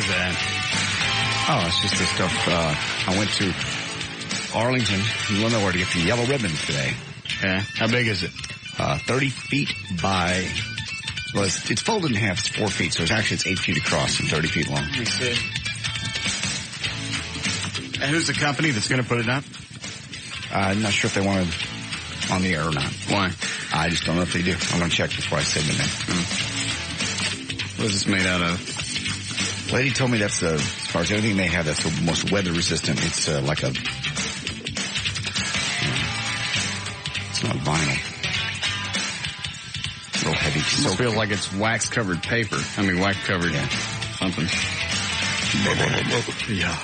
is that? Oh, it's just the stuff. I went to Arlington, Illinois to get the yellow ribbons today. Yeah. How big is it? 30 feet by, well, it's folded in half. It's 4 feet, so it's 8 feet across and 30 feet long. Let me see. And who's the company that's going to put it up? I'm not sure if they want it on the air or not. Why? I just don't know if they do. I'm going to check before I say the name. What is this made out of? The lady told me that's, as far as everything they have, that's the most weather resistant. It's like a, it's not vinyl. It's a little heavy. It almost feels like it's wax-covered paper. I mean, wax-covered something. Yeah.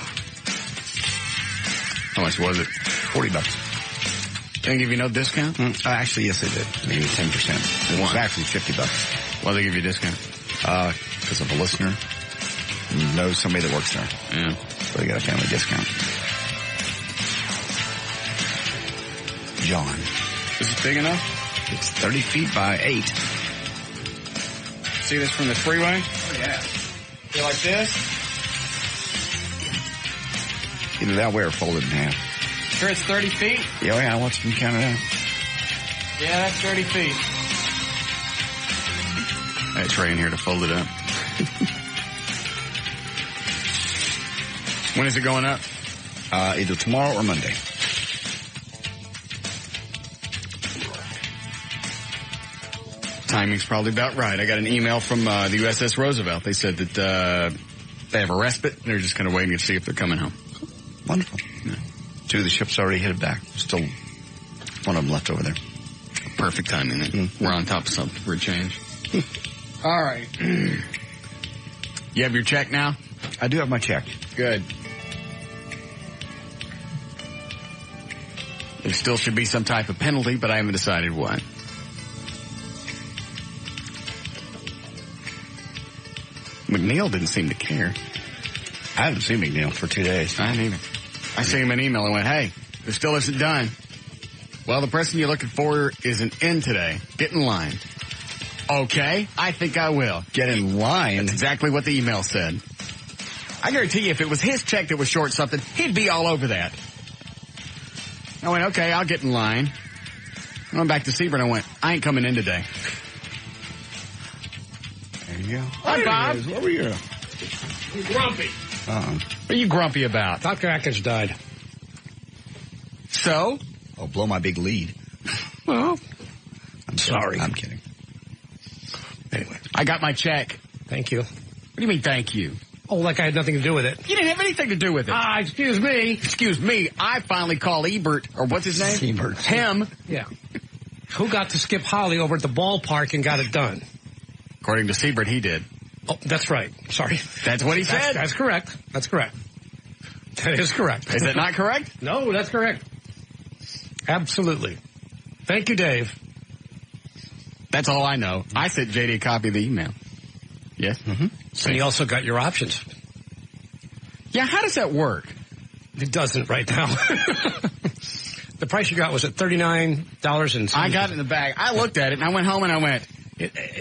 How much was it? $40. Didn't give you no discount? Actually, yes, they did. Maybe 10%. It was actually $50. Why'd they give you a discount? Because of a listener knows somebody that works there. Yeah. So they got a family discount. John. Is it big enough? It's 30 feet by 8. See this from the freeway? Oh, yeah. You like this? Either that way or fold it in half. Sure it's 30 feet? Yeah, I'll watch them count it out. Yeah, that's 30 feet. I had Trey in here to fold it up. When is it going up? Either tomorrow or Monday. Timing's probably about right. I got an email from the USS Roosevelt. They said that they have a respite. They're just kind of waiting to see if they're coming home. Wonderful. Yeah. 2 of the ships already headed back. Still one of them left over there. Perfect timing then. Mm-hmm. We're on top of something for a change. All right. You have your check now? I do have my check. Good. There still should be some type of penalty, but I haven't decided what. McNeil didn't seem to care. I haven't seen McNeil for 2 days. I haven't either. I sent him an email and went, hey, this still isn't done. Well, the person you're looking for isn't in today. Get in line. Okay, I think I will. Get in line? That's exactly what the email said. I guarantee you if it was his check that was short something, he'd be all over that. I went, okay, I'll get in line. I went back to Siebert and I went, I ain't coming in today. There you go. Hi, Bob. What were you? I'm grumpy. What are you grumpy about? Dr. Atkins died. So? Oh, blow my big lead. Well, I'm sorry. I'm kidding. Anyway. I got my check. Thank you. What do you mean, thank you? Oh, like I had nothing to do with it. You didn't have anything to do with it. Excuse me. Excuse me. I finally called Ebert, or what's his name? Ebert. Him. Yeah. Who got to skip Holly over at the ballpark and got it done? According to Siebert, he did. Oh, that's right. Sorry. That's what he said. That's correct. That's correct. That is correct. Is that not correct? No, that's correct. Absolutely. Thank you, Dave. That's all I know. I sent JD a copy of the email. Yes? Mm-hmm. And you also got your options. Yeah, how does that work? It doesn't right now. The price you got was at $39. I got it in the bag. I looked at it, and I went home, and I went,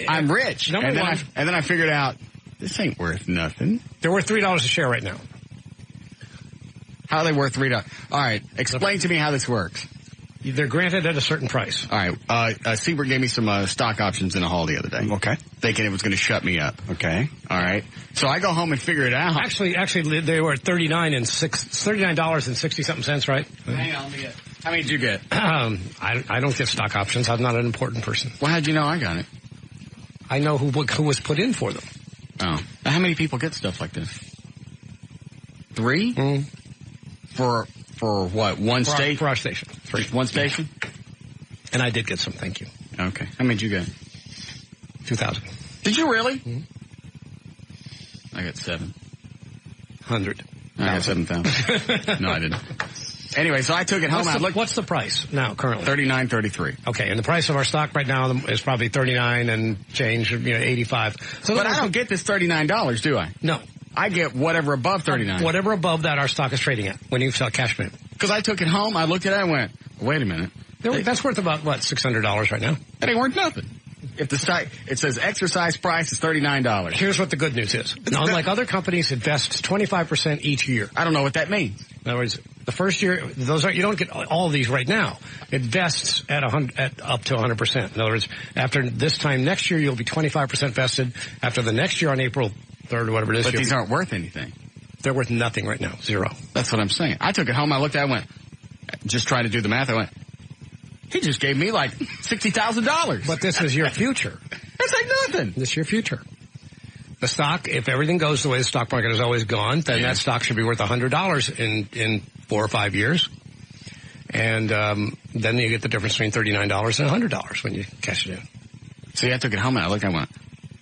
I'm rich. And then I figured out, this ain't worth nothing. They're worth $3 a share right now. How are they worth $3? All right, explain to me how this works. They're granted at a certain price. All right, Siebert gave me some stock options in a hall the other day. Okay. Thinking it was going to shut me up. Okay. All right. So I go home and figure it out. Actually, they were at $39.60 cents, right? Hang on, let me get. How many did you get? I don't get stock options. I'm not an important person. Well, how'd you know I got it? I know who was put in for them. Oh. Now, how many people get stuff like this? 3? Mm. For what? One station? For our station. For one station? And I did get some, thank you. Okay. How many did you get? 2,000. Did you really? Mm-hmm. I got 700. I got 7,000. No, I didn't. Anyway, so I took it home. What's the price now, currently? $39.33. Okay, and the price of our stock right now is probably $39 and change, 85. So but I don't get this $39, do I? No. I get whatever above $39. Whatever above that our stock is trading at when you sell cash payment. Because I took it home, I looked at it, I went, wait a minute. That's worth about, $600 right now? That ain't worth nothing. If the stock, it says exercise price is $39. Here's what the good news is. Unlike other companies, it vests 25% each year. I don't know what that means. In other words, the first year, you don't get all of these right now. It vests at up to 100%. In other words, after this time next year, you'll be 25% vested. After the next year on April 3rd or whatever it is. But these aren't worth anything. They're worth nothing right now. Zero. That's what I'm saying. I took it home. I looked at it. I went, just trying to do the math. I went, he just gave me like $60,000. But this is your future. That's like nothing. This is your future. The stock, if everything goes the way the stock market has always gone, then that stock should be worth $100 in 4 or 5 years. And then you get the difference between $39 and $100 when you cash it in. See, I took it home and I looked and I went,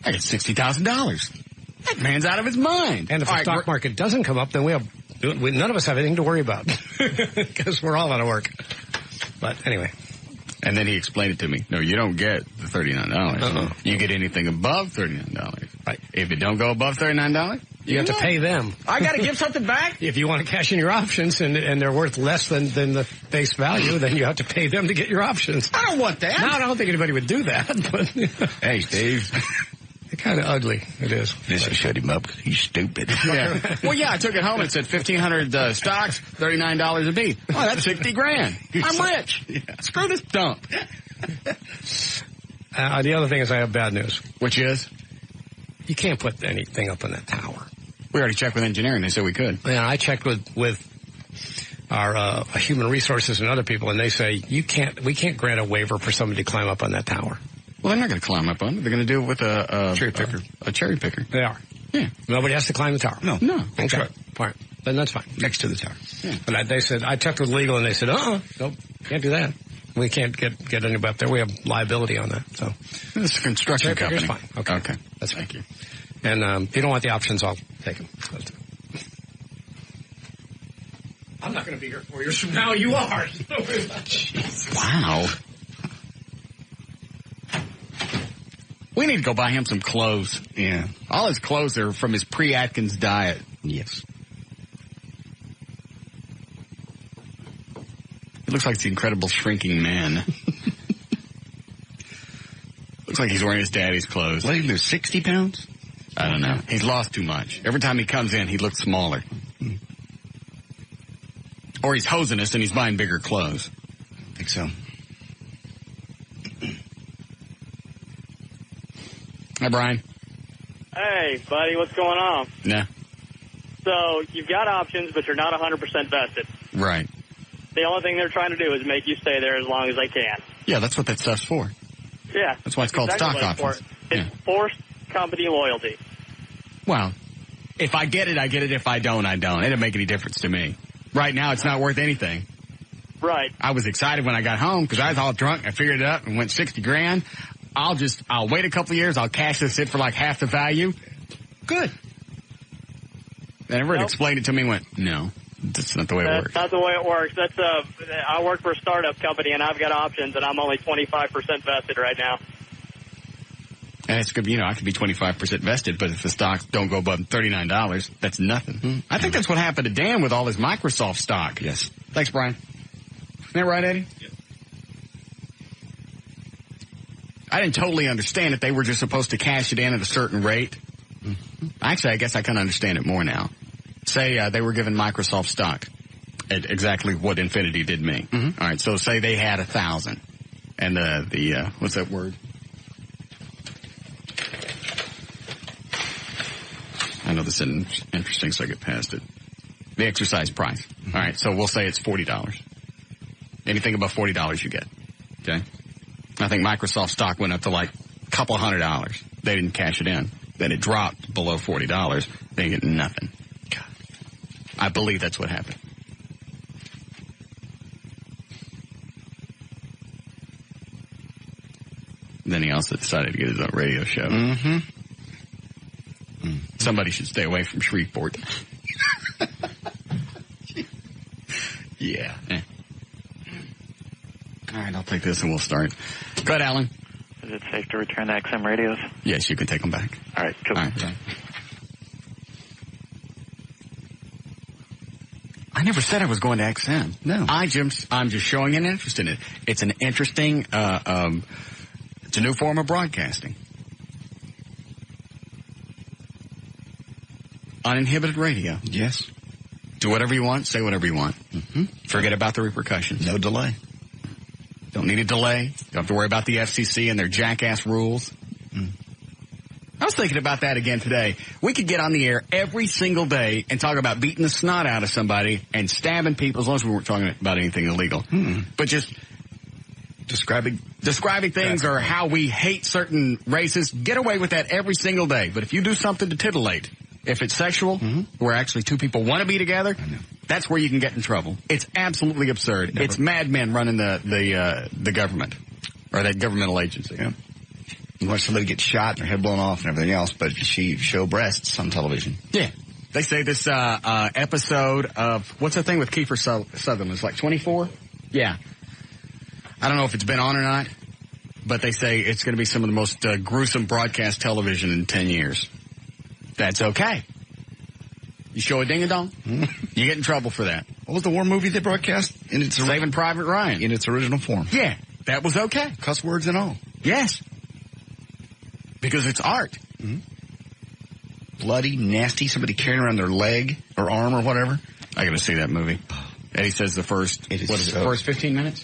I get $60,000. That man's out of his mind. And if the stock market doesn't come up, then none of us have anything to worry about because we're all out of work. But anyway. And then he explained it to me. No, you don't get the $39. You get anything above $39. Right. If it don't go above $39, you have to pay them. I got to give something back? If you want to cash in your options and they're worth less than the face value, then you have to pay them to get your options. I don't want that. No, I don't think anybody would do that. But hey, Steve. It's kind of ugly. It is. This will shut him up because he's stupid. Yeah. Well, yeah, I took it home and it said 1,500 stocks, $39 a piece. Oh, that's $60,000. I'm rich. Yeah. Screw this dump. The other thing is I have bad news. Which is? You can't put anything up on that tower. We already checked with engineering. They said we could. Yeah, I checked with our human resources and other people, and they say we can't grant a waiver for somebody to climb up on that tower. Well, they're not going to climb up on it. They're going to do it with a cherry picker. A cherry picker. They are. Yeah. Nobody has to climb the tower. No. Okay. Right. Fine. Then that's fine. Next to the tower. Yeah. But they said, I checked with legal, and they said, nope, can't do that. We can't get anybody up there. We have liability on that. So it's a construction company. Fine. Okay. That's fine. Thank you. And if you don't want the options, I'll take them. I'm not going to be here 4 years from now. You are. Wow. We need to go buy him some clothes. Yeah. All his clothes are from his pre-Atkins diet. Yes. He looks like the Incredible Shrinking Man. Looks like he's wearing his daddy's clothes. What, he lose 60 pounds? I don't know. He's lost too much. Every time he comes in, he looks smaller. Or he's hosing us and he's buying bigger clothes. I think so. Hi, Brian. Hey, buddy, what's going on? Nah. So, you've got options, but you're not 100% vested. Right. The only thing they're trying to do is make you stay there as long as they can. Yeah, that's what that stuff's for. Yeah. That's why it's called stock options. It's forced company loyalty. Well, if I get it, I get it. If I don't, I don't. It doesn't make any difference to me. Right now, it's not worth anything. Right. I was excited when I got home because I was all drunk. I figured it up and went $60,000. I'll wait a couple of years. I'll cash this in for like half the value. Good. And everyone explained it to me and went, no, that's not the way it works. That's not the way it works. I work for a startup company and I've got options and I'm only 25% vested right now. And it's good, I could be 25% vested, but if the stocks don't go above $39, that's nothing. Mm-hmm. I think that's what happened to Dan with all his Microsoft stock. Yes. Thanks, Brian. Isn't that right, Eddie? Yep. I didn't totally understand it. They were just supposed to cash it in at a certain rate. Mm-hmm. Actually, I guess I kind of understand it more now. Say they were giving Microsoft stock at exactly what Infinity did me. Mm-hmm. All right, so say they had 1,000. And the what's that word? I know this is interesting, so I get past it. The exercise price. Mm-hmm. All right, so we'll say it's $40. Anything above $40 you get. Okay? I think Microsoft stock went up to like a couple $100. They didn't cash it in. Then it dropped below $40. They didn't get nothing. God. I believe that's what happened. Then he also decided to get his own radio show. Mm-hmm. Somebody should stay away from Shreveport. Yeah. All right, I'll take this and we'll start. Go ahead, Alan. Is it safe to return the XM radios? Yes, you can take them back. All right, cool. All right. Right. I never said I was going to XM. No. I'm just showing an interest in it. It's an interesting It's a new form of broadcasting. Uninhibited radio. Yes. Do whatever you want, say whatever you want. Mm-hmm. Forget about the repercussions. No delay. Don't need a delay. Don't have to worry about the FCC and their jackass rules. Mm. I was thinking about that again today. We could get on the air every single day and talk about beating the snot out of somebody and stabbing people, as long as we weren't talking about anything illegal. But just describing things or how we hate certain races. Get away with that every single day. But if you do something to titillate, if it's sexual, where actually two people want to be together, that's where you can get in trouble. It's absolutely absurd. It's madmen running the government or that governmental agency. Yeah. You watch somebody get shot and their head blown off and everything else, but she show breasts on television. Yeah. They say this episode of, what's the thing with Kiefer Sutherland? It's like 24? Yeah. I don't know if it's been on or not, but they say it's going to be some of the most gruesome broadcast television in 10 years. That's okay. You show a ding-a-dong, you get in trouble for that. What was the war movie they broadcast? Saving Private Ryan. In its original form. Yeah, that was okay. Cuss words and all. Yes. Because it's art. Bloody, nasty, somebody carrying around their leg or arm or whatever. I got to see that movie. Eddie says the first 15 minutes?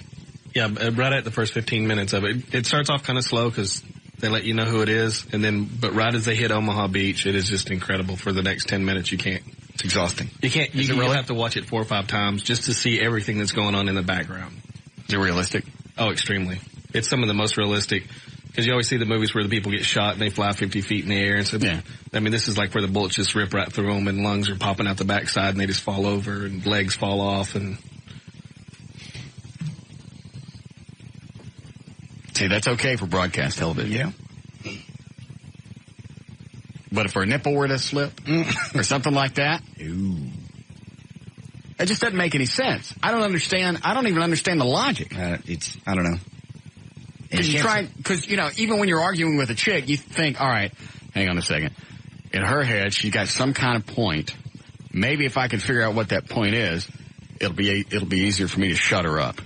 Yeah, right at the first 15 minutes of it. It starts off kind of slow because they let you know who it is, but right as they hit Omaha Beach, it is just incredible. For the next 10 minutes, you can't. It's exhausting. You can't. You have to watch it 4 or 5 times just to see everything that's going on in the background. Is it realistic? Oh, extremely. It's some of the most realistic. Because you always see the movies where the people get shot and they fly 50 feet in the air. And so, yeah. I mean, this is like where the bullets just rip right through them and lungs are popping out the backside and they just fall over and legs fall off. And see, that's okay for broadcast television. Yeah. But if her nipple were to slip or something like that, it just doesn't make any sense. I don't even understand the logic. I don't know. Because, even when you're arguing with a chick, you think, all right, hang on a second. In her head, she's got some kind of point. Maybe if I can figure out what that point is, it'll be easier for me to shut her up.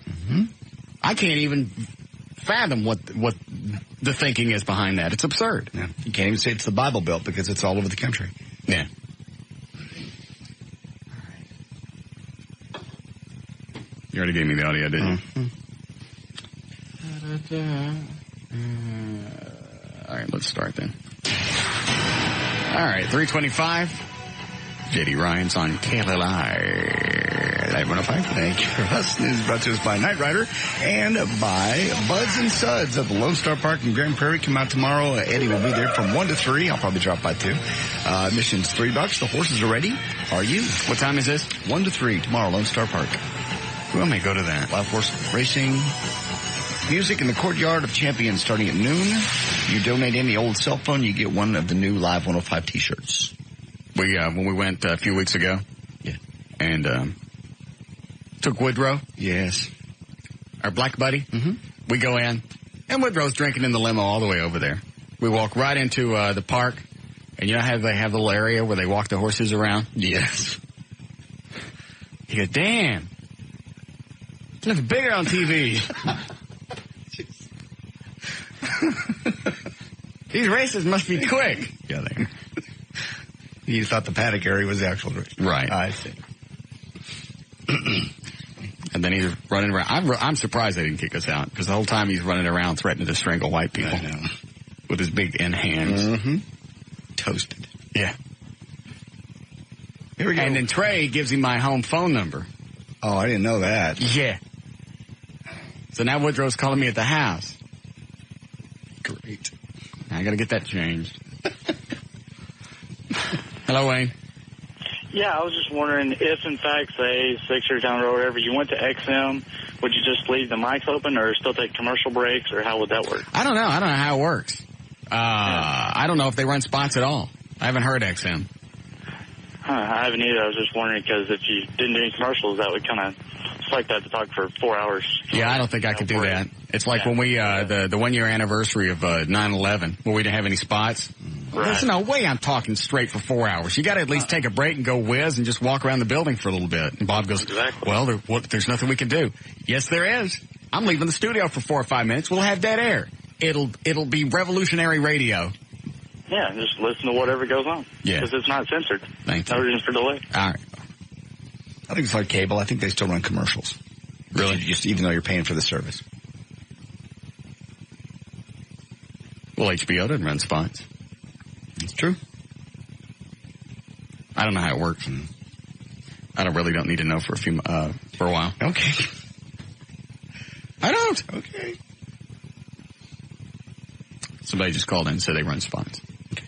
I can't even fathom what the thinking is behind that. It's absurd. Yeah. You can't even say it's the Bible Belt because it's all over the country. Yeah. You already gave me the audio, didn't you? All right, let's start then. All right, 3:25. J.D. Ryan's on KLLI. 105. Thank you, Russ. News brought to us by Knight Rider and by Buds and Suds at the Lone Star Park in Grand Prairie. Come out tomorrow. Eddie will be there from 1 to 3. I'll probably drop by 2. Admission's $3. The horses are ready. Are you? What time is this? 1 to 3 tomorrow, Lone Star Park. We may go to that. Live horse racing. Music in the Courtyard of Champions starting at noon. You donate any old cell phone, you get one of the new Live 105 T-shirts. When we went a few weeks ago, and took Woodrow. Yes. Our black buddy. We go in, and Woodrow's drinking in the limo all the way over there. We walk right into the park, and you know how they have the little area where they walk the horses around? Yes. You go, damn. It looks bigger on TV. These races must be quick. Yeah, they. You thought the paddock area was the actual race. Right. I see. And then he's running around. I'm surprised they didn't kick us out, because the whole time he's running around threatening to strangle white people. I know. With his big in hands. Toasted. Yeah. Here we go. And then Trey gives him my home phone number. Oh, I didn't know that. Yeah. So now Woodrow's calling me at the house. Great. I gotta get that changed. Hello, Wayne. Yeah, I was just wondering if, in fact, say 6 years down the road or whatever, you went to XM, would you just leave the mics open or still take commercial breaks, or how would that work? I don't know. I don't know how it works. I don't know if they run spots at all. I haven't heard XM. I haven't either. I was just wondering, because if you didn't do any commercials, that would kind of, it's like that to talk for 4 hours. Yeah, I don't think I could do that. It's like when we, the 1 year anniversary of 9/11, where we didn't have any spots. Right. There's no way I'm talking straight for 4 hours. You got to at least take a break and go whiz and just walk around the building for a little bit. And Bob goes, exactly. Well, there's nothing we can do. Yes, there is. I'm leaving the studio for 4 or 5 minutes. We'll have dead air. it'll be revolutionary radio. Yeah, just listen to whatever goes on. Yeah. Because it's not censored. Thank No you. reason for delay. All right. I think it's like cable. I think they still run commercials. Really? Just even though you're paying for the service. Well, HBO doesn't run spots. It's true. I don't know how it works, and I don't need to know for a while. Okay. I don't. Okay. Somebody just called in and said they run spots. Okay.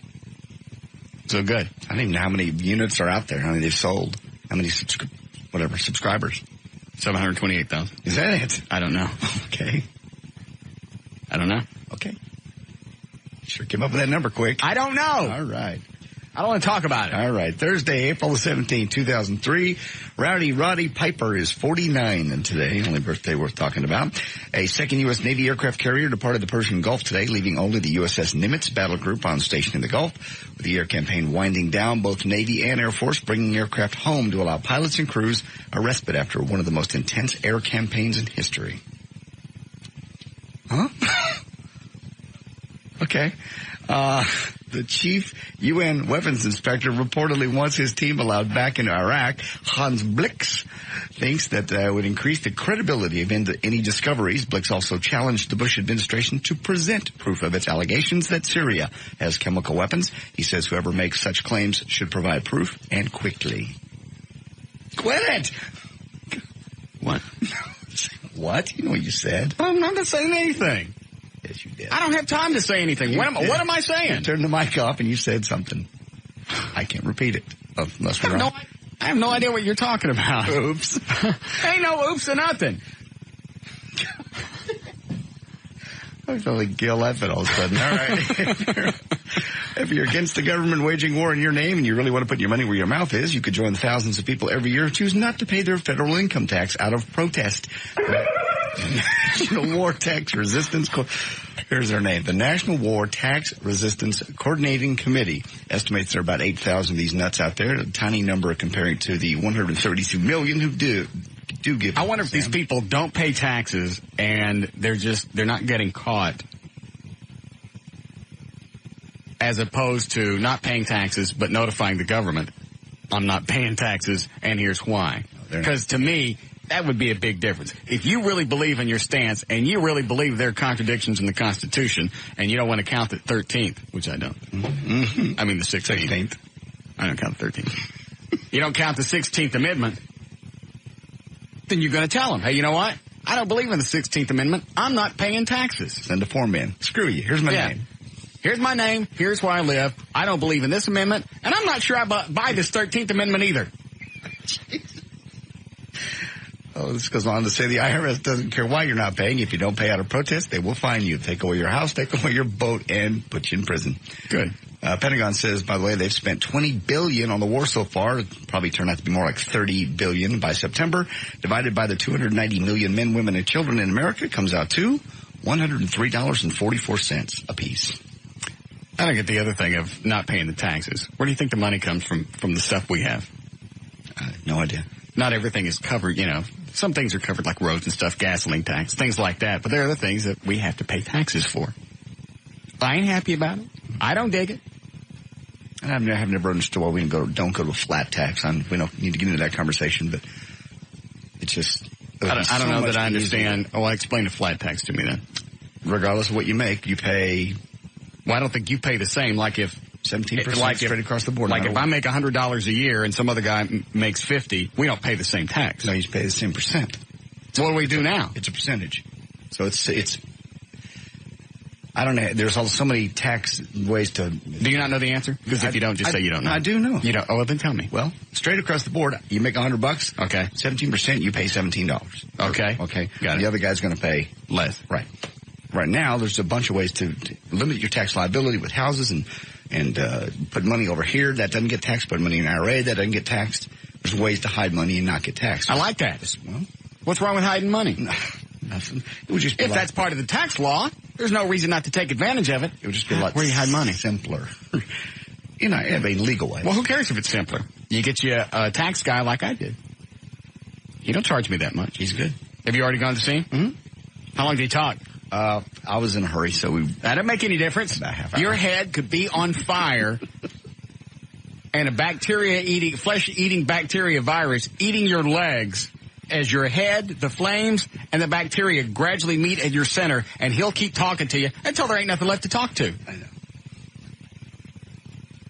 So good. I don't even know how many units are out there, how many they've sold, how many subscribers. 728,000. Is that it? I don't know. Okay. I don't know. Okay. Sure came up with that number quick. I don't know. All right. I don't want to talk about it. All right. Thursday, April the 17th, 2003. Rowdy Roddy Piper is 49 and today. Only birthday worth talking about. A second U.S. Navy aircraft carrier departed the Persian Gulf today, leaving only the USS Nimitz battle group on station in the Gulf. With the air campaign winding down, both Navy and Air Force bringing aircraft home to allow pilots and crews a respite after one of the most intense air campaigns in history. Huh? Okay. The chief UN weapons inspector reportedly wants his team allowed back into Iraq. Hans Blix thinks that would increase the credibility of any discoveries. Blix also challenged the Bush administration to present proof of its allegations that Syria has chemical weapons. He says whoever makes such claims should provide proof, and quickly. Quit it! What? What? You know what you said. I'm not saying anything. Yes, you did. I don't have time to say anything. What am I saying? Turn the mic off and you said something. I can't repeat it. Unless we're I have no idea what you're talking about. Oops. Ain't no oops or nothing. I feel like Gil Effett all of a sudden. All right. If you're against the government waging war in your name and you really want to put your money where your mouth is, you could join the thousands of people every year who choose not to pay their federal income tax out of protest. National War Tax Resistance. Here's their name. The National War Tax Resistance Coordinating Committee estimates there are about 8,000 of these nuts out there. A tiny number comparing to the 132 million who do give. I wonder if these people don't pay taxes and they're not getting caught, as opposed to not paying taxes but notifying the government, I'm not paying taxes and here's why. Because to me, that would be a big difference. If you really believe in your stance and you really believe there are contradictions in the Constitution and you don't want to count the 13th, which I don't. Mm-hmm. I mean the 16th. I don't count the 13th. You don't count the 16th Amendment, then you're going to tell them, hey, you know what? I don't believe in the 16th Amendment. I'm not paying taxes. Send a form in. Screw you. Here's my name. Here's my name. Here's where I live. I don't believe in this amendment. And I'm not sure I buy this 13th Amendment either. Oh, this goes on to say the IRS doesn't care why you're not paying. If you don't pay out of protest, they will fine you, take away your house, take away your boat, and put you in prison. Good. Pentagon says, by the way, they've spent $20 billion on the war so far. It'll probably turn out to be more like $30 billion by September. Divided by the 290 million men, women, and children in America, it comes out to $103.44 apiece. I don't get the other thing of not paying the taxes. Where do you think the money comes from the stuff we have? No idea. Not everything is covered, you know. Some things are covered like roads and stuff, gasoline tax, things like that. But there are other things that we have to pay taxes for. I ain't happy about it. I don't dig it. I've never understood why we don't go to a flat tax. We don't need to get into that conversation, but it's just... I don't know that I understand. Oh, explain a flat tax to me then. Regardless of what you make, you pay... Well, I don't think you pay the same. Like if 17% straight across the board. Like if I make $100 a year and some other guy makes $50, we don't pay the same tax. No, you pay the same percent. So what do we do now? It's a percentage. So it's. I don't know. There's so many tax ways to. Do you not know the answer? Because if you don't, just say you don't know. I do know. You don't. Oh, well, then tell me. Well, straight across the board, you make $100. Okay. 17%, you pay $17. Okay. Okay. Got it. The other guy's going to pay less. Right. Right now, there's a bunch of ways to limit your tax liability with houses and put money over here. That doesn't get taxed. Put money in an IRA. That doesn't get taxed. There's ways to hide money and not get taxed. I like that. Well, what's wrong with hiding money? Nothing. It would just be if that's part of the tax law, there's no reason not to take advantage of it. It would just be a lot where you hide money. Simpler. You know, in a legal way. Well, who cares if it's simpler? You get you a tax guy like I did. He don't charge me that much. He's good. Have you already gone to see him? Mm-hmm. How long did he talk? I was in a hurry, so that didn't make any difference. About half hour. Your head could be on fire, and a flesh-eating bacteria virus eating your legs as your head, the flames, and the bacteria gradually meet at your center, and he'll keep talking to you until there ain't nothing left to talk to. I know.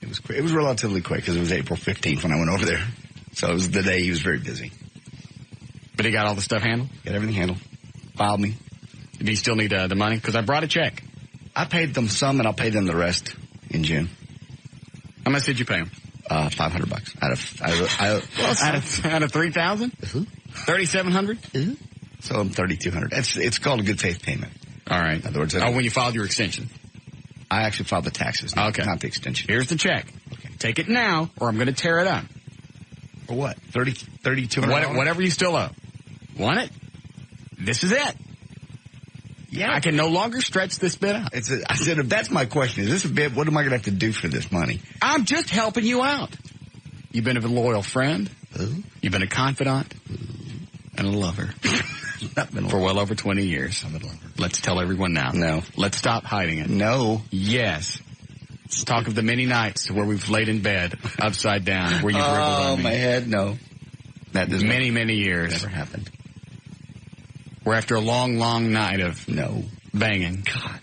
It was quick. It was relatively quick because it was April 15th when I went over there. So it was the day he was very busy. But he got all the stuff handled? Got everything handled. Filed me. Do you still need the money? Because I brought a check. I paid them some, and I'll pay them the rest in June. How much did you pay them? $500 out of 3,000? 3,700? So I'm 3,200. It's called a good faith payment. All right. In other words, when you filed your extension? I actually filed the taxes, not the extension. Here's the check. Okay. Take it now, or I'm going to tear it up. For what? $3,200? Whatever you still owe. Want it? This is it. Yeah. I can no longer stretch this bit out. I said, if that's my question, is this a bit, what am I going to have to do for this money? I'm just helping you out. You've been a loyal friend. You've been a confidant. And a lover. For well over 20 years. I'm a lover. Let's tell everyone now. No. Let's stop hiding it. No. Yes. Let's talk of the many nights where we've laid in bed upside down, where you dribbled on me. Oh, my head, no. That does many years. Never happened. Where after a long, long night of banging. God.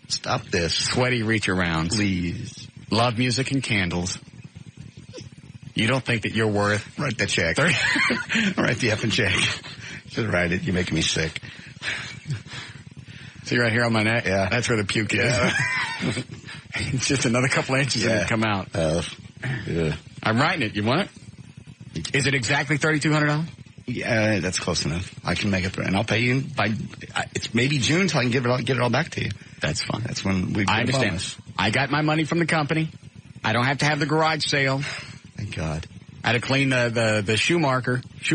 Stop this. Sweaty reach-arounds. Please. Love music and candles. You don't think that you're worth... Write the check. Write the effing check. Just write it. You're making me sick. See right here on my neck? Yeah. That's where the puke is. It's just another couple inches and it'll come out. Yeah. I'm writing it. You want it? Is it exactly $3,200? Yeah, that's close enough. I can make it through, and I'll pay you it's maybe June till I can get it all back to you. That's fine. That's when we get I understand. Bonus. I got my money from the company. I don't have to have the garage sale. Thank God. I had to clean the shoe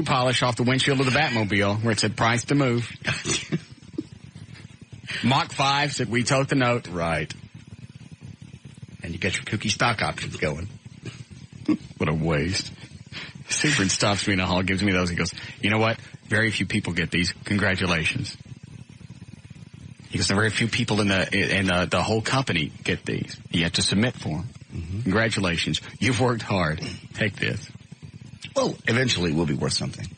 polish off the windshield of the Batmobile where it said price to move. Mach 5 said we tote the note. Right. And you got your kooky stock options going. What a waste. Super stops me in the hall, gives me those. He goes, you know what? Very few people get these. Congratulations. He goes, very few people in the whole company get these. You have to submit for them. Mm-hmm. Congratulations. You've worked hard. Take this. Well, eventually it will be worth something.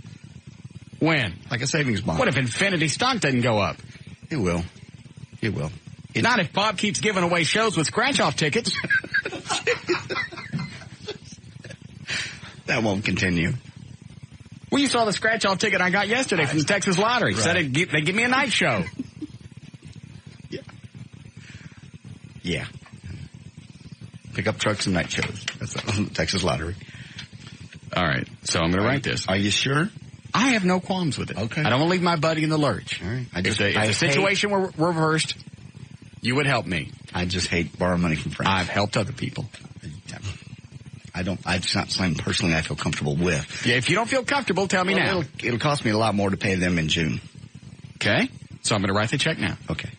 When? Like a savings bond. What if Infinity stock doesn't go up? It will. It will. Not if Bob keeps giving away shows with scratch-off tickets. That won't continue. Well, you saw the scratch-off ticket I got yesterday from the Texas Lottery. Right. Said they'd give me a night show. Yeah. Pick up trucks and night shows. That's the Texas Lottery. All right. So I'm going to write this. Are you sure? I have no qualms with it. Okay. I don't want to leave my buddy in the lurch. All right. If the situation were reversed, you would help me. I just hate borrowing money from friends. I've helped other people. It's not something personally I feel comfortable with. Yeah, if you don't feel comfortable, tell me now. It'll cost me a lot more to pay them in June. Okay. So I'm going to write the check now. Okay.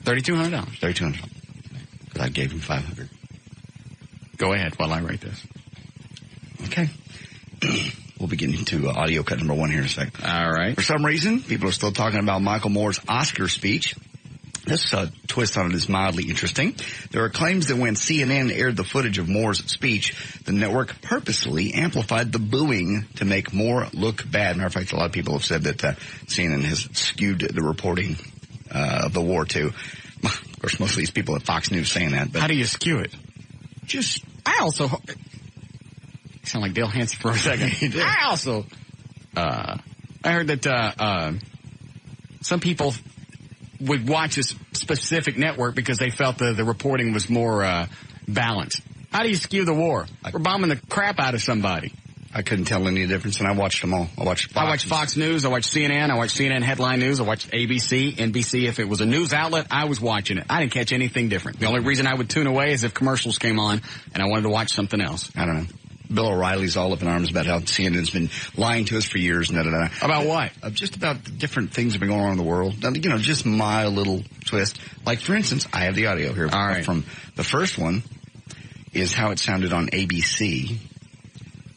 $3,200. $3,200. Because I gave him $500. Go ahead while I write this. Okay. We'll be getting to audio cut number 1 here in a second. All right. For some reason, people are still talking about Michael Moore's Oscar speech. This twist on it is mildly interesting. There are claims that when CNN aired the footage of Moore's speech, the network purposely amplified the booing to make Moore look bad. Matter of fact, a lot of people have said that CNN has skewed the reporting of the war too. Of course, most of these people at Fox News saying that. But how do you skew it? I also sound like Dale Hansen for a second. I also I heard that some people would watch a specific network because they felt the reporting was more balanced. How do you skew the war? We're bombing the crap out of somebody. I couldn't tell any difference, and I watched them all. I watched Fox News. I watched CNN. I watched CNN Headline News. I watched ABC, NBC. If it was a news outlet, I was watching it. I didn't catch anything different. The only reason I would tune away is if commercials came on and I wanted to watch something else. I don't know. Bill O'Reilly's all up in arms about how CNN's been lying to us for years. About what? Just about the different things that have been going on in the world. You know, just my little twist. Like, for instance, I have the audio here. All right. From the first one is how it sounded on ABC.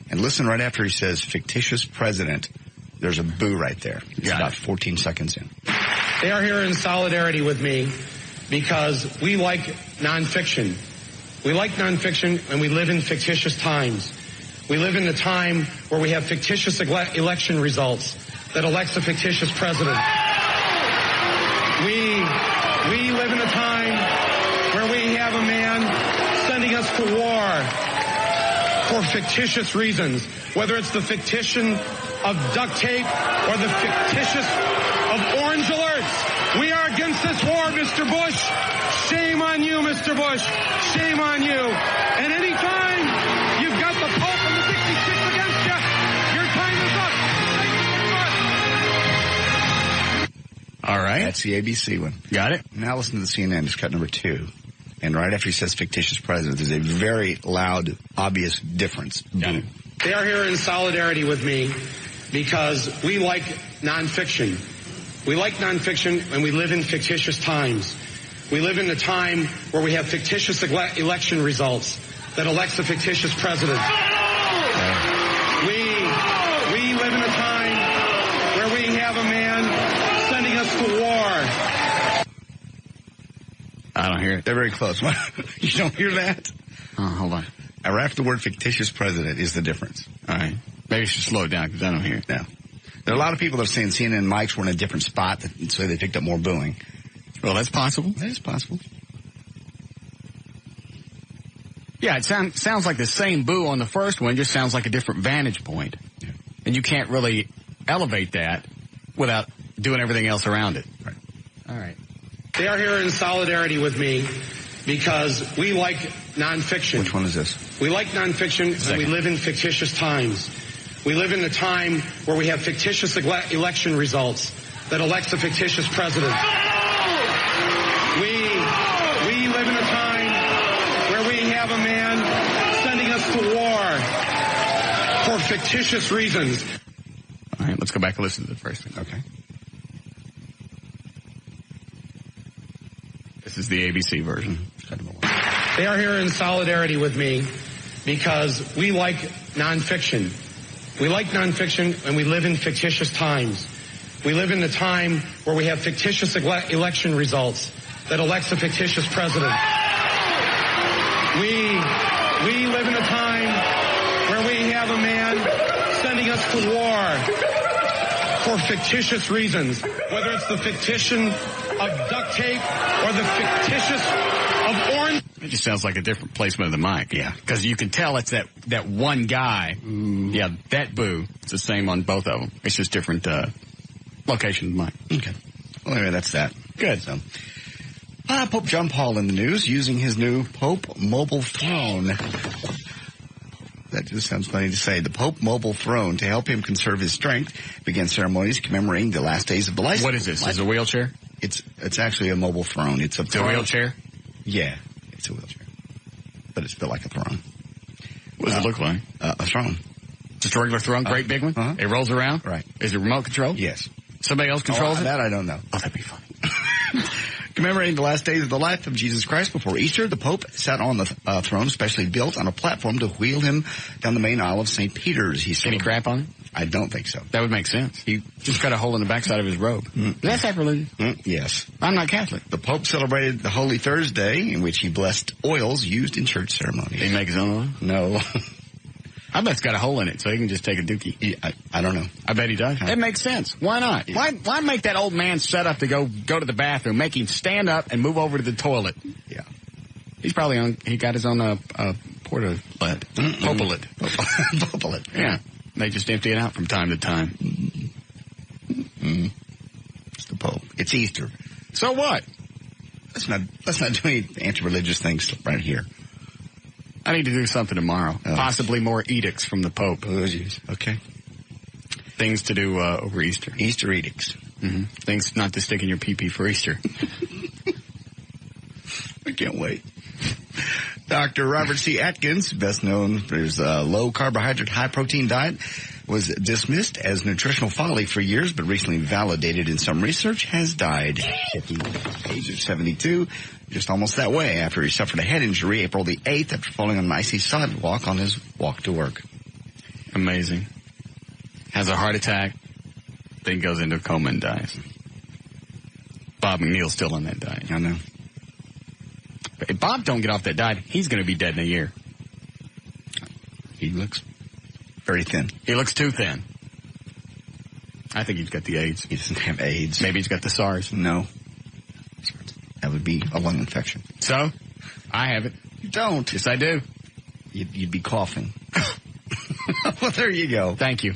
And listen right after he says, fictitious president. There's a boo right there. It's about 14 seconds in. They are here in solidarity with me because we like nonfiction. We like nonfiction, and we live in fictitious times. We live in a time where we have fictitious election results that elects a fictitious president. We live in a time where we have a man sending us to war for fictitious reasons, whether it's the fictition of duct tape or the fictitious of orange alerts. We are against this war, Mr. Bush. Shame on you, Mr. Bush. Shame on you. And any time you've got the Pope and the 66 against you, your time is up. All right. That's the ABC one. Got it? Now listen to the CNN. It's cut number 2. And right after he says fictitious president, there's a very loud, obvious difference. Got it. They are here in solidarity with me because we like nonfiction. We like nonfiction, and we live in fictitious times. We live in a time where we have fictitious election results that elects a fictitious president. We live in a time where we have a man sending us to war. I don't hear it. They're very close. You don't hear that? Oh, hold on. Right after the word fictitious president is the difference. All right. Maybe you should slow it down because I don't hear it. No. There are a lot of people that are saying CNN mics were in a different spot, so they picked up more booing. Well, that's possible. That is possible. Yeah, it sounds like the same boo on the first one, just sounds like a different vantage point. Yeah. And you can't really elevate that without doing everything else around it. Right. All right. They are here in solidarity with me because we like nonfiction. Which one is this? We like nonfiction, and we live in fictitious times. We live in a time where we have fictitious election results that elects a fictitious president. We live in a time where we have a man sending us to war for fictitious reasons. All right, let's go back and listen to the first one. Okay. This is the ABC version. They are here in solidarity with me because we like nonfiction. We like nonfiction, and we live in fictitious times. We live in a time where we have fictitious election results that elects a fictitious president. We live in a time where we have a man sending us to war for fictitious reasons, whether it's the fictition of duct tape or the fictitious of orange. It just sounds like a different placement of the mic. Yeah. Because you can tell it's that one guy. Yeah, that boo. It's the same on both of them. It's just different location of the mic. Okay. Well, anyway, that's that. Good. So, Pope John Paul in the news using his new Pope mobile throne. That just sounds funny to say. The Pope mobile throne to help him conserve his strength began ceremonies commemorating the last days of the life. What is this? Is it a wheelchair? It's actually a mobile throne. It's a wheelchair? Yeah, it's a wheelchair. But it's built like a throne. What does it look like? A throne. Just a regular throne? Great big one? Uh-huh. It rolls around? Right. Is it remote control? Yes. Somebody else controls it? That I don't know. Oh, that'd be funny. Commemorating the last days of the life of Jesus Christ before Easter, the Pope sat on the throne specially built on a platform to wheel him down the main aisle of St. Peter's. Can he crap on it? I don't think so. That would make sense. He just got a hole in the backside of his robe. Is that sacrilegious? Yes. I'm not Catholic. The Pope celebrated the Holy Thursday, in which he blessed oils used in church ceremonies. Did he make his own oil? No. I bet it's got a hole in it, so he can just take a dookie. I don't know. I bet he does. It makes sense. Why not? Yeah. Why make that old man set up to go to the bathroom, make him stand up and move over to the toilet? Yeah. He's probably he got his own portalet. Popelet. Popelet. Yeah. They just empty it out from time to time. It's the Pope. It's Easter. So what? Let's not do any anti-religious things right here. I need to do something tomorrow. Possibly more edicts from the Pope. Oh, geez. Okay. Things to do over Easter. Easter edicts. Mm-hmm. Things not to stick in your pee-pee for Easter. I can't wait. Dr. Robert C. Atkins, best known for his low-carbohydrate, high-protein diet, was dismissed as nutritional folly for years, but recently validated in some research, has died at the age of 72, just almost that way, after he suffered a head injury April the 8th after falling on an icy sidewalk on his walk to work. Amazing. Has a heart attack, then goes into a coma and dies. Bob McNeil's still on that diet. I know. But if Bob don't get off that diet, he's going to be dead in a year. He looks very thin. He looks too thin. I think he's got the AIDS. He doesn't have AIDS. Maybe he's got the SARS. No. That would be a lung infection. So, I have it. You don't. Yes, I do. You'd be coughing. Well, there you go. Thank you.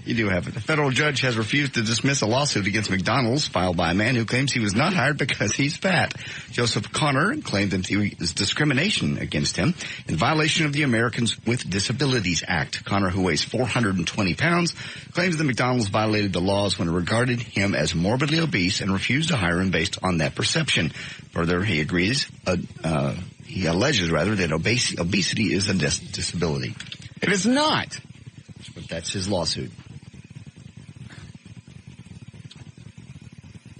You do have it. A federal judge has refused to dismiss a lawsuit against McDonald's filed by a man who claims he was not hired because he's fat. Joseph Connor claimed that there was discrimination against him in violation of the Americans with Disabilities Act. Connor, who weighs 420 pounds, claims that McDonald's violated the laws when it regarded him as morbidly obese and refused to hire him based on that perception. Further, he alleges that obesity is a disability. It is not. But that's his lawsuit.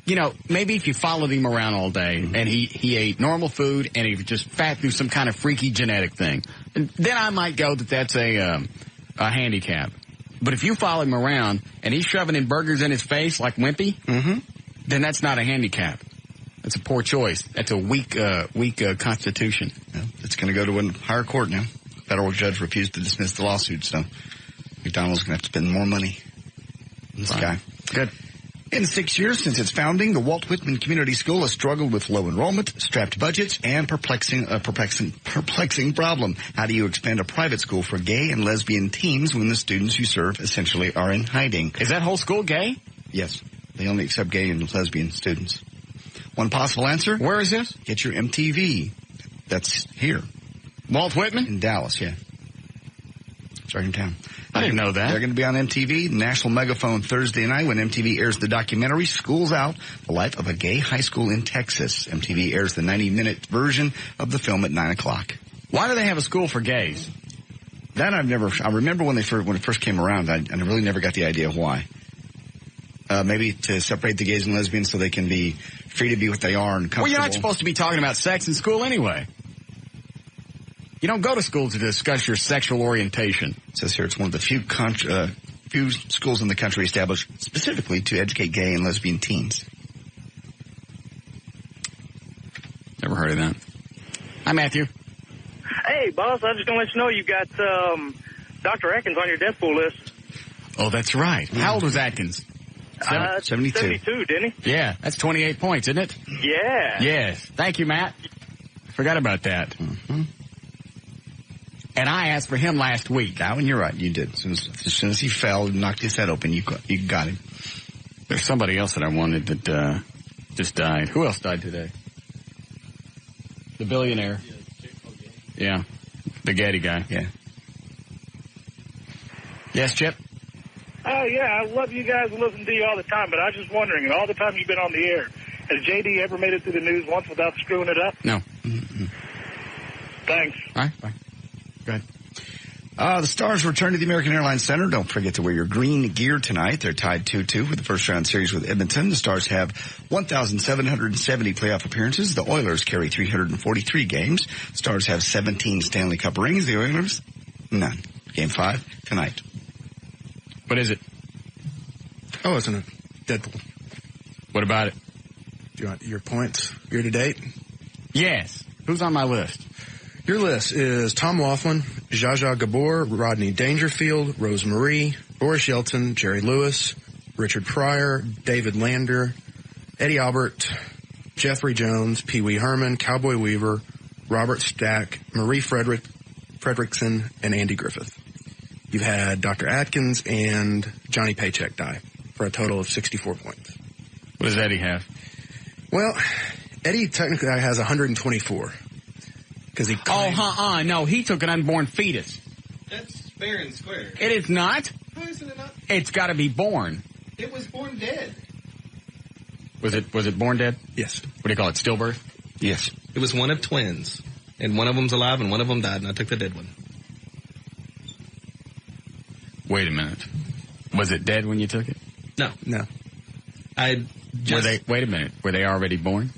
You know, maybe if you followed him around all day and he ate normal food and he was just fat through some kind of freaky genetic thing, and then I might go that that's a handicap. But if you follow him around and he's shoving in burgers in his face like Wimpy, then that's not a handicap. That's a poor choice. That's a weak constitution. Yeah, it's going to go to a higher court now. Federal judge refused to dismiss the lawsuit, so McDonald's going to have to spend more money on this guy. Good. In 6 years since its founding, the Walt Whitman Community School has struggled with low enrollment, strapped budgets, and perplexing problem. How do you expand a private school for gay and lesbian teens when the students you serve essentially are in hiding? Is that whole school gay? Yes. They only accept gay and lesbian students. One possible answer? Where is this? Get your MTV. That's here. Walt Whitman? In Dallas, yeah. It's right in town. I didn't know that. They're going to be on MTV, National Megaphone, Thursday night when MTV airs the documentary School's Out, the life of a gay high school in Texas. MTV airs the 90-minute version of the film at 9 o'clock. Why do they have a school for gays? That I remember when it first came around, I really never got the idea why. Maybe to separate the gays and lesbians so they can be free to be what they are and comfortable. Well, you're not supposed to be talking about sex in school anyway. You don't go to school to discuss your sexual orientation. It says here it's one of the few schools in the country established specifically to educate gay and lesbian teens. Never heard of that. Hi, Matthew. Hey, boss, I'm just going to let you know you got Dr. Atkins on your death pool list. Oh, that's right. How old was Atkins? 72. 72, didn't he? Yeah, that's 28 points, isn't it? Yeah. Yes. Thank you, Matt. Forgot about that. Mm-hmm. And I asked for him last week. That one, you're right. You did. As soon as he fell and knocked his head open, you got him. There's somebody else that I wanted that just died. Who else died today? The billionaire. Yeah. The Getty guy. Yeah. Yes, Chip? Yeah, I love you guys and listen to you all the time, but I was just wondering, in all the time you've been on the air, has JD ever made it through the news once without screwing it up? No. Mm-hmm. Thanks. All right, bye. Go ahead. The Stars return to the American Airlines Center. Don't forget to wear your green gear tonight. They're tied 2-2 with the first-round series with Edmonton. The Stars have 1,770 playoff appearances. The Oilers carry 343 games. Stars have 17 Stanley Cup rings. The Oilers, none. Game 5 tonight. What is it? Oh, isn't it Deadpool? What about it? Do you want your points year to date? Yes. Who's on my list? Your list is Tom Laughlin, Zsa Zsa Gabor, Rodney Dangerfield, Rose Marie, Boris Yeltsin, Jerry Lewis, Richard Pryor, David Lander, Eddie Albert, Jeffrey Jones, Pee Wee Herman, Cowboy Weaver, Robert Stack, Marie Fredrickson, and Andy Griffith. You've had Dr. Atkins and Johnny Paycheck die for a total of 64 points. What does Eddie have? Well, Eddie technically has 124. Because he claimed... No, he took an unborn fetus. That's fair and square. It is not. How is it not? It's got to be born. It was born dead. Was it born dead? Yes. What do you call it, stillbirth? Yes. It was one of twins. And one of them's alive and one of them died, and I took the dead one. Wait a minute. Was it dead when you took it? No. No. Wait a minute. Were they already born?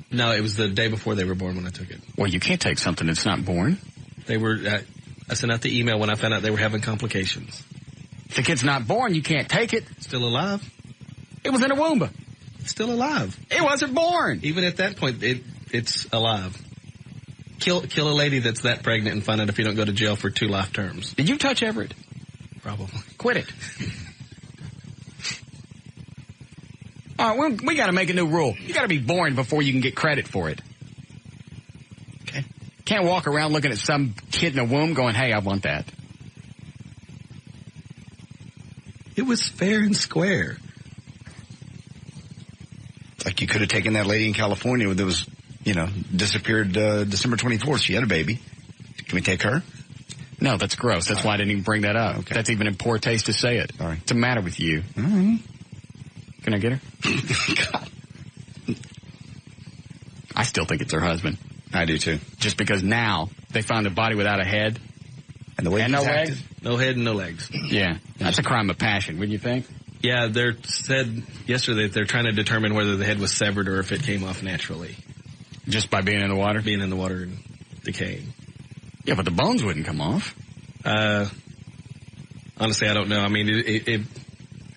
No, it was the day before they were born when I took it. Well, you can't take something that's not born. They were, I sent out the email when I found out they were having complications. If the kid's not born, you can't take it. Still alive. It was in a womb. Still alive. It wasn't born. Even at that point, it's alive. Kill a lady that's that pregnant and find out if you don't go to jail for 2 life terms. Did you touch Everett? Probably. Quit it. All right, we got to make a new rule. You got to be born before you can get credit for it. Okay. Can't walk around looking at some kid in a womb going, hey, I want that. It was fair and square. Like you could have taken that lady in California that was, disappeared December 24th. She had a baby. Can we take her? No, that's gross. That's why I didn't even bring that up. Okay. That's even in poor taste to say it. All right. What's the matter with you? Mm-hmm. Can I get her? God. I still think it's her husband. I do too. Just because now they found a body without a head. And the way and he's no acted. legs? No head and no legs. Yeah. That's a crime of passion, wouldn't you think? Yeah, they said yesterday that they're trying to determine whether the head was severed or if it came off naturally. Just by being in the water? Being in the water and decaying. Yeah, but the bones wouldn't come off. Honestly, I don't know. I mean,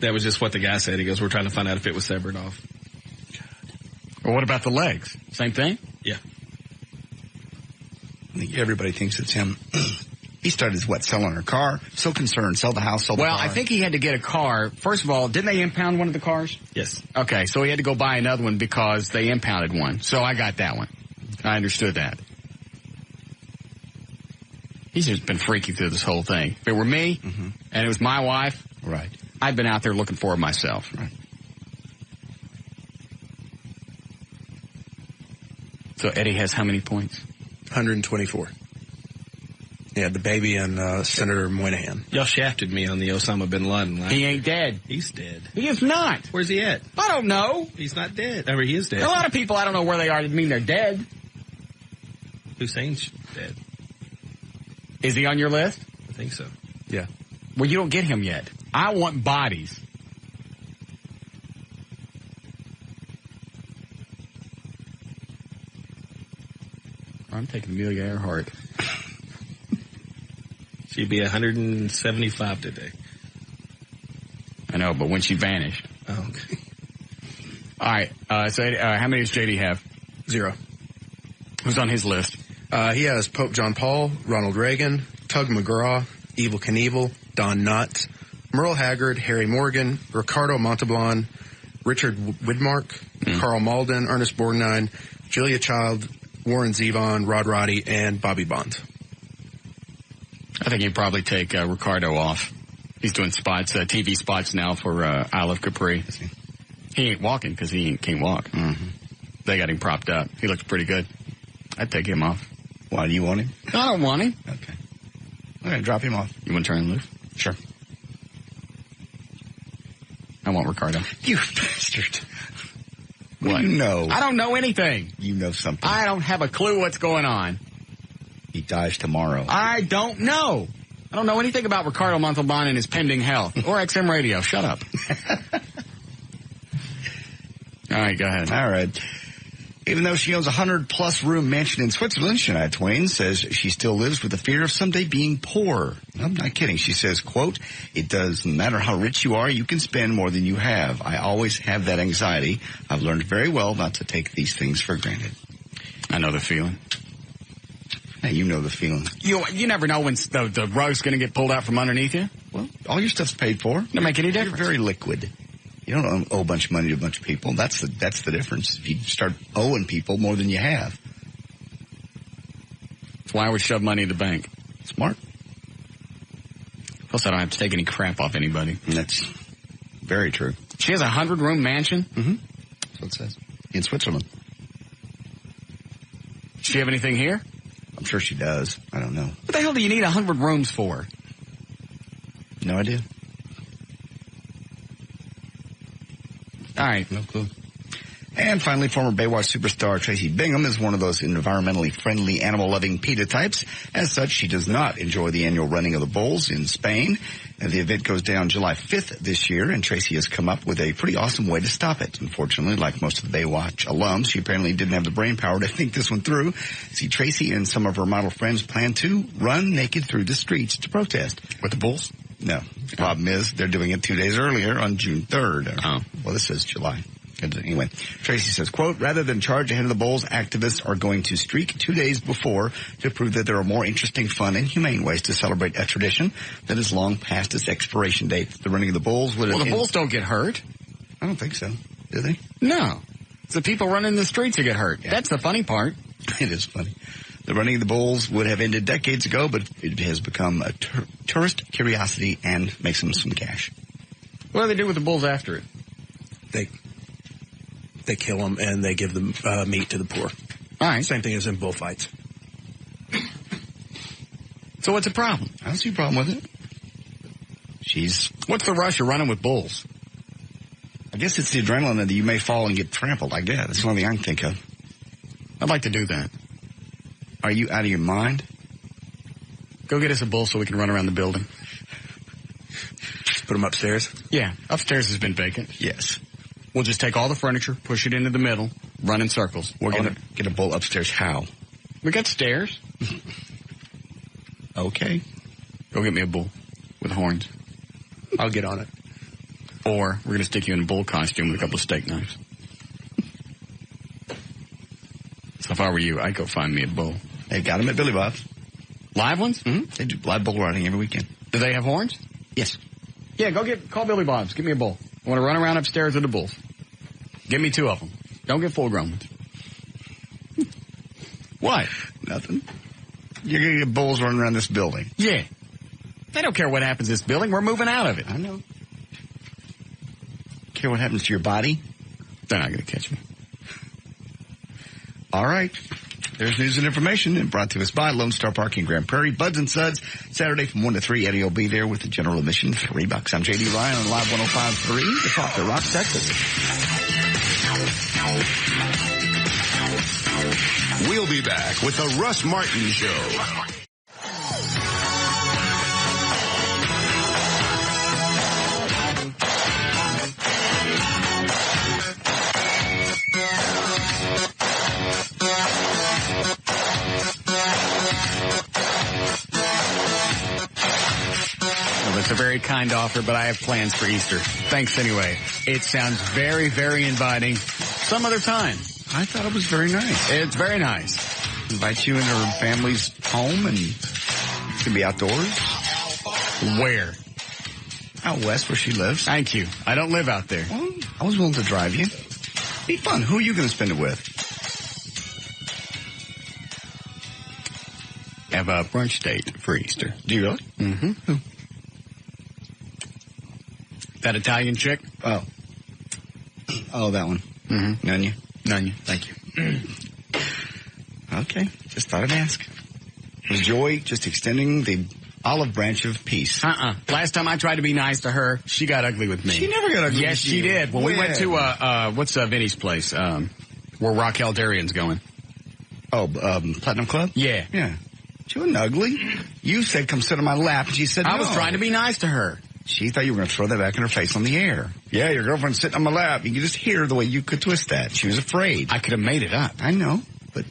that was just what the guy said. He goes, we're trying to find out if it was severed off. Well, what about the legs? Same thing? Yeah. I think everybody thinks it's him. He started, selling her car. So concerned. Sell the house, sell the car. Well, I think he had to get a car. First of all, didn't they impound one of the cars? Yes. Okay, so he had to go buy another one because they impounded one. So I got that one. I understood that. He's just been freaky through this whole thing. If it were me, and it was my wife, right, I'd been out there looking for her myself. Right. So Eddie has how many points? 124. Yeah, the baby and Senator Moynihan. Y'all shafted me on the Osama bin Laden line. He ain't dead. He's dead. He is not. Where's he at? I don't know. He's not dead. I mean, he is dead. A lot of people, I don't know where they are to mean they're dead. Hussein's dead. Is he on your list? I think so. Yeah. Well, you don't get him yet. I want bodies. I'm taking Amelia Earhart. She'd be 175 today. I know, but when she vanished. Oh, okay. All right. So how many does JD have? 0. Who's on his list? He has Pope John Paul, Ronald Reagan, Tug McGraw, Evel Knievel, Don Knotts, Merle Haggard, Harry Morgan, Ricardo Montalban, Richard Widmark, Carl Malden, Ernest Borgnine, Julia Child, Warren Zevon, Rod Roddy, and Bobby Bond. I think you'd probably take Ricardo off. He's doing spots, TV spots now for Isle of Capri. He ain't walking because he can't walk. Mm-hmm. They got him propped up. He looks pretty good. I'd take him off. Why do you want him? I don't want him. Okay. I'm going to drop him off. You want to turn him loose? Sure. I want Ricardo. You bastard. What? You know. I don't know anything. You know something. I don't have a clue what's going on. He dies tomorrow. I don't know. I don't know anything about Ricardo Montalban and his pending health. Or XM Radio. Shut up. All right, go ahead. All right. Even though she owns a 100-plus room mansion in Switzerland, Shania Twain says she still lives with the fear of someday being poor. I'm not kidding. She says, quote, "It doesn't matter how rich you are, you can spend more than you have. I always have that anxiety. I've learned very well not to take these things for granted." I know the feeling. Hey, you know the feeling. You never know when the rug's going to get pulled out from underneath you. Well, all your stuff's paid for. Doesn't make any difference. You're very liquid. You don't owe a bunch of money to a bunch of people. That's the difference. If you start owing people more than you have. That's why I would shove money in the bank. Smart. Plus, I don't have to take any crap off anybody. And that's very true. She has a 100-room mansion? Mm-hmm. That's what it says. In Switzerland. Does she have anything here? I'm sure she does. I don't know. What the hell do you need 100 rooms for? No idea. All right. No clue. And finally, former Baywatch superstar Tracy Bingham is one of those environmentally friendly, animal-loving PETA types. As such, she does not enjoy the annual running of the bulls in Spain. And the event goes down July 5th this year, and Tracy has come up with a pretty awesome way to stop it. Unfortunately, like most of the Baywatch alums, she apparently didn't have the brain power to think this one through. See, Tracy and some of her model friends plan to run naked through the streets to protest. With the bulls? No. The problem is they're doing it 2 days earlier on June 3rd. Oh. Well, this is July. Anyway, Tracy says, quote, rather than charge ahead of the bowls, activists are going to streak 2 days before to prove that there are more interesting, fun, and humane ways to celebrate a tradition that is long past its expiration date. The running of the bulls would have... Well, the bulls don't get hurt. I don't think so. Do they? No. It's the people running the streets who get hurt. Yeah. That's the funny part. It is funny. The running of the bulls would have ended decades ago, but it has become a tourist curiosity and makes them some cash. What do they do with the bulls after it? They kill them and they give them meat to the poor. All right. Same thing as in bullfights. So what's the problem? I don't see a problem with it. What's the rush of running with bulls? I guess it's the adrenaline that you may fall and get trampled like that. That's the only thing I can think of. I'd like to do that. Are you out of your mind? Go get us a bull so we can run around the building. Put them upstairs? Yeah. Upstairs has been vacant. Yes. We'll just take all the furniture, push it into the middle, run in circles. We're going to get a bull upstairs. How? We got stairs. Okay. Go get me a bull with horns. I'll get on it. Or we're going to stick you in a bull costume with a couple of steak knives. So if I were you, I'd go find me a bull. They've got them at Billy Bob's. Live ones? Mm-hmm. They do live bull riding every weekend. Do they have horns? Yes. Yeah, call Billy Bob's. Give me a bull. I want to run around upstairs with the bulls. Give me 2 of them. Don't get full-grown ones. What? Nothing. You're going to get bulls running around this building. Yeah. They don't care what happens to this building. We're moving out of it. I know. Care what happens to your body? They're not going to catch me. All right. There's news and information and brought to us by Lone Star Park in Grand Prairie. Buds and Suds, Saturday from 1 to 3. Eddie will be there with the general admission, $3. I'm J.D. Ryan on Live 105.3, the Talk that Rocks Texas. We'll be back with the Russ Martin Show. It's a very kind offer, but I have plans for Easter. Thanks anyway. It sounds very, very inviting. Some other time. I thought it was very nice. It's very nice. Invite you in her family's home and you can be outdoors. Where? Out west where she lives. Thank you. I don't live out there. Well, I was willing to drive you. Be fun. Who are you going to spend it with? Have a brunch date for Easter. Do you really? Mm-hmm. Who? That Italian chick? Oh, that one. Mm-hmm. Nunya? Nunya. Thank you. Okay. Just thought I'd ask. Was Joy just extending the olive branch of peace? Last time I tried to be nice to her, she got ugly with me. She never got ugly yes, with she you. did. When we went to, what's Vinny's place? Where Raquel Darian's going. Oh, Platinum Club? Yeah. Yeah. She wasn't ugly. You said, come sit on my lap, and she said, I was trying to be nice to her. She thought you were going to throw that back in her face on the air. Yeah, your girlfriend's sitting on my lap. You could just hear the way you could twist that. She was afraid. I could have made it up. I know, but...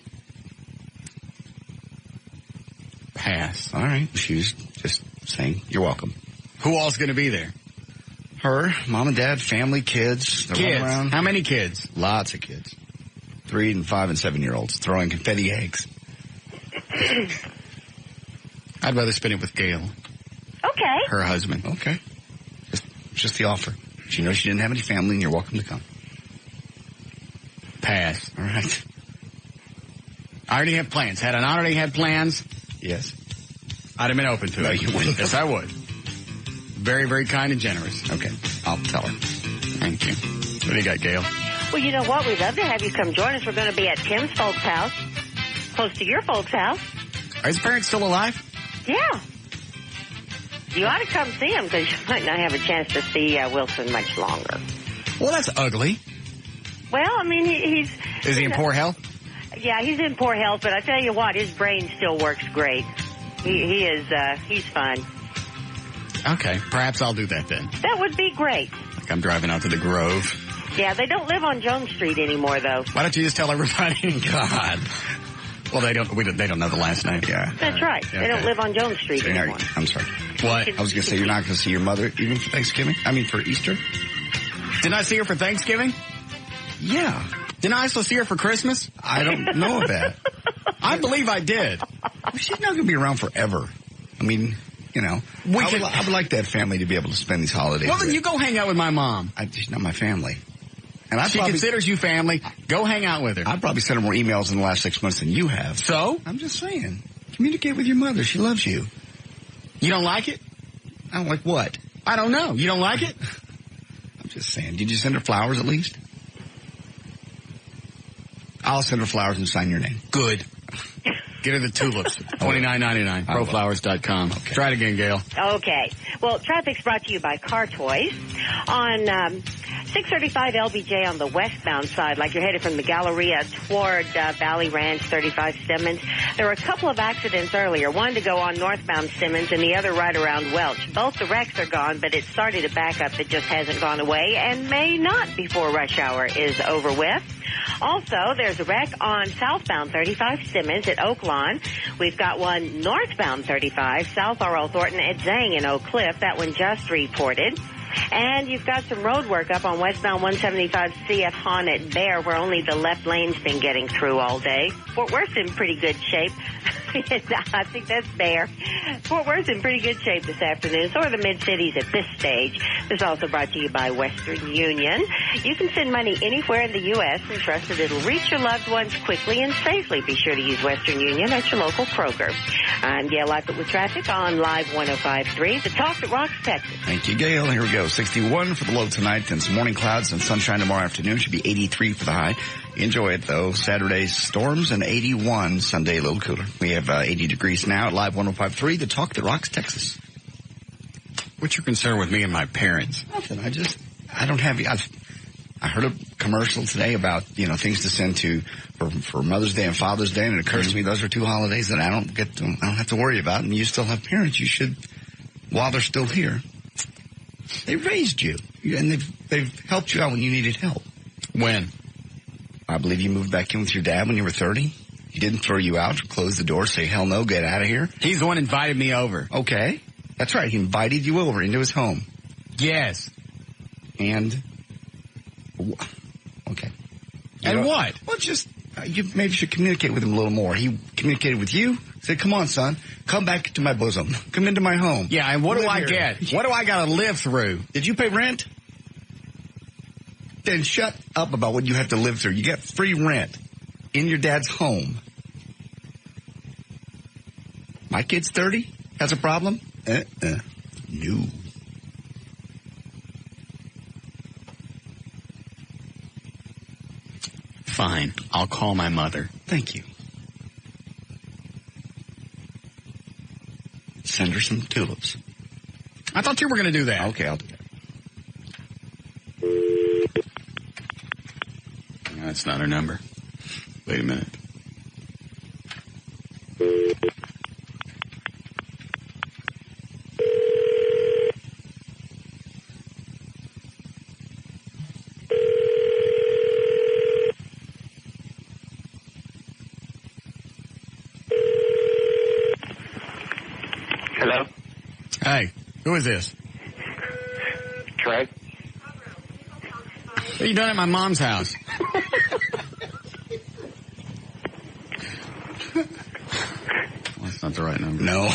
Pass. All right. She was just saying, you're welcome. Who all's going to be there? Her, mom and dad, family, kids. Kids? Around. How many kids? Lots of kids. 3 and 5 and 7-year-olds throwing confetti eggs. I'd rather spend it with Gail. Okay. Her husband. Okay. Just the offer. She knows she didn't have any family, and you're welcome to come. Pass. All right. I already have plans. Had I not already had plans, yes, I'd have been open to it. No, you wouldn't. Yes, I would. Very, very kind and generous. Okay. I'll tell her. Thank you. What do you got, Gail? Well, you know what? We'd love to have you come join us. We're going to be at Tim's folks' house, close to your folks' house. Are his parents still alive? Yeah. You ought to come see him because you might not have a chance to see Wilson much longer. Well, that's ugly. Well, I mean, he's... Is he in poor health? Yeah, he's in poor health, but I tell you what, his brain still works great. He's fun. Okay, perhaps I'll do that then. That would be great. Like I'm driving out to the Grove. Yeah, they don't live on Jones Street anymore, though. Why don't you just tell everybody? God. Well, they don't know the last name. Yeah. That's right. Okay. They don't live on Jones Street anymore. I'm sorry. What? I was going to say you're not going to see your mother even for Thanksgiving? I mean, for Easter? Didn't I see her for Thanksgiving? Yeah. Didn't I supposed to see her for Christmas? I don't know that. I believe I did. Well, she's not going to be around forever. I mean, you know, I would like that family to be able to spend these holidays. Well, then you go hang out with my mom. She's not my family. And she considers you family. Go hang out with her. I've probably sent her more emails in the last 6 months than you have. So? I'm just saying. Communicate with your mother. She loves you. You don't like it? I don't like what? I don't know. You don't like it? I'm just saying. Did you send her flowers at least? I'll send her flowers and sign your name. Good. Get her the tulips. $29.99. Proflowers.com. Okay. Try it again, Gail. Okay. Well, traffic's brought to you by Car Toys. On 635 LBJ on the westbound side, like you're headed from the Galleria toward Valley Ranch, 35 Simmons. There were a couple of accidents earlier. One to go on northbound Simmons and the other right around Welch. Both the wrecks are gone, but it started a backup that just hasn't gone away and may not before rush hour is over with. Also, there's a wreck on southbound 35 Simmons at Oak Lawn. We've got one northbound 35, South R.L. Thornton at Zang in Oak Cliff. That one just reported. And you've got some road work up on westbound 175 CF Hahn at Bear, where only the left lane's been getting through all day. Fort Worth's in pretty good shape. I think that's Bear. Fort Worth's in pretty good shape this afternoon. So are the mid-cities at this stage. This is also brought to you by Western Union. You can send money anywhere in the U.S. and trust that it'll reach your loved ones quickly and safely. Be sure to use Western Union at your local Kroger. I'm Gail Lightfoot with traffic on Live 105.3, the talk that rocks Texas. Thank you, Gail. Here we go. 61 for the low tonight, then some morning clouds and sunshine tomorrow afternoon. Should be 83 for the high. Enjoy it, though. Saturday, storms and 81. Sunday, a little cooler. We have 80 degrees now at Live 105.3, the talk that rocks Texas. What's your concern with me and my parents? Nothing. I don't have... I heard a commercial today about, things to send for Mother's Day and Father's Day, and it occurs to me those are two holidays that I don't have to worry about, and you still have parents. You should, while they're still here. They raised you, and they've helped you out when you needed help. When? I believe you moved back in with your dad when you were 30. He didn't throw you out, close the door, say, hell no, get out of here. He's the one who invited me over. Okay. That's right. He invited you over into his home. Yes. And... Okay. What? Well, just, you maybe should communicate with him a little more. He communicated with you, said, come on, son, come back to my bosom. Come into my home. Yeah, and what do I get? What do I got to live through? Did you pay rent? Then shut up about what you have to live through. You get free rent in your dad's home. My kid's 30, has a problem? No. Fine. I'll call my mother. Thank you. Send her some tulips. I thought you were going to do that. Okay, I'll do that. No, that's not her number. Wait a minute. Hello? Hey, who is this? Trey? What are you doing at my mom's house? Well, that's not the right number. No.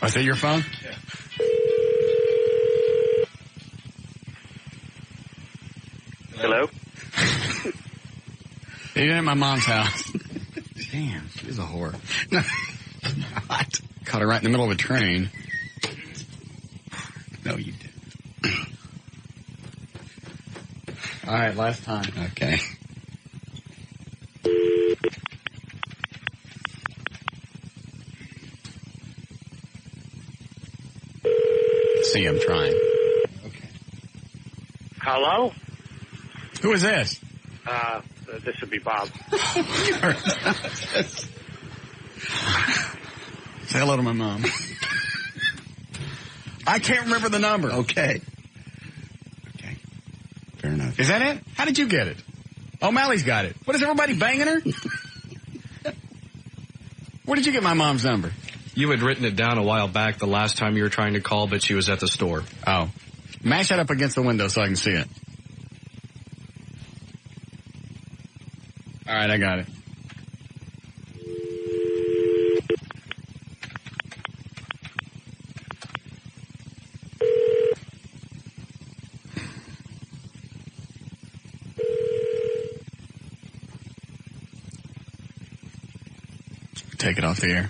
Oh, is that your phone? Yeah. Hello? You're at my mom's house. Damn, she's a whore. What? Caught her right in the middle of a train. No, you didn't. All right, last time. Okay. See, I'm trying. Okay. Hello? Who is this? This would be Bob. Say hello to my mom. I can't remember the number. Okay. Fair enough. Is that it? How did you get it? O'Malley's got it. What, is everybody banging her? Where did you get my mom's number? You had written it down a while back the last time you were trying to call, but she was at the store. Oh. Mash that up against the window so I can see it. All right, I got it. Take it off the air.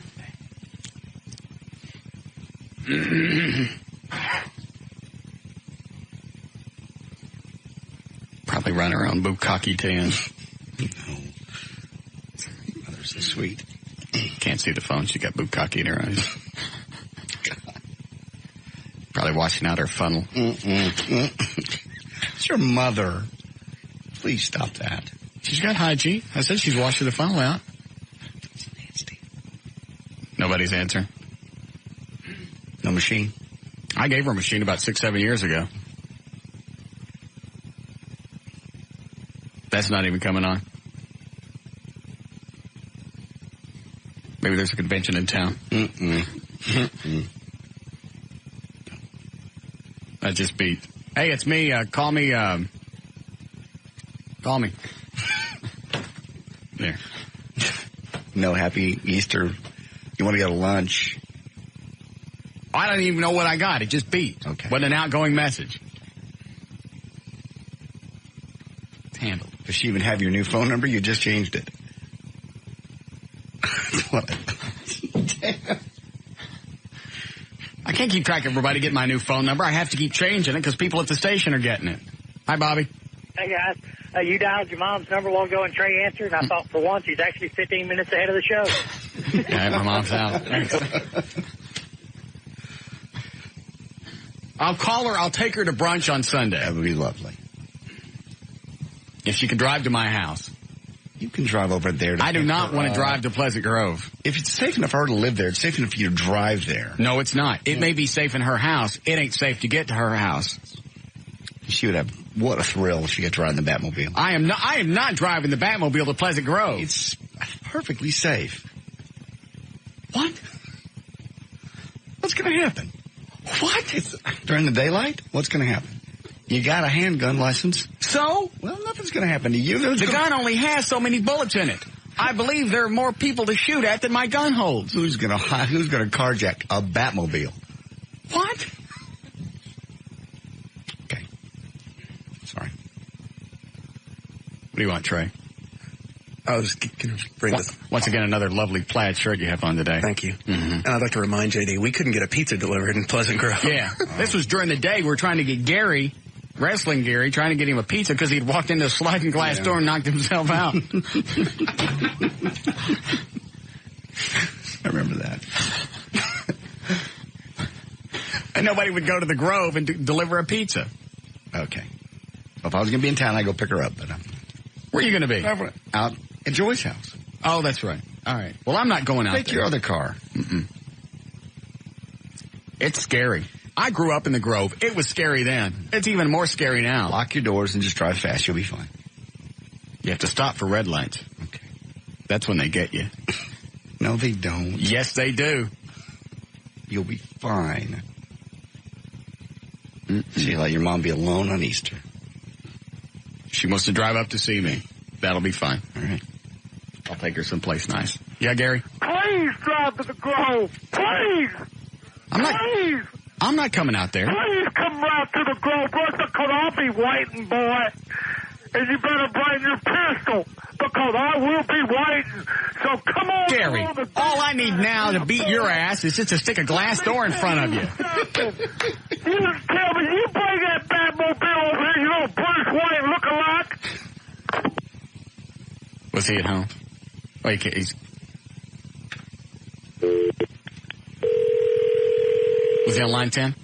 Probably run her own bukkake tan. No. Mother's so sweet. Can't see the phone. She got bukkake in her eyes. Probably washing out her funnel. It's your mother. Please stop that. She's got hygiene. I said she's washing the funnel out. Nobody's answering. No machine. I gave her a machine about 6-7 years ago. That's not even coming on. Maybe there's a convention in town. I just beat. Hey, it's me. Call me. Call me. There. No happy Easter. You want to go to lunch? I don't even know what I got. It just beat. Okay. Wasn't an outgoing message. It's handled. Does she even have your new phone number? You just changed it. I can't keep track of everybody getting my new phone number. I have to keep changing it because people at the station are getting it. Hi, Bobby. Hey, guys. You dialed your mom's number a while ago and Trey answered, and I thought for once he's actually 15 minutes ahead of the show. Yeah, my mom's out. Thanks. I'll call her. I'll take her to brunch on Sunday. That would be lovely. If she could drive to my house. You can drive over there. I do not want to drive to Pleasant Grove. If it's safe enough for her to live there, it's safe enough for you to drive there. No, it's not. It may be safe in her house. It ain't safe to get to her house. She would have, what a thrill if she got to ride in the Batmobile. I am not driving the Batmobile to Pleasant Grove. It's perfectly safe. What? What's going to happen? What? It's during the daylight? What's going to happen? You got a handgun license. So? Well, nothing's going to happen to you. The gun only has so many bullets in it. I believe there are more people to shoot at than my gun holds. Who's going to carjack a Batmobile? What? Okay. Sorry. What do you want, Trey? I was going to bring this. Once again, another lovely plaid shirt you have on today. Thank you. Mm-hmm. And I'd like to remind JD, we couldn't get a pizza delivered in Pleasant Grove. Yeah. This was during the day. We were trying to get Gary, Wrestling Gary, trying to get him a pizza because he'd walked into a sliding glass door and knocked himself out. I remember that. And nobody would go to the Grove and deliver a pizza. Okay. Well, if I was going to be in town, I'd go pick her up. But where are you going to be? Out at Joy's house. Oh, that's right. All right. Well, I'm not going out Take there. your other car. Mm-mm. It's scary. I grew up in the Grove. It was scary then. It's even more scary now. Lock your doors and just drive fast. You'll be fine. You have to stop for red lights. Okay. That's when they get you. No, they don't. Yes, they do. You'll be fine. See, let your mom be alone on Easter. She wants to drive up to see me. That'll be fine. All right. I'll take her someplace nice. Yeah, Gary? Please drive to the Grove. Please. I'm not coming out there. Please come right to the Grove. I'll be waiting, boy. And you better bring your pistol because I will be waiting. So come on. Gary, all I need now to beat your ass is just to stick a glass door in front of you. You just tell me you bring that Batmobile over here, you little Bruce Wayne look-alike. Was he at home? Oh, he's... Was he on line 10?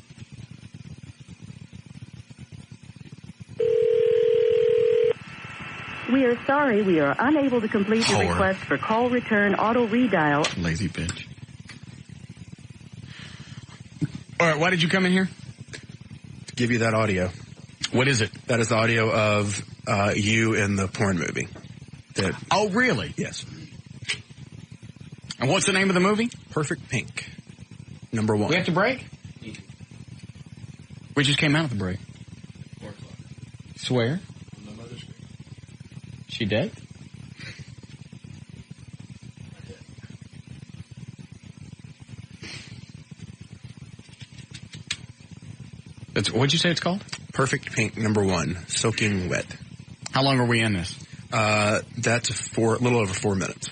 We are sorry we are unable to complete the request for call return auto redial. Lazy bitch. All right, why did you come in here? To give you that audio. What is it? That is the audio of you in the porn movie. Oh, really? Yes. And what's the name of the movie? Perfect Pink. Number 1. We have to break? We just came out of the break. 4 o'clock. Swear? On my mother's screen. She dead? What'd you say it's called? Perfect Pink, number 1, Soaking Wet. How long are we in this? That's a little over 4 minutes.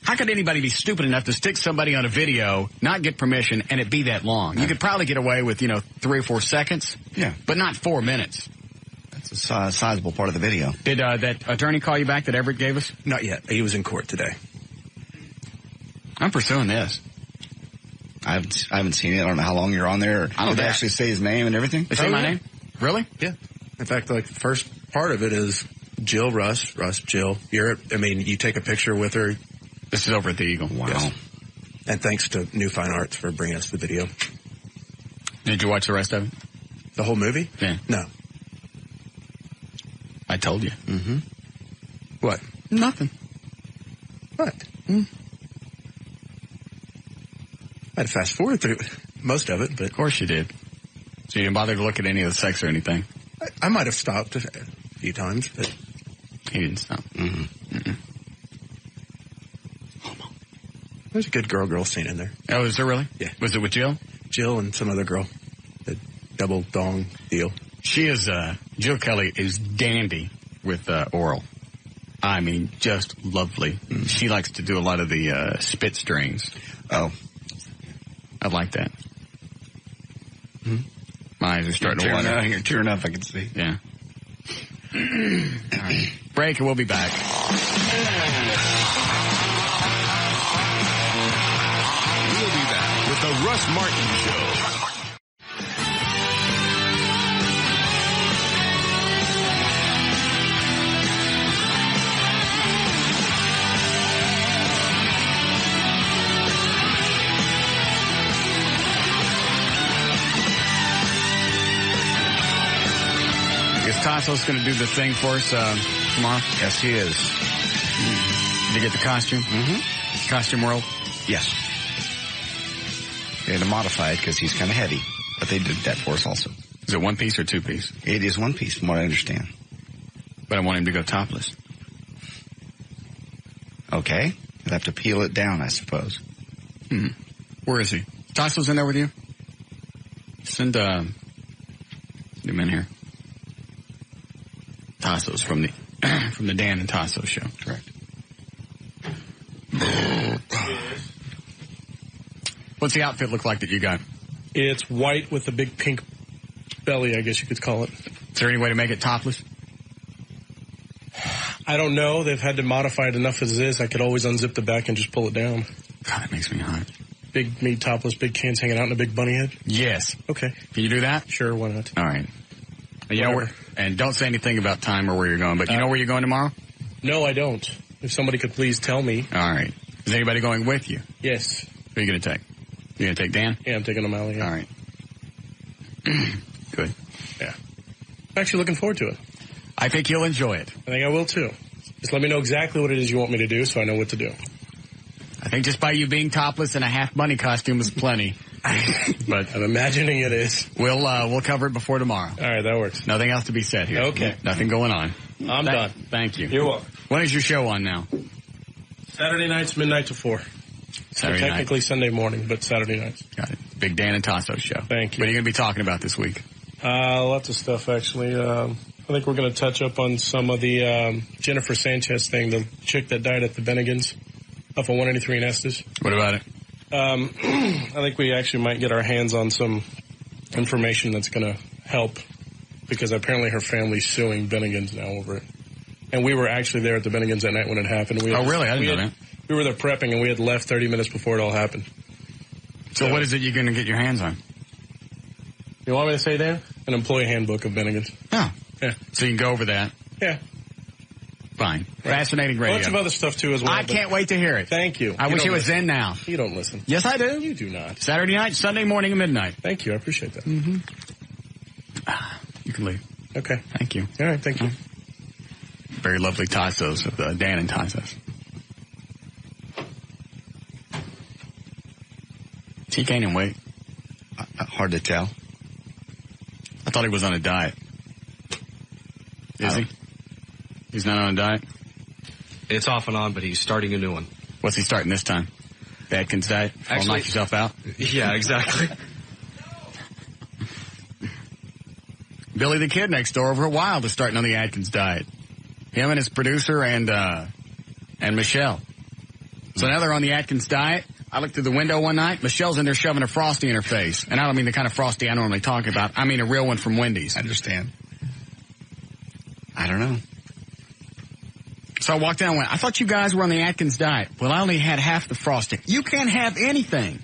How could anybody be stupid enough to stick somebody on a video, not get permission, and it be that long? You could probably get away with, 3 or 4 seconds. Yeah. But not 4 minutes. That's a sizable part of the video. Did that attorney call you back that Everett gave us? Not yet. He was in court today. I'm pursuing this. I haven't seen it. I don't know how long you're on there. Did they actually say his name and everything? They say my name? Really? Yeah. In fact, the first part of it is Jill, Russ, Jill. You take a picture with her. This is over at the Eagle. Wow. Yes. And thanks to New Fine Arts for bringing us the video. Did you watch the rest of it? The whole movie? Yeah. No. I told you. Mm-hmm. What? Nothing. What? I had to fast forward through most of it, but... Of course you did. So you didn't bother to look at any of the sex or anything? I might have stopped a few times, but... He didn't stop. Mm-hmm. Mm-mm. There's a good girl scene in there. Oh, is there really? Yeah. Was it with Jill? Jill and some other girl. The double dong deal. She is, Jill Kelly is dandy with oral. I mean, just lovely. Mm. She likes to do a lot of the spit strings. Oh. I like that. Hmm? My eyes are starting to water. You're tearing up, I can see. Yeah. All right. Break, and we'll be back. We'll be back with the Russ Martin Show. Is Tasso's going to do the thing for us tomorrow? Yes, he is. Did you get the costume? Mm-hmm. Costume World? Yes. They had to modify it because he's kind of heavy, but they did that for us also. Is it 1 piece or 2 piece? It is 1 piece, from what I understand. But I want him to go topless. Okay. You'll have to peel it down, I suppose. Hmm. Where is he? Tasso's in there with you? Send him in here. Tasso's from the Dan and Tasso show. Correct. What's the outfit look like that you got? It's white with a big pink belly, I guess you could call it. Is there any way to make it topless? I don't know. They've had to modify it enough as it is. I could always unzip the back and just pull it down. God, that makes me hot. Big me topless, big cans hanging out, and a big bunny head? Yes. Okay. Can you do that? Sure, why not? All right. You know where, and don't say anything about time or where you're going, but you know where you're going tomorrow? No, I don't. If somebody could please tell me. All right. Is anybody going with you? Yes. Who are you going to take? You going to take Dan? Yeah, I'm taking him out. Yeah. All right. Good. Yeah. I'm actually looking forward to it. I think you'll enjoy it. I think I will, too. Just let me know exactly what it is you want me to do so I know what to do. I think just by you being topless in a half bunny costume is plenty. But I'm imagining it is. We'll cover it before tomorrow. All right, that works. Nothing else to be said here. Okay. Nothing going on. I'm done. Thank you. You're welcome. When is your show on now? Saturday nights, midnight to 4. Saturday so technically night. Sunday morning, but Saturday nights. Got it. Big Dan and Tasso show. Thank you. What are you going to be talking about this week? Lots of stuff, actually. I think we're going to touch up on some of the Jennifer Sanchez thing, the chick that died at the Bennigans off of 183 in Estes. What about it? I think we actually might get our hands on some information that's going to help because apparently her family's suing Bennigans now over it. And we were actually there at the Bennigans that night when it happened. Really? I didn't know that. We were there prepping, and we had left 30 minutes before it all happened. So what is it you're going to get your hands on? You want me to say that? An employee handbook of Bennigans. Oh. Yeah. So you can go over that? Yeah. Fine. Fascinating radio. A bunch of other stuff, too, as well. I can't wait to hear it. Thank you. I wish it was in now. You don't listen. Yes, I do. You do not. Saturday night, Sunday morning, and midnight. Thank you. I appreciate that. Mm-hmm. You can leave. Okay. Thank you. All right. Thank you. Very lovely tacos of Dan and Tacos. He gaining weight. Hard to tell. I thought he was on a diet. Is he? He's not on a diet? It's off and on, but he's starting a new one. What's he starting this time? The Atkins diet? Actually, knock yourself out? Yeah, exactly. Billy the Kid next door over at Wild is starting on the Atkins diet. Him and his producer and Michelle. So now they're on the Atkins diet. I looked through the window one night. Michelle's in there shoving a Frosty in her face. And I don't mean the kind of Frosty I normally talk about. I mean a real one from Wendy's. I understand. I don't know. So I walked down and went, I thought you guys were on the Atkins diet. Well, I only had half the Frosty. You can't have anything.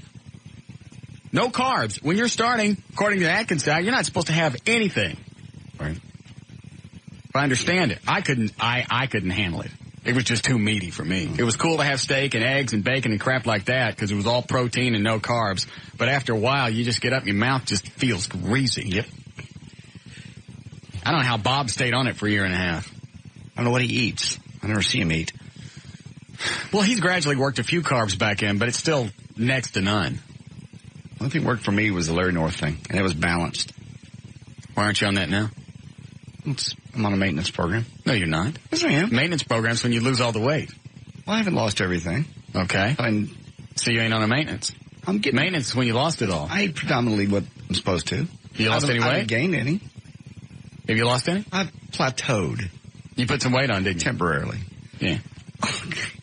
No carbs. When you're starting, according to the Atkins diet, you're not supposed to have anything. Right? But I understand it. I couldn't handle it. It was just too meaty for me. It was cool to have steak and eggs and bacon and crap like that because it was all protein and no carbs. But after a while, you just get up and your mouth just feels greasy. Yep. I don't know how Bob stayed on it for a year and a half. I don't know what he eats. I never see him eat. Well, he's gradually worked a few carbs back in, but it's still next to none. One thing worked for me was the Larry North thing, and it was balanced. Why aren't you on that now? I'm on a maintenance program. No, you're not. Yes, I am. Maintenance program's when you lose all the weight. Well, I haven't lost everything. Okay. So you ain't on a maintenance. I'm getting maintenance is when you lost it all. I ate predominantly what I'm supposed to. You lost any weight? I haven't gained any. Have you lost any? I've plateaued. You put some weight on, didn't you? Temporarily. Yeah.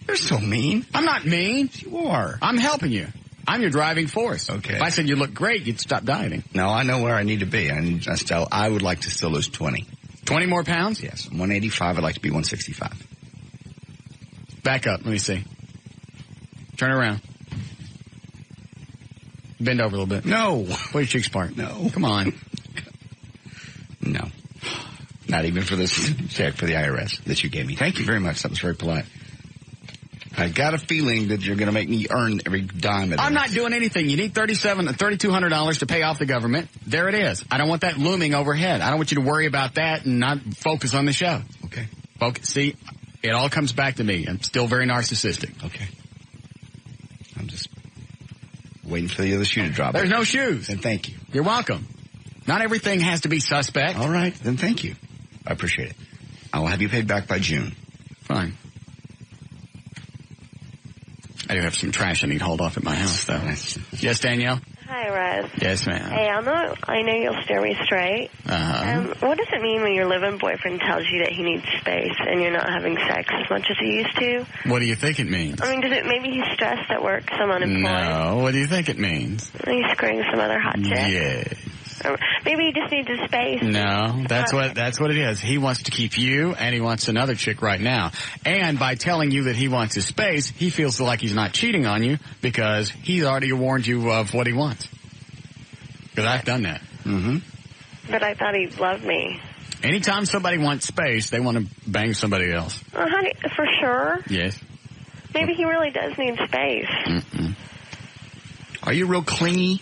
You're so mean. I'm not mean. You are. I'm helping you. I'm your driving force. Okay. If I said you look great, you'd stop dieting. No, I know where I need to be. I would like to still lose 20. 20 more pounds? Yes. 185. I'd like to be 165. Back up. Let me see. Turn around. Bend over a little bit. No. What are your cheeks part? No. Come on. No. Not even for this check for the IRS that you gave me. Thank you very much. That was very polite. I got a feeling that you're going to make me earn every dime of it. I'm not doing anything. You need $3,200 to pay off the government. There it is. I don't want that looming overhead. I don't want you to worry about that and not focus on the show. Okay. See, it all comes back to me. I'm still very narcissistic. Okay. I'm just waiting for the other shoe to drop. There's no shoes. Then thank you. You're welcome. Not everything has to be suspect. All right. Then thank you. I appreciate it. I will have you paid back by June. Fine. I do have some trash I need hauled off at my house, though. Yes, Danielle? Hi, Russ. Yes, ma'am. Hey, I know you'll steer me straight. What does it mean when your live-in boyfriend tells you that he needs space and you're not having sex as much as you used to? What do you think it means? I mean, maybe he's stressed at work, some unemployed? No. What do you think it means? He's screwing some other hot chick? Yes. Or maybe he just needs his space. No, that's what it is. He wants to keep you, and he wants another chick right now. And by telling you that he wants his space, he feels like he's not cheating on you because he's already warned you of what he wants. Because I've done that. Mm-hmm. But I thought he loved me. Anytime somebody wants space, they want to bang somebody else. Honey, for sure. Yes. Maybe he really does need space. Mm-mm. Are you real clingy?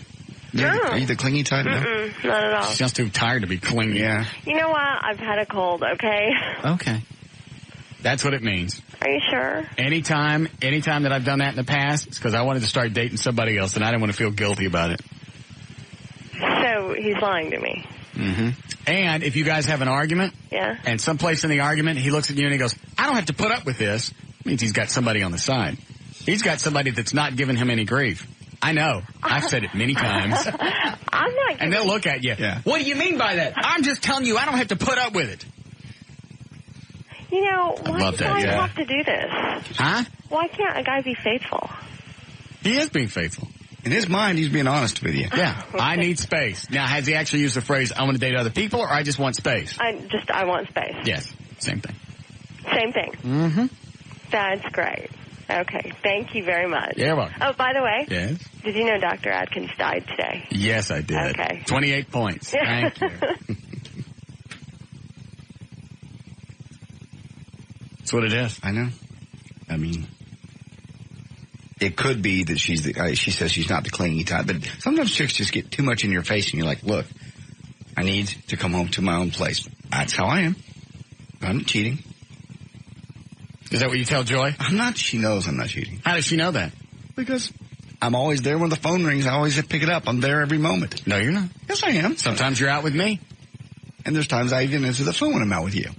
No. Are you the clingy type? Mm-mm, not at all. She's just too tired to be clingy. Yeah. You know what? I've had a cold, okay? Okay. That's what it means. Are you sure? Anytime that I've done that in the past, it's because I wanted to start dating somebody else, and I didn't want to feel guilty about it. So he's lying to me. Mm-hmm. And if you guys have an argument, yeah, and someplace in the argument he looks at you and he goes, I don't have to put up with this, it means he's got somebody on the side. He's got somebody that's not giving him any grief. I know. I've said it many times. I'm not. And they'll look at you. Yeah. What do you mean by that? I'm just telling you I don't have to put up with it. You know, why do guys have to do this? Huh? Why can't a guy be faithful? He is being faithful. In his mind, he's being honest with you. Yeah. I need space. Now, has he actually used the phrase, I want to date other people, or I just want space? I want space. Yes. Same thing. Same thing. Mm-hmm. That's great. Okay. Thank you very much. You're welcome. Oh, by the way. Yes? Did you know Dr. Adkins died today? Yes, I did. Okay. 28 points. Thank you. That's what it is. I know. I mean, it could be that she says she's not the clingy type, but sometimes chicks just get too much in your face and you're like, look, I need to come home to my own place. That's how I am. I'm not cheating. Is that what you tell Joy? I'm not. She knows I'm not cheating. How does she know that? Because I'm always there when the phone rings. I always pick it up. I'm there every moment. No, you're not. Yes, I am. Sometimes you're out with me. And there's times I even answer the phone when I'm out with you.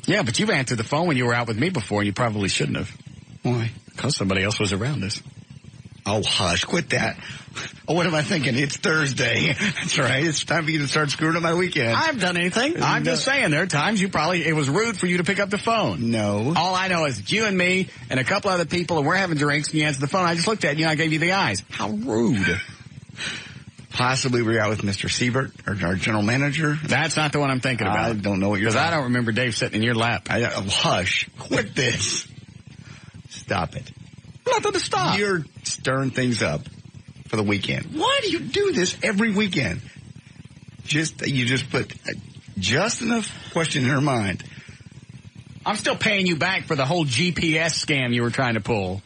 Yeah, but you've answered the phone when you were out with me before, and you probably shouldn't have. Why? Because somebody else was around us. Oh, hush. Quit that. Oh, what am I thinking? It's Thursday. That's right. It's time for you to start screwing up my weekend. I haven't done anything. I'm just saying there are times it was rude for you to pick up the phone. No. All I know is it's you and me and a couple other people, and we're having drinks, and you answer the phone. I just looked at you, and I gave you the eyes. How rude. Possibly we're out with Mr. Siebert, our general manager. That's not the one I'm thinking about. I don't know what you're Because I don't remember Dave sitting in your lap. Hush. Quit this. Stop it. Nothing to stop. You're stirring things up for the weekend. Why do you do this every weekend? You just put just enough question in her mind. I'm still paying you back for the whole GPS scam you were trying to pull.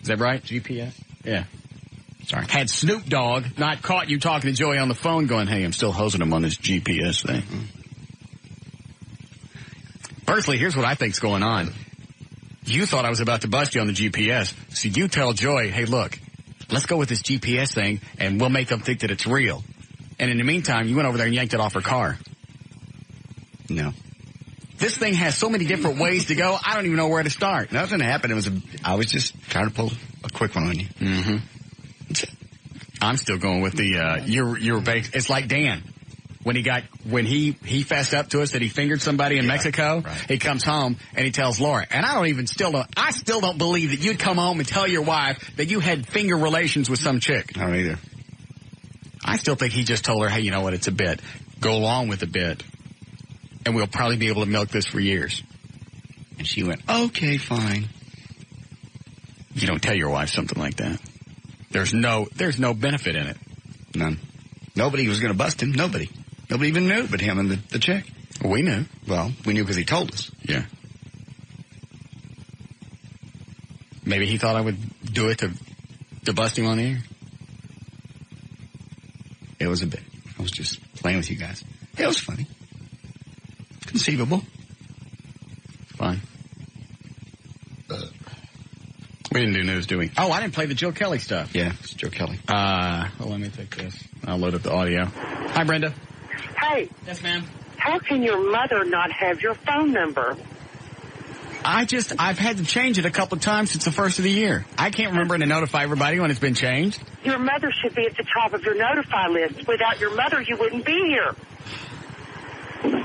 Is that right? GPS? Yeah. Sorry. Had Snoop Dogg not caught you talking to Joey on the phone going, hey, I'm still hosing him on this GPS thing. Personally, here's what I think's going on. You thought I was about to bust you on the GPS. So you tell Joy, hey, look, let's go with this GPS thing, and we'll make them think that it's real. And in the meantime, you went over there and yanked it off her car. No. This thing has so many different ways to go, I don't even know where to start. Nothing happened. I was just trying to pull a quick one on you. Mm-hmm. I'm still going with the, it's like Dan. When he fessed up to us that he fingered somebody in Mexico, right. He comes home and he tells Laura. And I still don't believe that you'd come home and tell your wife that you had finger relations with some chick. I don't either. I still think he just told her, hey, you know what, it's a bit. Go along with the bit. And we'll probably be able to milk this for years. And she went, okay, fine. You don't tell your wife something like that. There's no benefit in it. None. Nobody was going to bust him. Nobody even knew but him and the chick. We knew. Well, we knew because he told us. Yeah. Maybe he thought I would do it to bust him on the air. It was a bit. I was just playing with you guys. It was funny. Conceivable. Fine. We didn't do news, do we? Oh, I didn't play the Joe Kelly stuff. Yeah, it's Joe Kelly. Let me take this. I'll load up the audio. Hi, Brenda. Hey. Yes, ma'am. How can your mother not have your phone number? I've had to change it a couple of times since the first of the year. I can't remember to notify everybody when it's been changed. Your mother should be at the top of your notify list. Without your mother, you wouldn't be here.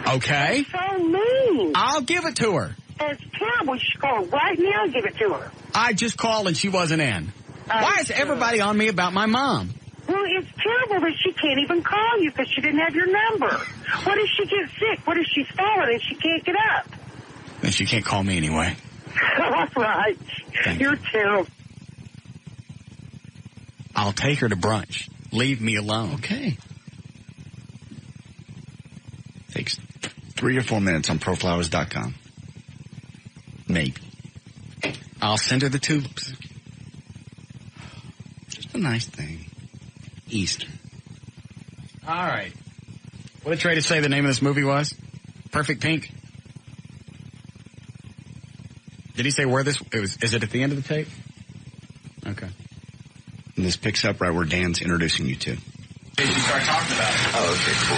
Okay. That's so mean. I'll give it to her. That's terrible. You should call her right now and give it to her. I just called and she wasn't in. Why is everybody on me about my mom? Well, it's terrible that she can't even call you because she didn't have your number. What if she gets sick? What if she's fallen and she can't get up? Then she can't call me anyway. All right. You're terrible. I'll take her to brunch. Leave me alone. Okay. Takes 3 or 4 minutes on proflowers.com. Maybe. I'll send her the tulips. Just a nice thing. Easter. All right. What did Trey say the name of this movie was? Perfect Pink? Did he say where this was? Is it at the end of the tape? Okay. And this picks up right where Dan's introducing you to. Did you start talking about it? Oh, okay, cool.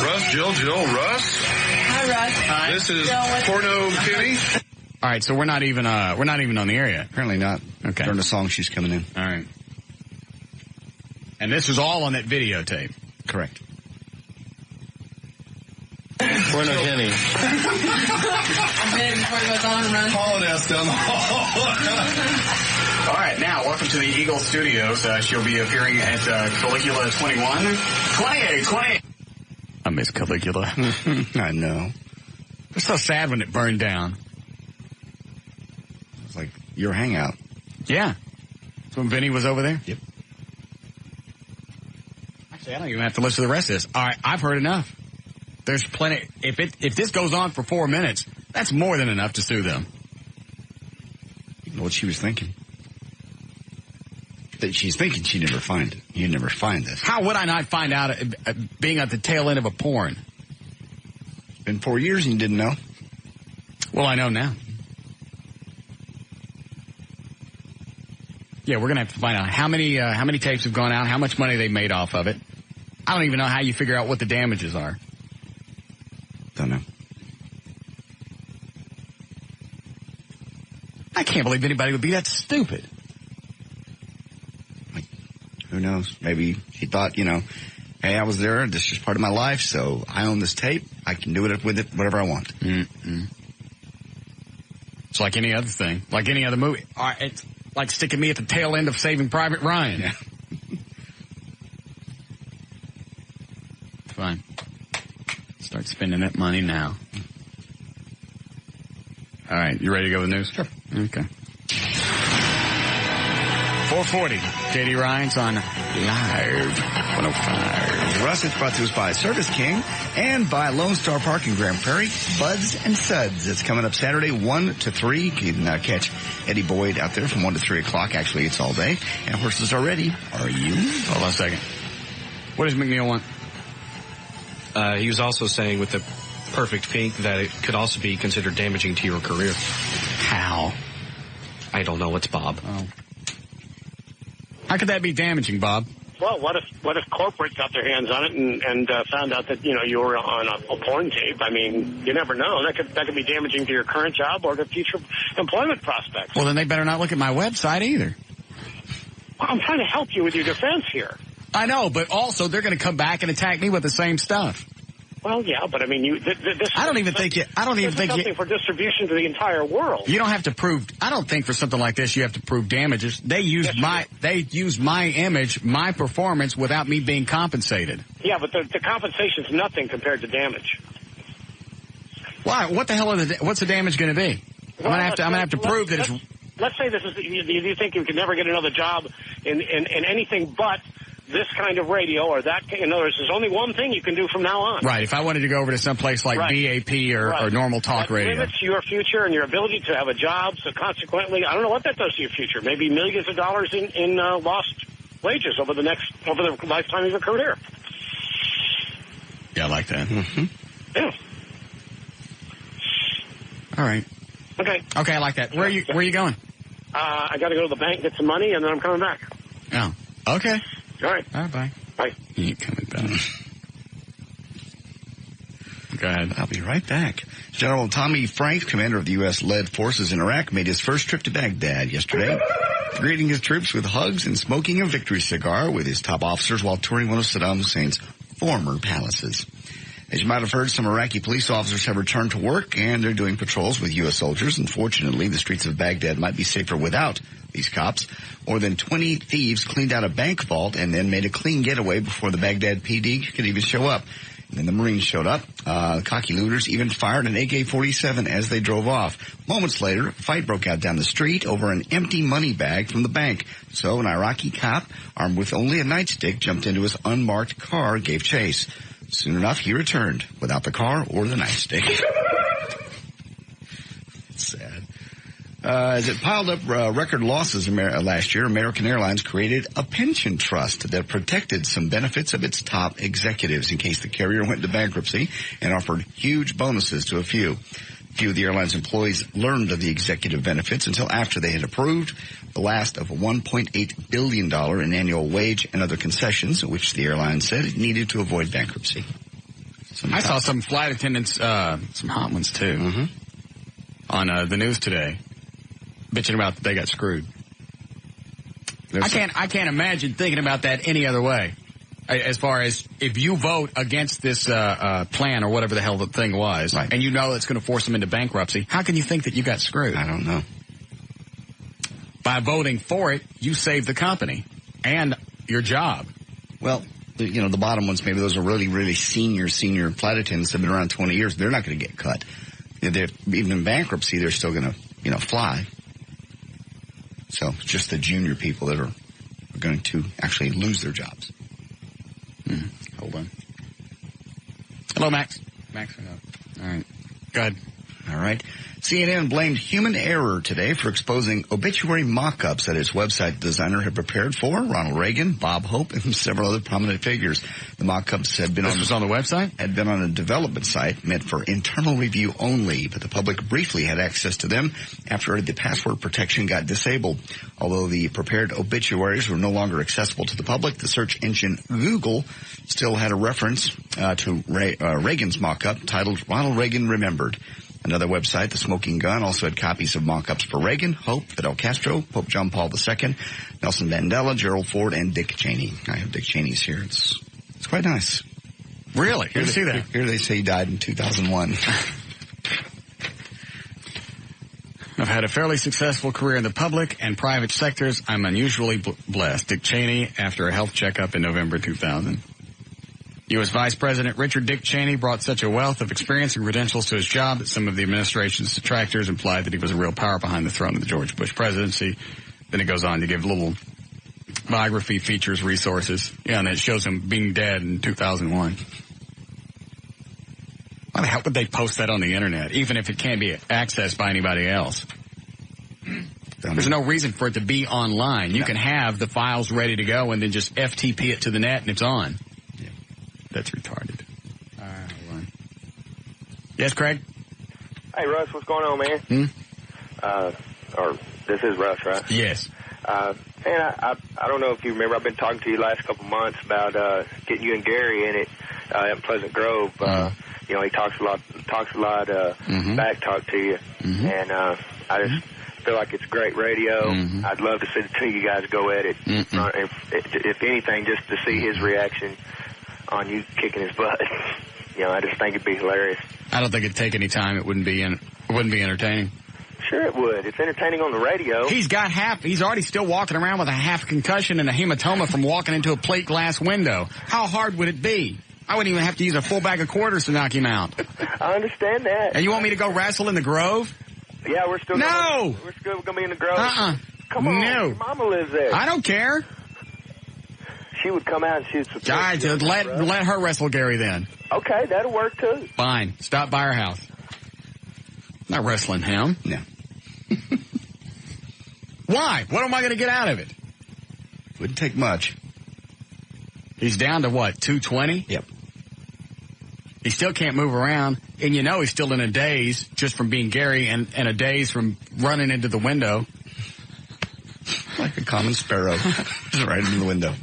Russ, Jill, Russ. Hi, Russ. Hi. This is Porno Kitty. All right, so we're not even on the air yet. Apparently not. Okay. During the song she's coming in. All right. And this is all on that videotape. Correct. Porno Kenny. A minute before it goes on, run. Hauling ass down the hall. All right, now, welcome to the Eagle Studios. She'll be appearing at Caligula 28. I miss Caligula. I know. It was so sad when it burned down. It was like your hangout. Yeah. That's when Vinny was over there? Yep. Actually, I don't even have to listen to the rest of this. All right, I've heard enough. There's plenty. If this goes on for 4 minutes, that's more than enough to sue them. You know what she was thinking? That she's thinking she'd never find it. You'd never find this. How would I not find out being at the tail end of a porn? It's been 4 years and you didn't know? Well, I know now. Yeah, we're going to have to find out how many tapes have gone out, how much money they made off of it. I don't even know how you figure out what the damages are. Don't know. I can't believe anybody would be that stupid. Who knows? Maybe he thought, hey, I was there. This is just part of my life, so I own this tape. I can do it with it, whatever I want. Mm-mm. It's like any other thing, like any other movie. It's like sticking me at the tail end of Saving Private Ryan. Yeah. Fine. Start spending that money now. All right, you ready to go with the news? Sure. Okay. 440. Katie Ryan's on Live 105. Russ, it's brought to us by Service King and by Lone Star Park in Grand Prairie. Buds and Suds. It's coming up Saturday, 1 to 3. You can catch Eddie Boyd out there from 1 to 3 o'clock. Actually, it's all day. And horses are ready. Are you? Hold on a second. What does McNeil want? He was also saying with the perfect pink that it could also be considered damaging to your career. How? I don't know. It's Bob. Oh. How could that be damaging, Bob? Well, what if corporate got their hands on it and found out that you were on a porn tape? I mean, you never know. That could be damaging to your current job or to future employment prospects. Well, then they better not look at my website either. Well, I'm trying to help you with your defense here. I know, but also they're going to come back and attack me with the same stuff. Well, yeah, but I mean, I don't even think something for distribution to the entire world. You don't have to prove. I don't think for something like this you have to prove damages. They use my image, my performance without me being compensated. Yeah, but the compensation's nothing compared to damage. Why? What the hell what's the damage going to be? Well, I'm gonna have to prove that it's. Let's say this is. You think you can never get another job in anything but this kind of radio or that. In other words, there's only one thing you can do from now on. Right. If I wanted to go over to some place like BAP or normal talk radio. That limits your future and your ability to have a job. So consequently, I don't know what that does to your future. Maybe millions of dollars in lost wages over the lifetime of your career. Yeah, I like that. Mm-hmm. Yeah. All right. Okay, I like that. Where are you going? I got to go to the bank, get some money, and then I'm coming back. Oh. Okay. All right. All right, bye. Bye. You ain't coming back. Go ahead. I'll be right back. General Tommy Franks, commander of the U.S.-led forces in Iraq, made his first trip to Baghdad yesterday, greeting his troops with hugs and smoking a victory cigar with his top officers while touring one of Saddam Hussein's former palaces. As you might have heard, some Iraqi police officers have returned to work, and they're doing patrols with U.S. soldiers. Unfortunately, the streets of Baghdad might be safer without these cops. More than 20 thieves cleaned out a bank vault and then made a clean getaway before the Baghdad PD could even show up. And then the Marines showed up. Cocky looters even fired an AK-47 as they drove off. Moments later, a fight broke out down the street over an empty money bag from the bank. So an Iraqi cop, armed with only a nightstick, jumped into his unmarked car and gave chase. Soon enough, he returned without the car or the nightstick. Sad. As it piled up record losses last year, American Airlines created a pension trust that protected some benefits of its top executives in case the carrier went into bankruptcy and offered huge bonuses to a few. Few of the airline's employees learned of the executive benefits until after they had approved the last of $1.8 billion in annual wage and other concessions, which the airline said it needed to avoid bankruptcy. I saw some flight attendants, some hot ones too, on the news today, bitching about that they got screwed. I can't imagine thinking about that any other way. As far as if you vote against this plan or whatever the hell the thing was, right, and you know it's going to force them into bankruptcy, how can you think that you got screwed? I don't know. By voting for it, you save the company and your job. Well, the bottom ones, maybe those are really, really senior flight attendants that have been around 20 years. They're not going to get cut. Even in bankruptcy, they're still going to, fly. So it's just the junior people that are going to actually lose their jobs. Hold on. Hello, Max. Max or no? All right. Go ahead. All right. CNN blamed human error today for exposing obituary mock-ups that its website designer had prepared for Ronald Reagan, Bob Hope, and several other prominent figures. The mock-ups had been on the website? Had been on a development site meant for internal review only, but the public briefly had access to them after the password protection got disabled. Although the prepared obituaries were no longer accessible to the public, the search engine Google still had a reference to Reagan's mock-up titled Ronald Reagan Remembered. Another website, The Smoking Gun, also had copies of mock-ups for Reagan, Hope, Fidel Castro, Pope John Paul II, Nelson Mandela, Gerald Ford, and Dick Cheney. I have Dick Cheney's here. It's quite nice. Really? Good to see that. Here they say he died in 2001. I've had a fairly successful career in the public and private sectors. I'm unusually blessed. Dick Cheney, after a health checkup in November 2000. U.S. Vice President Richard Dick Cheney brought such a wealth of experience and credentials to his job that some of the administration's detractors implied that he was a real power behind the throne of the George Bush presidency. Then it goes on to give little biography features, resources. Yeah, and it shows him being dead in 2001. Why the hell would they post that on the internet, even if it can't be accessed by anybody else? There's no reason for it to be online. You can have the files ready to go and then just FTP it to the net and it's on. That's retarded. All right, hold on. Yes, Craig? Hey, Russ, what's going on, man? Or this is Russ, right? Yes. Man, I don't know if you remember, I've been talking to you the last couple months about getting you and Gary in it at Pleasant Grove. You know, he talks a lot back talk to you. And I just feel like it's great radio. I'd love to see the two of you guys go at it. If anything, just to see his reaction on you kicking his butt. You know, I just think it'd be hilarious. I don't think it'd take any time. It wouldn't be entertaining. Sure it would. It's entertaining on the radio. He's already still walking around with a half concussion and a hematoma from walking into a plate glass window. How hard would it be? I wouldn't even have to use a full bag of quarters to knock him out. I understand that. And you want me to go wrestle in the Grove? Yeah, we're still gonna be in the Grove. Come on, no. Your mama lives there. I don't care. She would come out and shoot some. All right, let her wrestle Gary then. Okay, that'll work too. Fine. Stop by her house. Not wrestling him. No. Why? What am I going to get out of it? Wouldn't take much. He's down to what, 220? Yep. He still can't move around, and you know he's still in a daze just from being Gary and a daze from running into the window. Like a common sparrow. Just right into the window.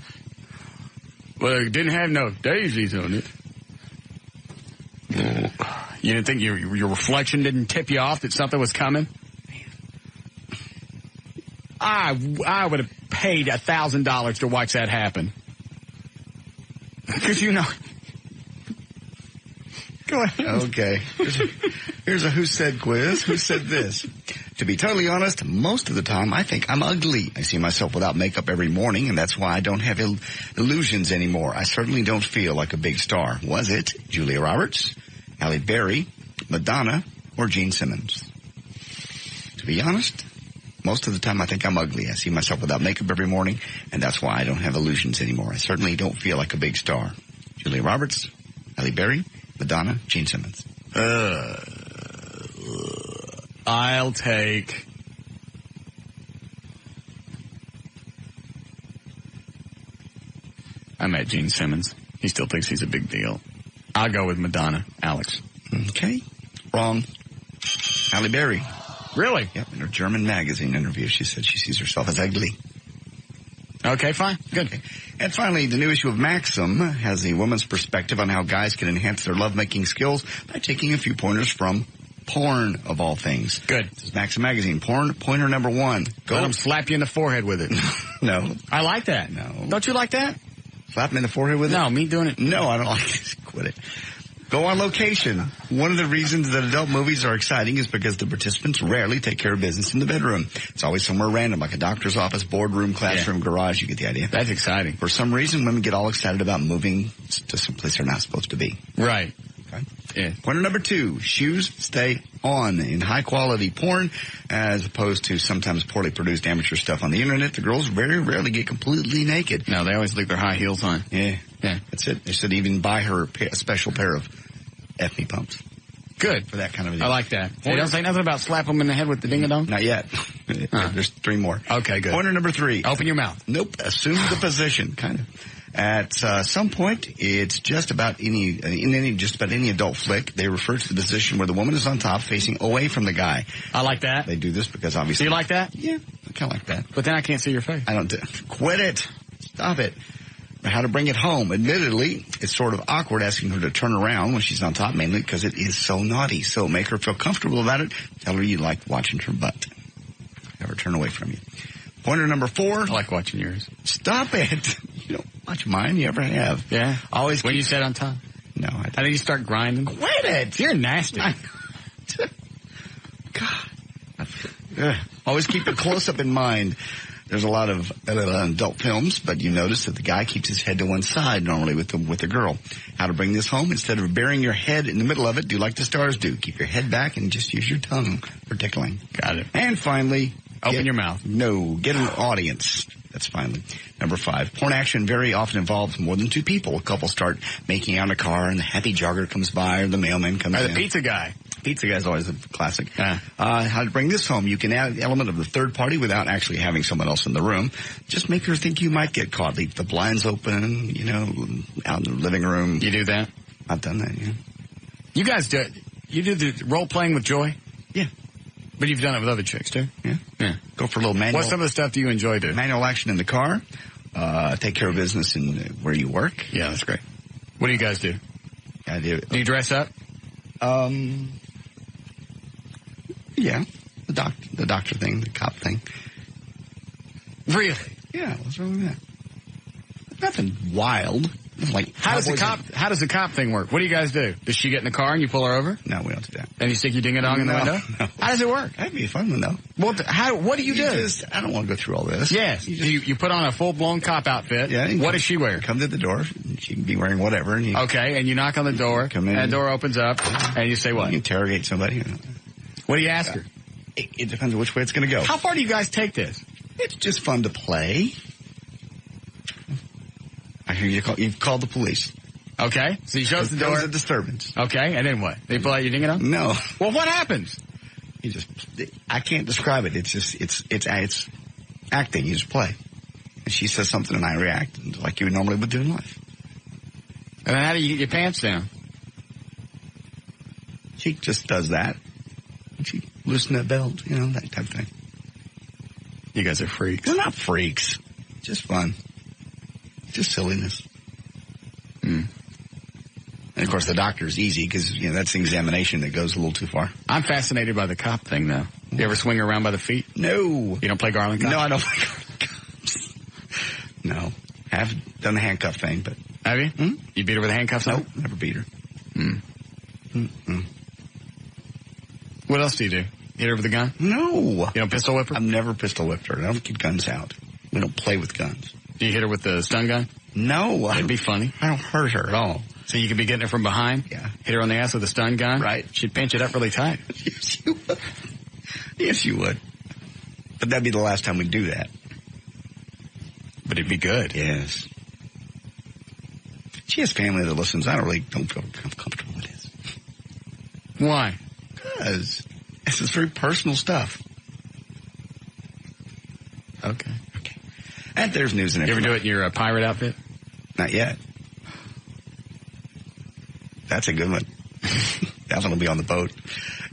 Well, it didn't have no daisies on it. You didn't think your reflection didn't tip you off that something was coming? I would have paid $1,000 to watch that happen. Because you know. Go ahead. Okay. Here's a Who Said quiz. Who said this? To be totally honest, most of the time I think I'm ugly. I see myself without makeup every morning, and that's why I don't have illusions anymore. I certainly don't feel like a big star. Was it Julia Roberts, Halle Berry, Madonna, or Gene Simmons? To be honest, most of the time I think I'm ugly. I see myself without makeup every morning, and that's why I don't have illusions anymore. I certainly don't feel like a big star. Julia Roberts, Halle Berry, Madonna, Gene Simmons. I'll take... I met Gene Simmons. He still thinks he's a big deal. I'll go with Madonna. Alex. Okay. Wrong. Halle Berry. Really? Yep. In her German magazine interview, she said she sees herself as ugly. Okay, fine. Good. Okay. And finally, the new issue of Maxim has a woman's perspective on how guys can enhance their lovemaking skills by taking a few pointers from porn, of all things. Good. This is Maxim magazine. Porn, pointer number 1. Go. Let him slap you in the forehead with it. No. I like that. No. Don't you like that? Slap him in the forehead with it? No, me doing it. No, I don't like it. Quit it. Go on location. One of the reasons that adult movies are exciting is because the participants rarely take care of business in the bedroom. It's always somewhere random, like a doctor's office, boardroom, classroom, garage. You get the idea. That's exciting. For some reason, women get all excited about moving to some place they're not supposed to be. Right. Okay. Yeah. Pointer number 2, shoes stay on. In high-quality porn, as opposed to sometimes poorly produced amateur stuff on the internet, the girls very rarely get completely naked. No, they always leave their high heels on. Yeah. That's it. They should even buy her a special pair of F-me pumps. Good. For that kind of a deal. I like that. Hey, don't say nothing about slap them in the head with the ding-a-dong? Not yet. There's 3 more. Okay, good. Pointer number 3. Open your mouth. Nope. Assume the position, kind of. At some point, it's just about just about any adult flick, they refer to the position where the woman is on top, facing away from the guy. I like that. They do this because obviously. Do you like that? Yeah, I kind of like that. But then I can't see your face. I don't. Quit it. Stop it. How to bring it home. Admittedly, it's sort of awkward asking her to turn around when she's on top, mainly because it is so naughty. So make her feel comfortable about it. Tell her you like watching her butt. Have her turn away from you. Pointer number 4. I like watching yours. Stop it. You don't watch mine. You ever have. Yeah. Always. When you said on top. No. I think you start grinding. Quit it. You're nasty. God. Always keep a close-up in mind. There's a lot of adult films, but you notice that the guy keeps his head to one side normally with the girl. How to bring this home? Instead of burying your head in the middle of it, do like the stars do. Keep your head back and just use your tongue for tickling. Got it. And finally, open your mouth. No, get an audience. That's finally. Number 5. Porn action very often involves more than 2 people. A couple start making out in a car, and the happy jogger comes by, or the mailman comes in. Or the pizza guy. Pizza guy's always a classic. How to bring this home? You can add an element of the third party without actually having someone else in the room. Just make her think you might get caught. Leave the blinds open, out in the living room. You do that? I've done that, yeah. You guys do it. You do the role-playing with Joy? Yeah. But you've done it with other chicks, too? Yeah. Yeah. Go for a little manual. What some of the stuff do you enjoy doing? Manual action in the car. Take care of business in where you work. Yeah, that's great. What do you guys do? I do. Do you dress up? Yeah. The doctor thing, the cop thing. Really? Yeah, what's wrong with that? Nothing wild. Like how does the cop thing work? What do you guys do? Does she get in the car and you pull her over? No, we don't do that. And you stick your ding-a-dong in the window? No. How does it work? That'd be a fun one, though. Well, what do you do? I don't want to go through all this. Yes. You put on a full-blown cop outfit. Yeah. What does she wear? Come to the door. She can be wearing whatever. And okay, and you knock on the door. Come in. And the door opens up. And you say what? You interrogate somebody. What do you ask her? It depends on which way it's going to go. How far do you guys take this? It's just fun to play. I hear you've called the police. Okay, so you shows the door. There's a disturbance. Okay, and then what? They pull out your ding-a-dong? No. Well, what happens? I can't describe it. It's acting. You just play. And she says something and I react like you normally would do in life. And then how do you get your pants down? She just does that. She loosen that belt, that type of thing. You guys are freaks. We're not freaks. Just fun. Just silliness. And, of course, the doctor's easy because, that's the examination that goes a little too far. I'm fascinated by the cop thing, though. You ever swing her around by the feet? No. You don't play garland cops? No, I don't play garland cops. No. I have done the handcuff thing, but... Have you? You beat her with the handcuffs on? Nope, never beat her. What else do you do? Hit her with a gun? No. You don't pistol whip her? I've never pistol whipped her. I don't keep guns out. We don't play with guns. Do you hit her with the stun gun? No. It'd be funny. I don't hurt her at all. So you could be getting her from behind? Yeah. Hit her on the ass with a stun gun? Right. She'd pinch it up really tight. Yes, you would. Yes, you would. But that'd be the last time we'd do that. But it'd be good. Yes. She has family that listens. I don't feel comfortable with this. Why? Because this is very personal stuff. Okay. And there's news and You ever do it in your pirate outfit? Not yet. That's a good one. That one will be on the boat.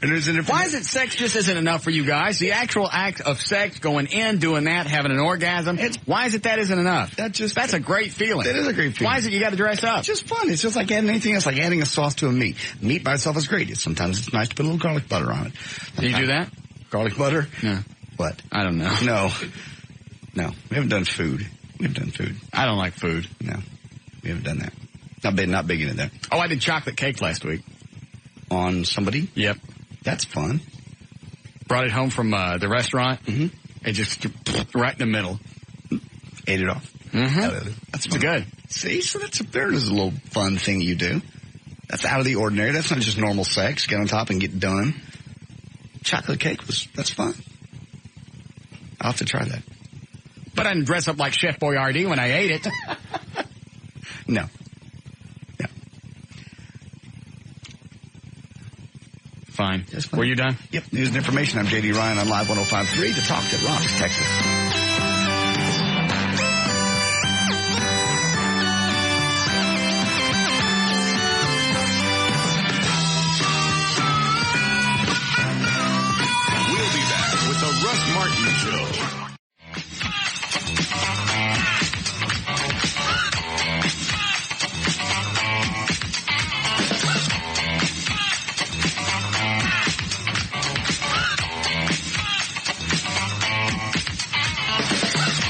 And there's why is it sex just isn't enough for you guys? The actual act of sex, going in, doing that, having an orgasm. Why is it that isn't enough? That's a great feeling. That is a great feeling. Why is it you got to dress up? It's just fun. It's just like adding anything else, like adding a sauce to a meat. Meat by itself is great. Sometimes it's nice to put a little garlic butter on it. Do you do that? Garlic butter? No. What? I don't know. No. We haven't done food. I don't like food. No. We haven't done that. Not big into that. Oh, I did chocolate cake last week. On somebody? Yep. That's fun. Brought it home from the restaurant. Mm-hmm. And just right in the middle. Ate it off. Mm-hmm. That's good. See, so there's a little fun thing you do. That's out of the ordinary. That's not just normal sex. Get on top and get done. Chocolate cake that's fun. I'll have to try that. But I didn't dress up like Chef Boyardee when I ate it. No. Fine. Were you done? Yep. News and information. I'm J.D. Ryan on Live 105.3, The Talk that rocks Texas. We'll be back with The Russ Martin Show.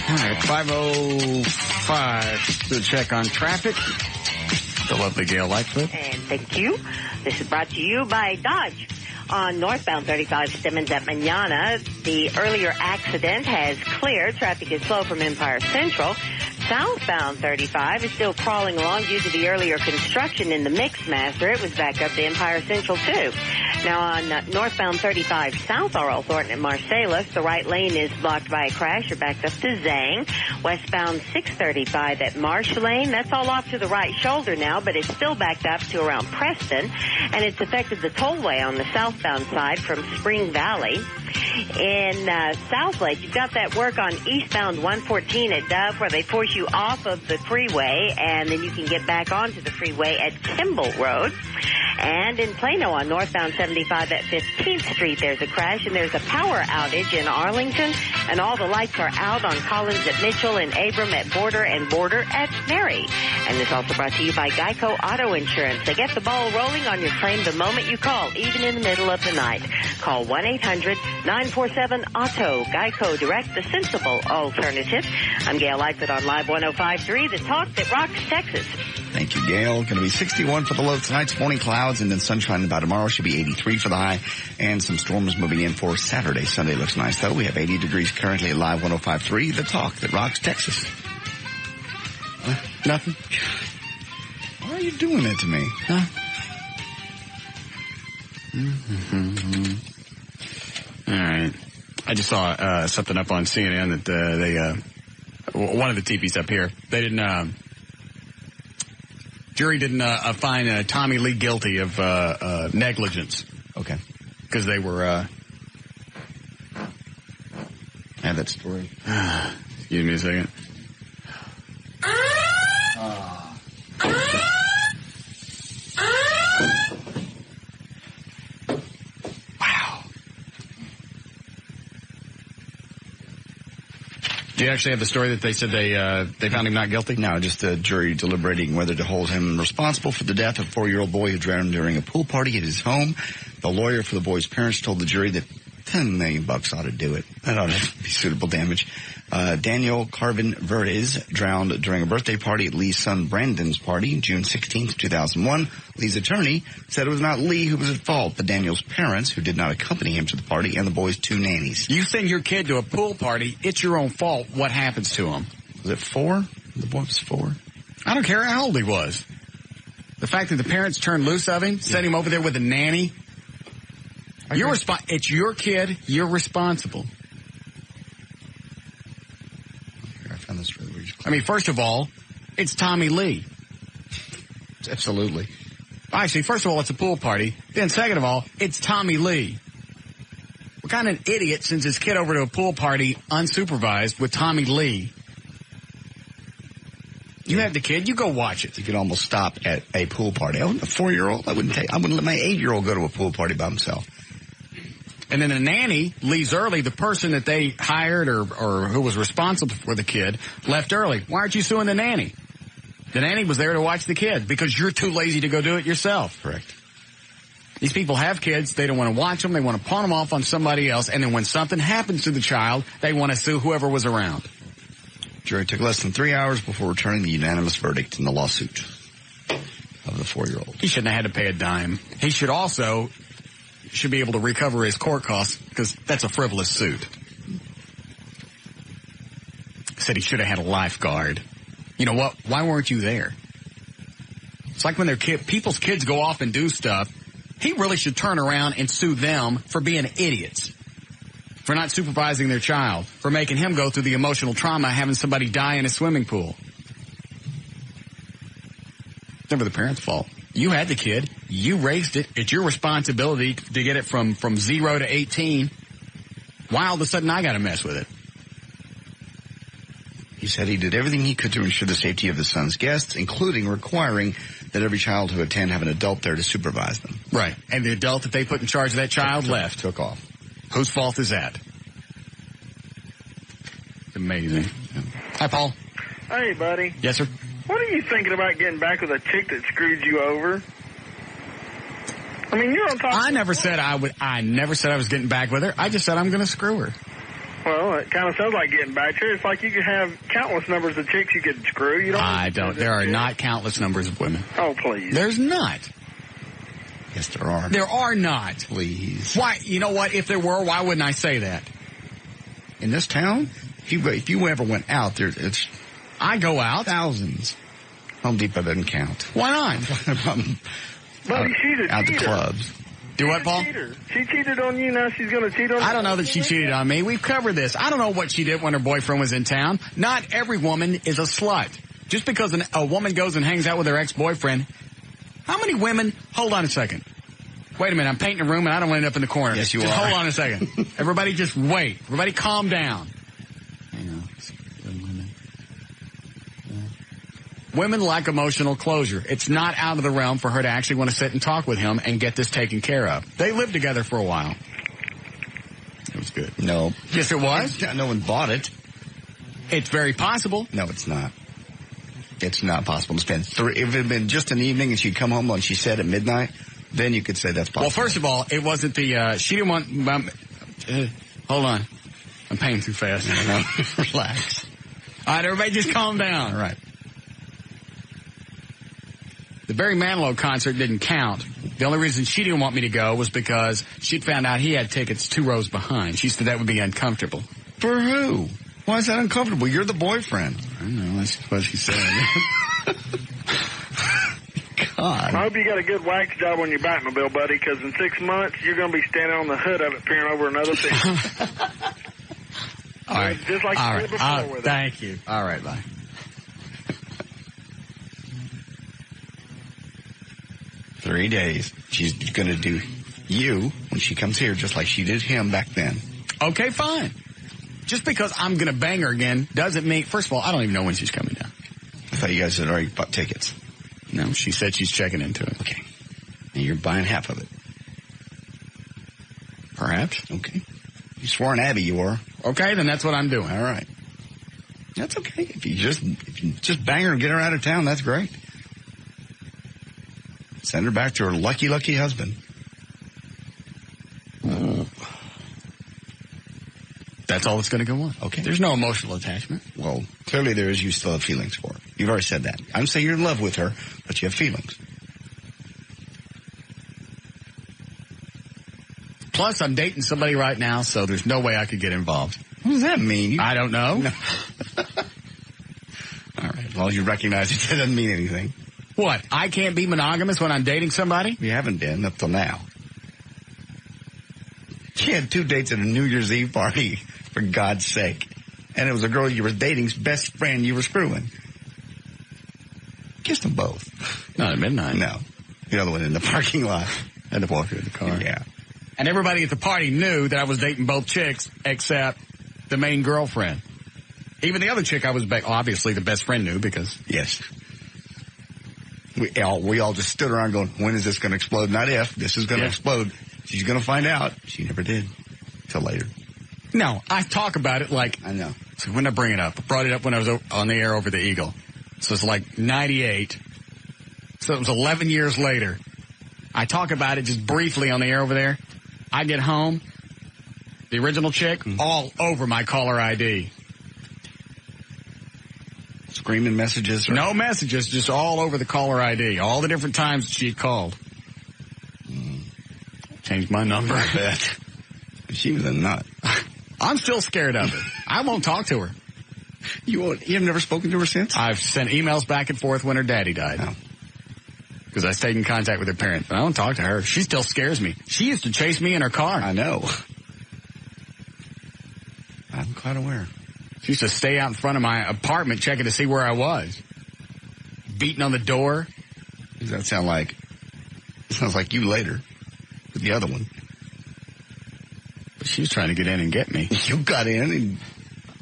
All right, 5:05. Do a check on traffic. The lovely Gail Lightfoot. And thank you. This is brought to you by Dodge. On northbound 35 Stemmons at Manana, the earlier accident has cleared. Traffic is slow from Empire Central. Southbound 35 is still crawling along due to the earlier construction in the Mixmaster. It was back up to Empire Central, too. Now, on northbound 35 south, R.L. Thornton and Marsalis, the right lane is blocked by a crash. You're backed up to Zang. Westbound 635 at Marsh Lane, that's all off to the right shoulder now, but it's still backed up to around Preston. And it's affected the tollway on the southbound side from Spring Valley. In Southlake, you've got that work on eastbound 114 at Dove where they force you off of the freeway, and then you can get back onto the freeway at Kimball Road. And in Plano on northbound 75 at 15th Street, there's a crash, and there's a power outage in Arlington, and all the lights are out on Collins at Mitchell and Abram at Border and Border at Mary. And this also brought to you by Geico Auto Insurance. They get the ball rolling on your claim the moment you call, even in the middle of the night. Call 1-800-947-AUTO. Geico Direct, the sensible alternative. I'm Gail Lightfoot on Live 105.3, the talk that rocks Texas. Thank you, Gail. Going to be 61 for the low tonight. Morning clouds and then sunshine by tomorrow. Should be 83 for the high. And some storms moving in for Saturday. Sunday looks nice, though. We have 80 degrees currently at Live 105.3, the talk that rocks Texas. Nothing. Why are you doing that to me? Huh? All right. I just saw something up on CNN that one of the TVs up here, they didn't, jury didn't find Tommy Lee guilty of negligence. Okay. Because they were, I have that story. Excuse me a second. Wow. Do you actually have the story that they said they found him not guilty? No, just the jury deliberating whether to hold him responsible for the death of a 4-year-old boy who drowned during a pool party at his home. The lawyer for the boy's parents told the jury that $10 million ought to do it. That ought to be suitable damage. Daniel Carvin Verdes drowned during a birthday party at Lee's son Brandon's party, June 16th, 2001. Lee's attorney said it was not Lee who was at fault, but Daniel's parents, who did not accompany him to the party, and the boy's 2 nannies. You send your kid to a pool party, it's your own fault. What happens to him? Was it 4? The boy was 4. I don't care how old he was. The fact that the parents turned loose of him, sent him over there with a nanny. It's your kid. You're responsible. I found this really weird. I mean, first of all, it's Tommy Lee. Absolutely. Actually, first of all, it's a pool party. Then second of all, it's Tommy Lee. What kind of idiot sends his kid over to a pool party unsupervised with Tommy Lee? You have the kid, you go watch it. You can almost stop at a pool party. A 4-year-old, I wouldn't let my 8-year-old go to a pool party by himself. And then the nanny leaves early. The person that they hired or who was responsible for the kid left early. Why aren't you suing the nanny? The nanny was there to watch the kid because you're too lazy to go do it yourself. Correct. These people have kids. They don't want to watch them. They want to pawn them off on somebody else. And then when something happens to the child, they want to sue whoever was around. Jury took less than 3 hours before returning the unanimous verdict in the lawsuit of the 4-year-old. He shouldn't have had to pay a dime. He should be able to recover his court costs because that's a frivolous suit. Said he should have had a lifeguard. You know what? Why weren't you there? It's like when people's kids go off and do stuff. He really should turn around and sue them for being idiots, for not supervising their child, for making him go through the emotional trauma of having somebody die in a swimming pool. It's never the parents' fault. You had the kid. You raised it. It's your responsibility to get it from 0 to 18. Why all of a sudden I got to mess with it? He said he did everything he could to ensure the safety of his son's guests, including requiring that every child who attend have an adult there to supervise them. Right. And the adult that they put in charge of that child took off. Whose fault is that? It's amazing. Hi, Paul. Hey, buddy. Yes, sir. What are you thinking about getting back with a chick that screwed you over? I mean, you're on top. I never said I was getting back with her. I just said I'm going to screw her. Well, it kind of sounds like getting back to her. It's like you could have countless numbers of chicks you could screw. You don't. I don't. There are not countless numbers of women. Oh, please. There's not. Yes, there are. There are not. Please. Why? You know what? If there were, why wouldn't I say that? In this town, if you ever went out there, it's. I go out. Thousands. Home Depot doesn't count. Why not? Buddy, she's a out cheater. The clubs. Do what, Paul? She cheated on you, now she's going to cheat on you. I don't know that she cheated on me. We've covered this. I don't know what she did when her boyfriend was in town. Not every woman is a slut. Just because a woman goes and hangs out with her ex-boyfriend, how many women... Hold on a second. Wait a minute, I'm painting a room and I don't want to end up in the corner. Yes, you just are. Hold on a second. Everybody just wait. Everybody calm down. Women like emotional closure. It's not out of the realm for her to actually want to sit and talk with him and get this taken care of. They lived together for a while. It was good. No. Yes, it was? No one bought it. It's very possible. No, it's not. It's not possible to spend if it had been just an evening and she'd come home when she said at midnight, then you could say that's possible. Well, first of all, it wasn't the, she didn't want, hold on. I'm paying too fast. Relax. All right, everybody just calm down. All right. The Barry Manilow concert didn't count. The only reason she didn't want me to go was because she'd found out he had tickets 2 rows behind. She said that would be uncomfortable. For who? Why is that uncomfortable? You're the boyfriend. I don't know. That's what she said. God. I hope you got a good wax job on your Batmobile, buddy, because in 6 months, you're going to be standing on the hood of it peering over another thing. All right. Just like you did before with it. Thank you. All right, bye. 3 days. She's going to do you when she comes here just like she did him back then. Okay, fine. Just because I'm going to bang her again doesn't mean... First of all, I don't even know when she's coming down. I thought you guys had already bought tickets. No, she said she's checking into it. Okay. And you're buying half of it. Perhaps. Okay. You swore an Abby you were. Okay, then that's what I'm doing. All right. That's okay. If you just bang her and get her out of town, that's great. Send her back to her lucky, lucky husband. That's all that's going to go on. Okay. There's no emotional attachment. Well, clearly there is. You still have feelings for her. You've already said that. I'm saying you're in love with her, but you have feelings. Plus, I'm dating somebody right now, so there's no way I could get involved. What does that mean? I don't know. No. All right. Well, you recognize it doesn't mean anything. What? I can't be monogamous when I'm dating somebody? You haven't been up till now. You had 2 dates at a New Year's Eve party, for God's sake. And it was a girl you were dating's best friend you were screwing. Kissed them both. Not at midnight. No. The other one in the parking lot. Had to walk through the car. Yeah. And everybody at the party knew that I was dating both chicks except the main girlfriend. Even the other chick I was, obviously the best friend knew because... Yes. We all just stood around going, when is this going to explode? Not if. This is going to explode. She's going to find out. She never did. Till later. No, I talk about it like... I know. So when I bring it up, I brought it up when I was on the air over the Eagle. So it's like 98. So it was 11 years later. I talk about it just briefly on the air over there. I get home, the original chick, all over my caller ID. Screaming messages? No messages, just all over the caller ID. All the different times she had called. Changed my number. I bet. She was a nut. I'm still scared of it. I won't talk to her. You have never spoken to her since? I've sent emails back and forth when her daddy died. Oh. Because I stayed in contact with her parents. But I don't talk to her. She still scares me. She used to chase me in her car. I know. I'm quite aware. She used to stay out in front of my apartment checking to see where I was. Beating on the door. Does that sound like Sounds like you later with the other one. But she was trying to get in and get me. You got in and...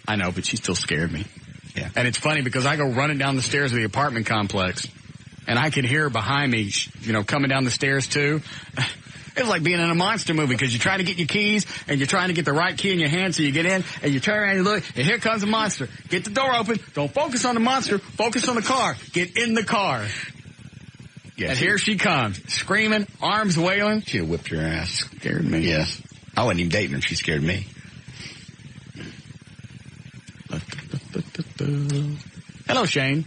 I know, but she still scared me. Yeah. And it's funny because I go running down the stairs of the apartment complex, and I can hear her behind me, coming down the stairs too. It's like being in a monster movie because you're trying to get your keys and you're trying to get the right key in your hand so you get in and you turn around and you look and here comes a monster. Get the door open. Don't focus on the monster. Focus on the car. Get in the car. Yeah, and here she comes, screaming, arms wailing. She'd have whipped your ass. Scared me. Yes. I wasn't even dating her. She scared me. Hello, Shane.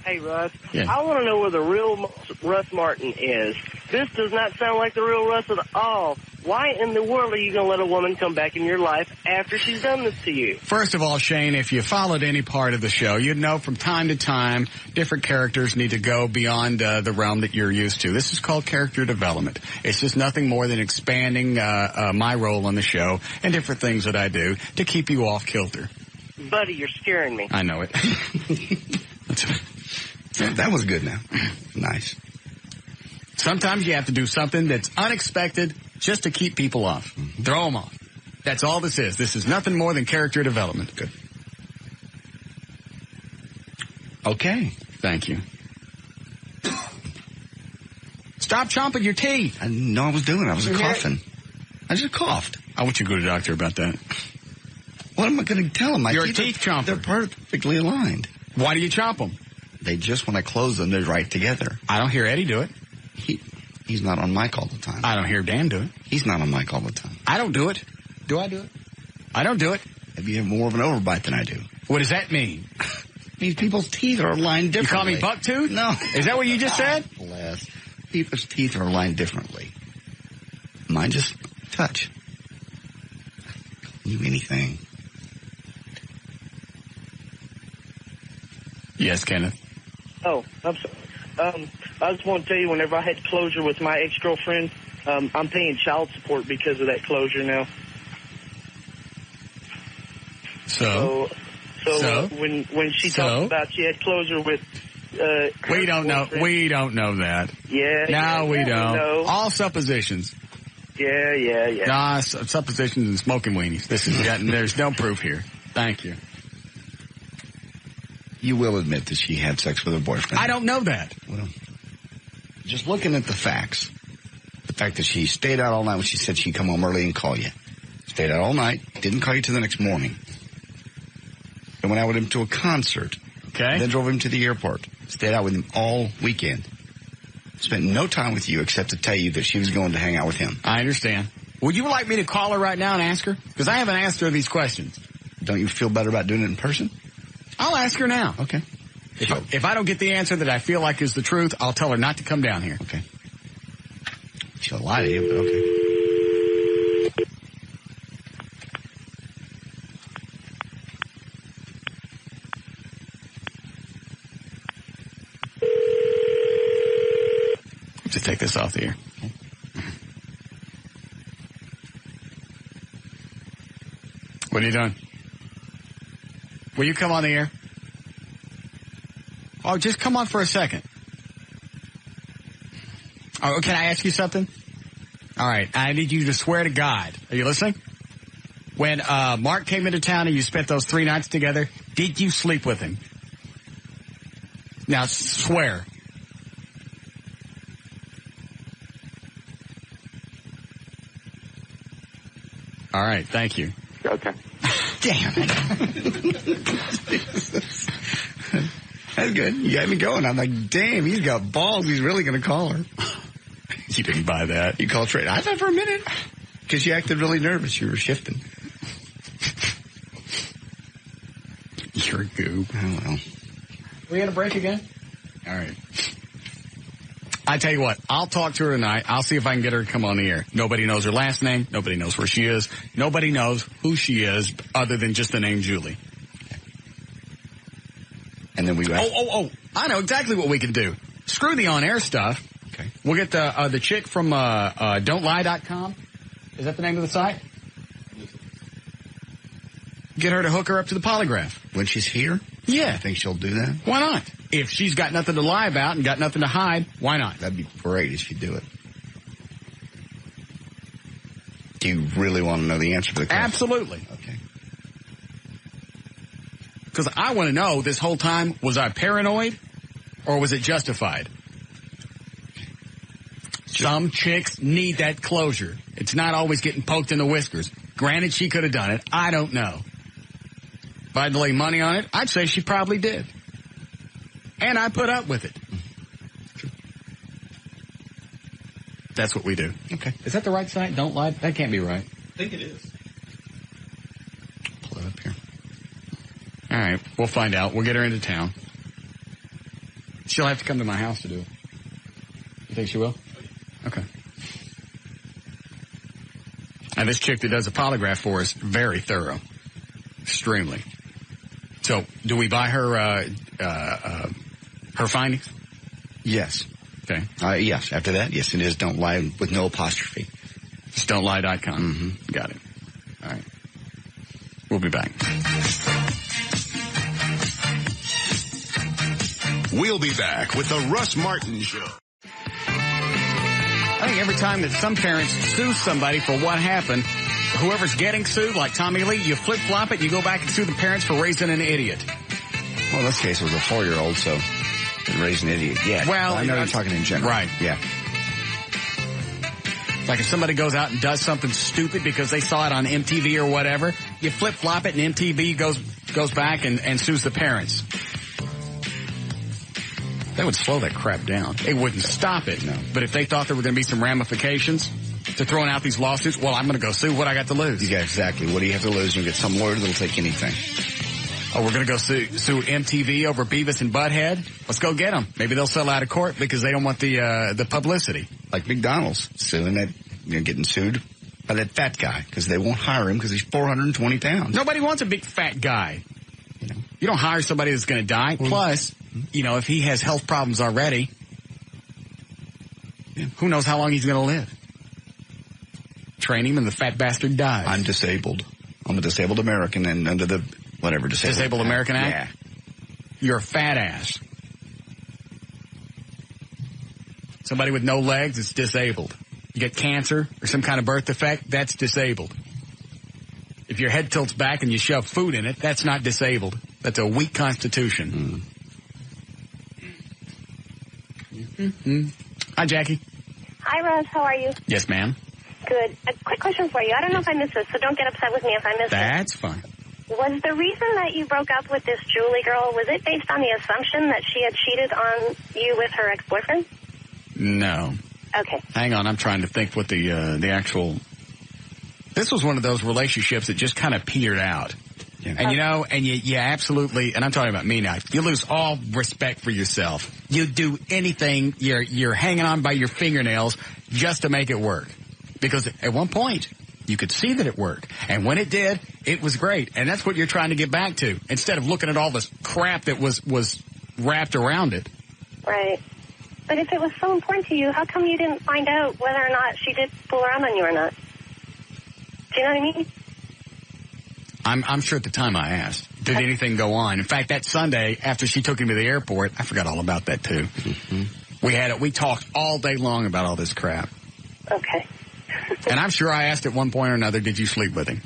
Hey, Russ. Yeah. I want to know where the real Russ Martin is. This does not sound like the real Russ at all. Why in the world are you going to let a woman come back in your life after she's done this to you? First of all, Shane, if you followed any part of the show, you'd know from time to time different characters need to go beyond the realm that you're used to. This is called character development. It's just nothing more than expanding my role on the show and different things that I do to keep you off kilter. Buddy, you're scaring me. I know it. That was good now. Nice. Sometimes you have to do something that's unexpected just to keep people off. Mm-hmm. Throw them off. That's all this is. This is nothing more than character development. Good. Okay. Thank you. Stop chomping your teeth. I didn't know I was doing it. I was coughing. I just coughed. I want you to go to the doctor about that. What am I going to tell him? You're a teeth chomper. They're perfectly aligned. Why do you chomp them? They just, when I close them, they're right together. I don't hear Eddie do it. He's not on mic all the time. I don't hear Dan do it. He's not on mic all the time. I don't do it. Do I do it? I don't do it. Maybe you have more of an overbite than I do. What does that mean? Means people's teeth are aligned differently. You call me bucktooth? No. Is that what you just said? Bless. People's teeth are aligned differently. Mine just touch. You anything. Yes, Kenneth. Oh, I'm sorry. I just want to tell you, whenever I had closure with my ex-girlfriend, I'm paying child support because of that closure now. So when she talked about she had closure with we don't know that. Yeah. No, we don't. No. All suppositions. Yeah. Nah, suppositions and smoking weenies. This is there's no proof here. Thank you. You will admit that she had sex with her boyfriend. I don't know that. Well, just looking at the facts, the fact that she stayed out all night when she said she'd come home early and call you. Stayed out all night, didn't call you till the next morning. Then went out with him to a concert. Okay. Then drove him to the airport. Stayed out with him all weekend. Spent no time with you except to tell you that she was going to hang out with him. I understand. Would you like me to call her right now and ask her? Because I haven't asked her these questions. Don't you feel better about doing it in person? I'll ask her now. Okay. If I don't get the answer that I feel like is the truth, I'll tell her not to come down here. Okay. She'll lie to you, but okay. Just take this off the air. Okay. What are you doing? Will you come on the air? Oh, just come on for a second. Oh, can I ask you something? All right. I need you to swear to God. Are you listening? When Mark came into town and you spent those 3 nights together, did you sleep with him? Now, swear. All right. Thank you. Okay. Damn it. That's good. You got me going. I'm like, damn, he's got balls. He's really going to call her. You didn't buy that. You called Trey. I thought for a minute. Because you acted really nervous. You were shifting. You're a goob. Oh, well. We going to break again? All right. I tell you what, I'll talk to her tonight. I'll see if I can get her to come on the air. Nobody knows her last name. Nobody knows where she is. Nobody knows who she is other than just the name Julie. Okay. And then we... Oh, I know exactly what we can do. Screw the on-air stuff. Okay. We'll get the chick from don'tlie.com. Is that the name of the site? Get her to hook her up to the polygraph. When she's here? Yeah. I think she'll do that. Why not? If she's got nothing to lie about and got nothing to hide, why not? That'd be great if she'd do it. Do you really want to know the answer to the question? Absolutely. Okay. Because I want to know this whole time, was I paranoid or was it justified? Some chicks need that closure. It's not always getting poked in the whiskers. Granted, she could have done it. I don't know. If I had to lay money on it, I'd say she probably did. And I put up with it. That's what we do. Okay. Is that the right site? Don't lie. That can't be right. I think it is. Pull it up here. All right. We'll find out. We'll get her into town. She'll have to come to my house to do it. You think she will? Okay. And this chick that does a polygraph for us, very thorough. Extremely. So, do we buy her, her findings? Yes. Okay. Yes. After that, yes, it is. Don't lie with no apostrophe. Just don'tlie.com. Mm-hmm. Got it. All right. We'll be back. We'll be back with the Russ Martin Show. I think every time that some parents sue somebody for what happened, whoever's getting sued, like Tommy Lee, you flip-flop it, you go back and sue the parents for raising an idiot. Well, in this case, it was a 4-year-old, so didn't raise an idiot yet. Well, I know you're talking in general. Right. Yeah. Like if somebody goes out and does something stupid because they saw it on MTV or whatever, you flip-flop it and MTV goes back and sues the parents. That would slow that crap down. It wouldn't stop it. No. But if they thought there were going to be some ramifications to throwing out these lawsuits, well, I'm going to go sue. What I got to lose? Yeah, exactly. What do you have to lose? You get some lawyer that'll take anything. Oh, we're going to go sue MTV over Beavis and Butthead? Let's go get them. Maybe they'll settle out of court because they don't want the publicity. Like McDonald's suing that, getting sued by that fat guy because they won't hire him because he's 420 pounds. Nobody wants a big fat guy. You don't hire somebody that's going to die. Plus, if he has health problems already, who knows how long he's going to live? Train him and the fat bastard dies. I'm disabled. I'm a disabled American and under the whatever Disabled American Act? Yeah. You're a fat ass. Somebody with no legs is disabled. You get cancer or some kind of birth defect, that's disabled. If your head tilts back and you shove food in it, that's not disabled. That's a weak constitution. Mm-hmm. Hi, Jackie. Hi, Russ. How are you? Yes, ma'am. Good. A quick question for you. I don't know if I missed this, so don't get upset with me if I missed it. That's fine. Was the reason that you broke up with this Julie girl, was it based on the assumption that she had cheated on you with her ex-boyfriend? No. Okay. Hang on. I'm trying to think what the actual... This was one of those relationships that just kind of petered out. Yeah. And you absolutely, and I'm talking about me now, you lose all respect for yourself. You do anything, you're hanging on by your fingernails just to make it work. Because at one point, you could see that it worked. And when it did, it was great. And that's what you're trying to get back to, instead of looking at all this crap that was wrapped around it. Right. But if it was so important to you, how come you didn't find out whether or not she did fool around on you or not? Do you know what I mean? I'm sure at the time I asked, did anything go on? In fact, that Sunday, after she took him to the airport, I forgot all about that too. Mm-hmm. We talked all day long about all this crap. Okay. And I'm sure I asked at one point or another, did you sleep with him?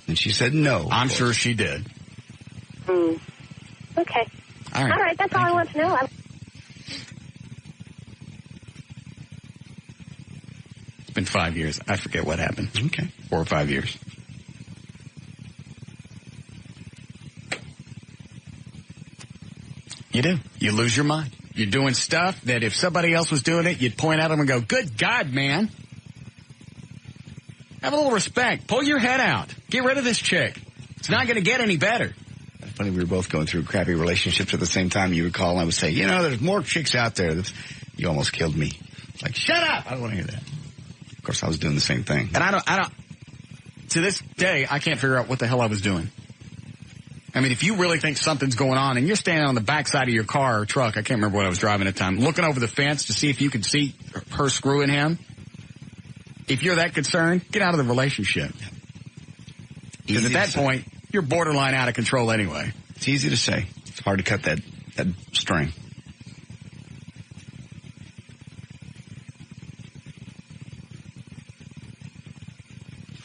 And she said no. I'm sure she did. Okay. All right. That's all I want to know. It's been 5 years. I forget what happened. Okay. 4 or 5 years. You do. You lose your mind. You're doing stuff that if somebody else was doing it, you'd point at them and go, good God, man. Have a little respect. Pull your head out. Get rid of this chick. It's not going to get any better. Funny, we were both going through crappy relationships at the same time. You would call and I would say, there's more chicks out there. You almost killed me. Like, shut up. I don't want to hear that. Of course, I was doing the same thing. And I don't, to this day, I can't figure out what the hell I was doing. I mean, if you really think something's going on and you're standing on the backside of your car or truck, I can't remember what I was driving at the time, looking over the fence to see if you could see her screwing him. If you're that concerned, get out of the relationship. Because at that point, you're borderline out of control anyway. It's easy to say. It's hard to cut that string.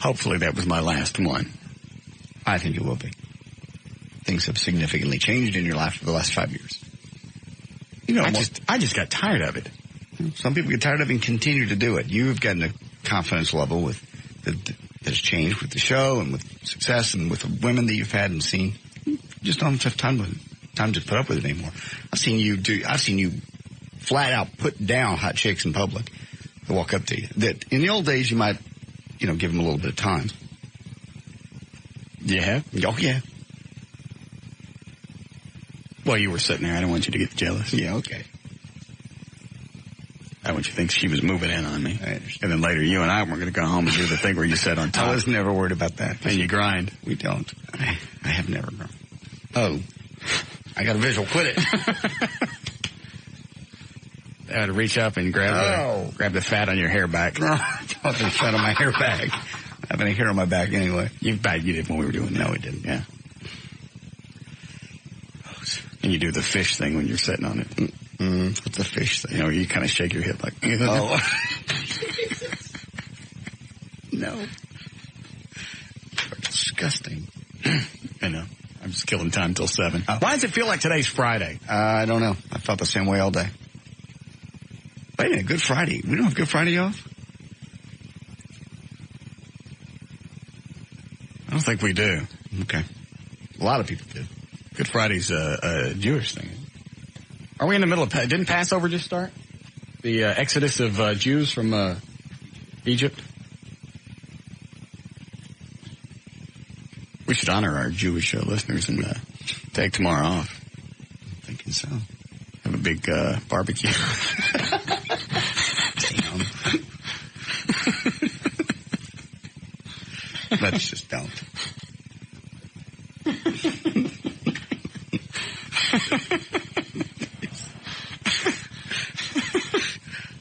Hopefully that was my last one. I think it will be. Things have significantly changed in your life for the last 5 years. You know, I just got tired of it. Some people get tired of it and continue to do it. You've gotten a confidence level with that has changed with the show and with success and with the women that you've had and seen. You just don't have time to put up with it anymore. I've seen you flat out put down hot chicks in public that walk up to you. That in the old days you might, give them a little bit of time. Yeah. Oh yeah. Well, you were sitting there. I don't want you to get jealous. Yeah. Okay. I want you to think she was moving in on me. And then later you and I were going to go home and do the thing where you sit on top. I was never worried about that. And you grind. We don't. I have never grown. Oh. I got a visual. Quit it. I had to reach up and grab the fat on your hair back. No, I don't have the fat on my hair back. I have any hair on my back anyway. You did when we were doing that. No, we didn't. Yeah. And you do the fish thing when you're sitting on it. What's the fish thing? You kind of shake your hip like... Oh. No. Disgusting. I know. I'm just killing time till 7. Why does it feel like today's Friday? I don't know. I felt the same way all day. Wait a minute, Good Friday. We don't have Good Friday off? I don't think we do. Okay. A lot of people do. Good Friday's a Jewish thing. Are we in the middle of... Didn't Passover just start? The exodus of Jews from Egypt? We should honor our Jewish listeners and take tomorrow off. I'm thinking so. Have a big barbecue. Damn. Let's just don't.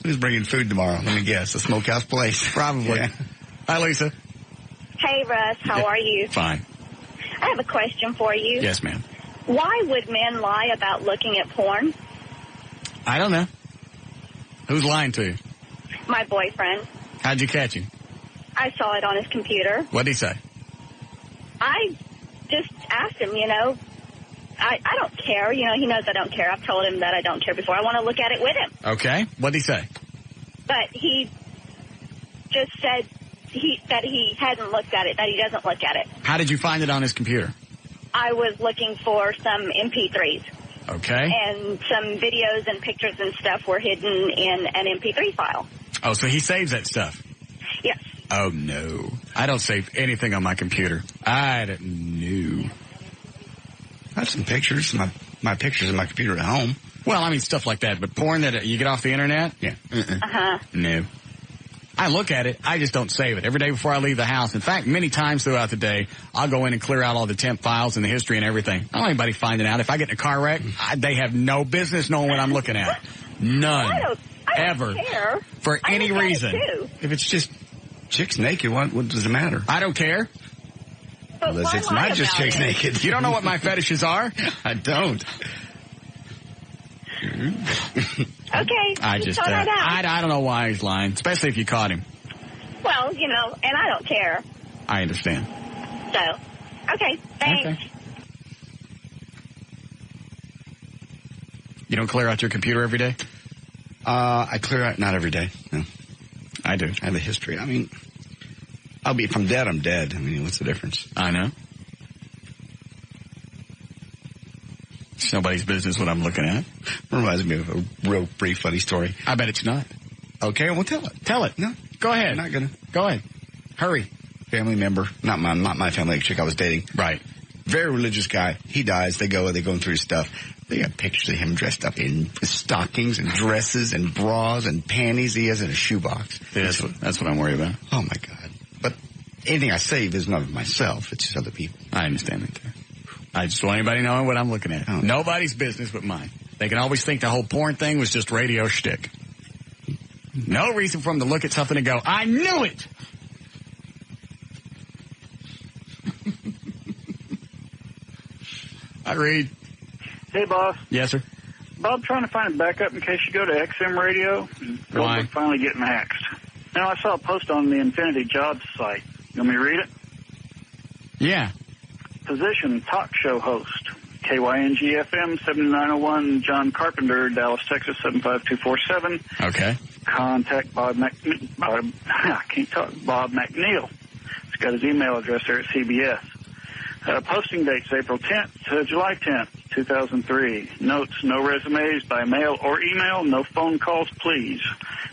Who's bringing food tomorrow? Let me guess. A smokehouse place. Probably. Yeah. Hi, Lisa. Hey, Russ. How are you? Fine. I have a question for you. Yes, ma'am. Why would men lie about looking at porn? I don't know. Who's lying to you? My boyfriend. How'd you catch him? I saw it on his computer. What'd he say? I just asked him, I don't care. He knows I don't care. I've told him that I don't care before. I want to look at it with him. Okay. What'd he say? But he just said that he hadn't looked at it, that he doesn't look at it. How did you find it on his computer? I was looking for some MP3s. Okay. And some videos and pictures and stuff were hidden in an MP3 file. Oh, so he saves that stuff? Yes. Oh, no. I don't save anything on my computer. I don't know. I have some pictures, my pictures in my computer at home. Well, I mean, stuff like that. But porn that you get off the internet? Yeah. Uh-huh. No. I look at it. I just don't save it. Every day before I leave the house. In fact, many times throughout the day, I'll go in and clear out all the temp files and the history and everything. I don't want anybody finding out. If I get in a car wreck, they have no business knowing what I'm looking at. None. I don't ever. Care. For any reason. If it's just chicks naked, what does it matter? I don't care. But Unless it's not just chicks naked. You don't know what my fetishes are? I don't. Okay. I don't know why he's lying, especially if you caught him. Well, and I don't care. I understand. So, okay, thanks. Okay. You don't clear out your computer every day? I clear out not every day. No. I do. I have a history. I mean, if I'm dead, I'm dead. I mean, what's the difference? I know. It's nobody's business what I'm looking at. Reminds me of a real brief funny story. I bet it's not. Okay, well, tell it. Tell it. No. Go ahead. I'm not gonna. Go ahead. Hurry. Family member. Not my family, chick I was dating. Right. Very religious guy. He dies. They're going through his stuff. They got pictures of him dressed up in stockings and dresses and bras and panties he has in a shoebox. Yeah, that's what I'm worried about. Oh, my God. But anything I save is not of myself. It's just other people. I understand that, too. I just want anybody knowing what I'm looking at. Oh. Nobody's business but mine. They can always think the whole porn thing was just radio shtick. No reason for them to look at something and go, I knew it! I read. Hey, boss. Yes, sir. Bob, trying to find a backup in case you go to XM radio. Why? Finally getting hacked. Now, I saw a post on the Infinity Jobs site. You want me to read it? Yeah. Position, talk show host. KYNG-FM 7901, John Carpenter, Dallas, Texas 75247. Okay. Contact Bob McNeil. He's got his email address there at CBS. Posting dates April 10th to July 10th, 2003. Notes, no resumes by mail or email, no phone calls, please.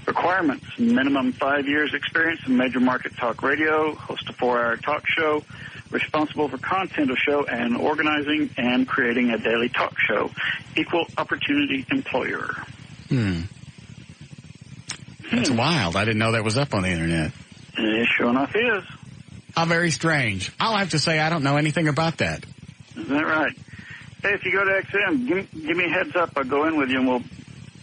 Requirements, minimum 5 years experience in major market talk radio, host a 4-hour talk show, responsible for content of show and organizing and creating a daily talk show. Equal opportunity employer. That's wild. I didn't know that was up on the internet. It sure enough is. How very strange. I'll have to say I don't know anything about that. Is that right? Hey, if you go to XM, give me a heads up. I'll go in with you and we'll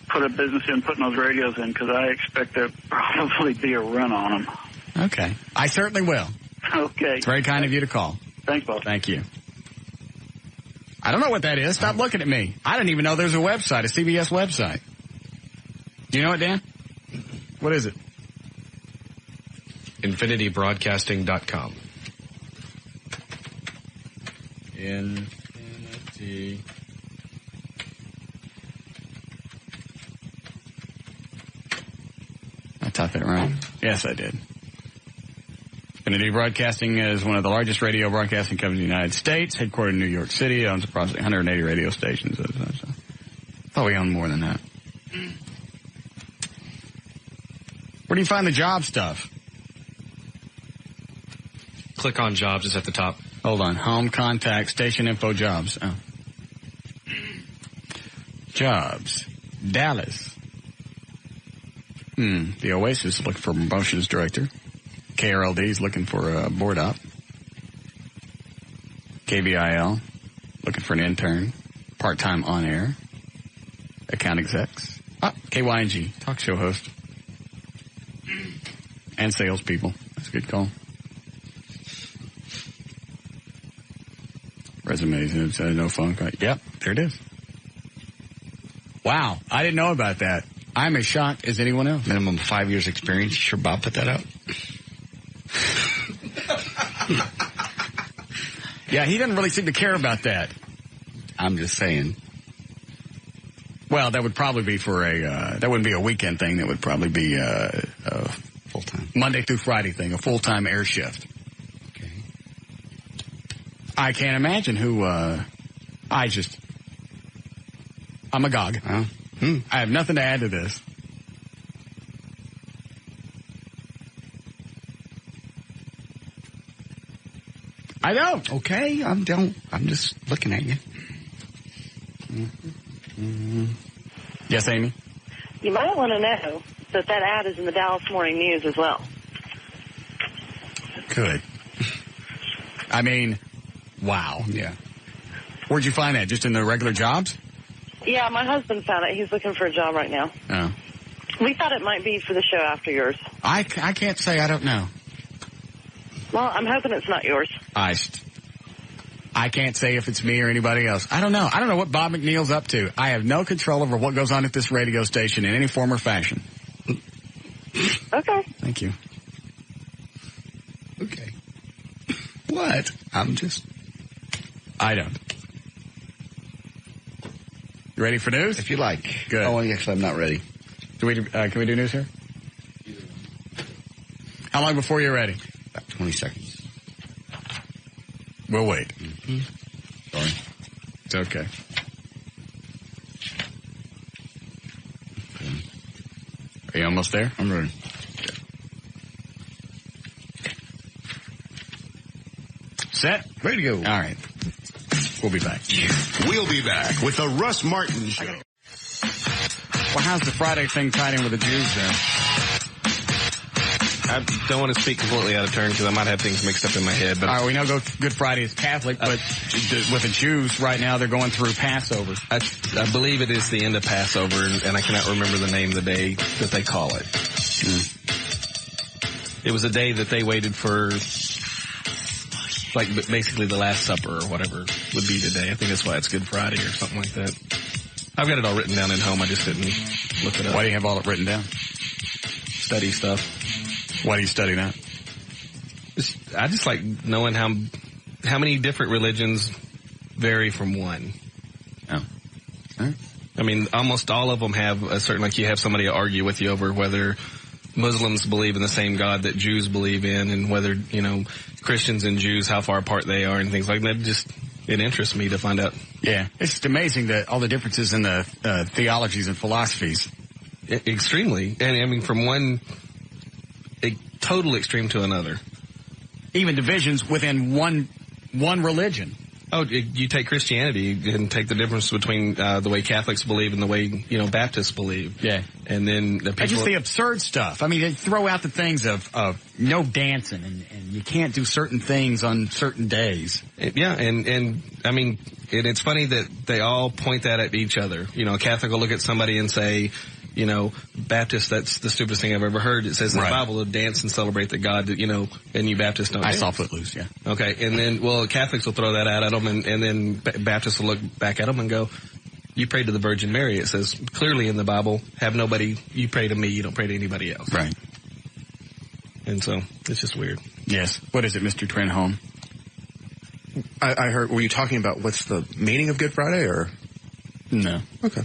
put a business in putting those radios in because I expect there'll probably be a run on them. Okay. I certainly will. Okay. It's very kind of you to call. Thanks, Bob. Thank you. I don't know what that is. Stop looking at me. I didn't even know there's a website, a CBS website. Do you know it, Dan? What is it? InfinityBroadcasting.com. Infinity. I typed it right. Yes, I did. Infinity Broadcasting is one of the largest radio broadcasting companies in the United States, headquartered in New York City. It owns approximately 180 radio stations. I thought we owned more than that. Where do you find the job stuff? Click on jobs. It's at the top. Hold on. Home, contact, station info, jobs. Oh. Jobs. Dallas. The Oasis is looking for a promotions director. KRLD is looking for a board op. KVIL looking for an intern. Part-time on air. Account execs. KYNG, talk show host. And salespeople. That's a good call. Resumes, no phone call. Yep, there it is. Wow, I didn't know about that. I'm as shocked as anyone else. Minimum 5 years experience. You sure Bob put that out? Yeah, he doesn't really seem to care about that. I'm just saying. Well, that would probably be for that wouldn't be a weekend thing. That would probably be a full-time. Monday through Friday thing, a full-time air shift. Okay. I can't imagine who, I'm agog. I have nothing to add to this. I don't. Okay, I'm just looking at you. Yes, Amy? You might want to know that ad is in the Dallas Morning News as well. Good. I mean, wow. Yeah. Where'd you find that? Just in the regular jobs? Yeah, my husband found it. He's looking for a job right now. Oh. We thought it might be for the show after yours. I can't say. I don't know. Well, I'm hoping it's not yours. I can't say if it's me or anybody else. I don't know. I don't know what Bob McNeil's up to. I have no control over what goes on at this radio station in any form or fashion. Okay. Thank you. Okay. What? I don't. You ready for news? If you like. Good. Oh, actually, I'm not ready. Can we do news here? How long before you're ready? About 20 seconds. We'll wait. Mm-hmm. Sorry. It's okay. Are you almost there? I'm ready. Set? Ready to go. All right. We'll be back. We'll be back with the Russ Martin Show. Well, how's the Friday thing tied in with the Jews there? I don't want to speak completely out of turn because I might have things mixed up in my head. But all right, we know Good Friday is Catholic, but with the Jews right now, they're going through Passover. I believe it is the end of Passover, and I cannot remember the name of the day that they call it. It was a day that they waited for, like basically the Last Supper or whatever would be today. I think that's why it's Good Friday or something like that. I've got it all written down at home. I just didn't look it up. Why do you have all it written down? Study stuff. Why do you study that? I just like knowing how many different religions vary from one. Oh. All right. I mean, almost all of them have a certain, like you have somebody argue with you over whether Muslims believe in the same God that Jews believe in, and whether, Christians and Jews, how far apart they are and things like that. It interests me to find out. Yeah. It's just amazing that all the differences in the theologies and philosophies. Extremely. And I mean, from one total extreme to another. Even divisions within one religion. Oh, you take Christianity and take the difference between the way Catholics believe and the way, Baptists believe. Yeah. And then the people... just the absurd stuff. I mean, they throw out the things of no dancing and you can't do certain things on certain days. Yeah, and I mean, it's funny that they all point that at each other. A Catholic will look at somebody and say, Baptist, that's the stupidest thing I've ever heard. It says in the Bible to dance and celebrate the God that, and you Baptists don't. I dance. saw Footloose, yeah. Okay, and then, Catholics will throw that out at them, and then Baptists will look back at them and go, you pray to the Virgin Mary. It says clearly in the Bible, you pray to me, you don't pray to anybody else. Right. And so, it's just weird. Yes. What is it, Mr. Trenholm? I heard, were you talking about what's the meaning of Good Friday, or? No. Okay.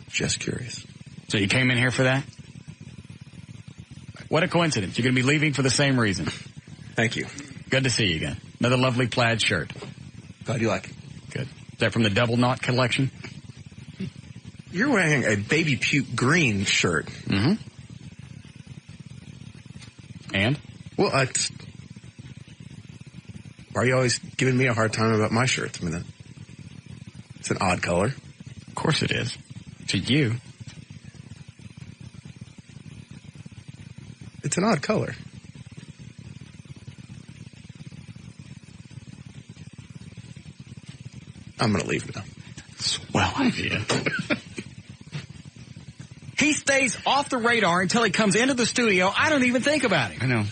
Just curious. So you came in here for that? What a coincidence. You're going to be leaving for the same reason. Thank you. Good to see you again. Another lovely plaid shirt. Glad you like it. Good. Is that from the Double Knot collection? You're wearing a baby puke green shirt. Mm-hmm. And? Well, why are you always giving me a hard time about my shirts? I mean, it's an odd color. Of course it is. To you. It's an odd color. I'm going to leave now. Swell idea. He stays off the radar until he comes into the studio. I don't even think about it. I know.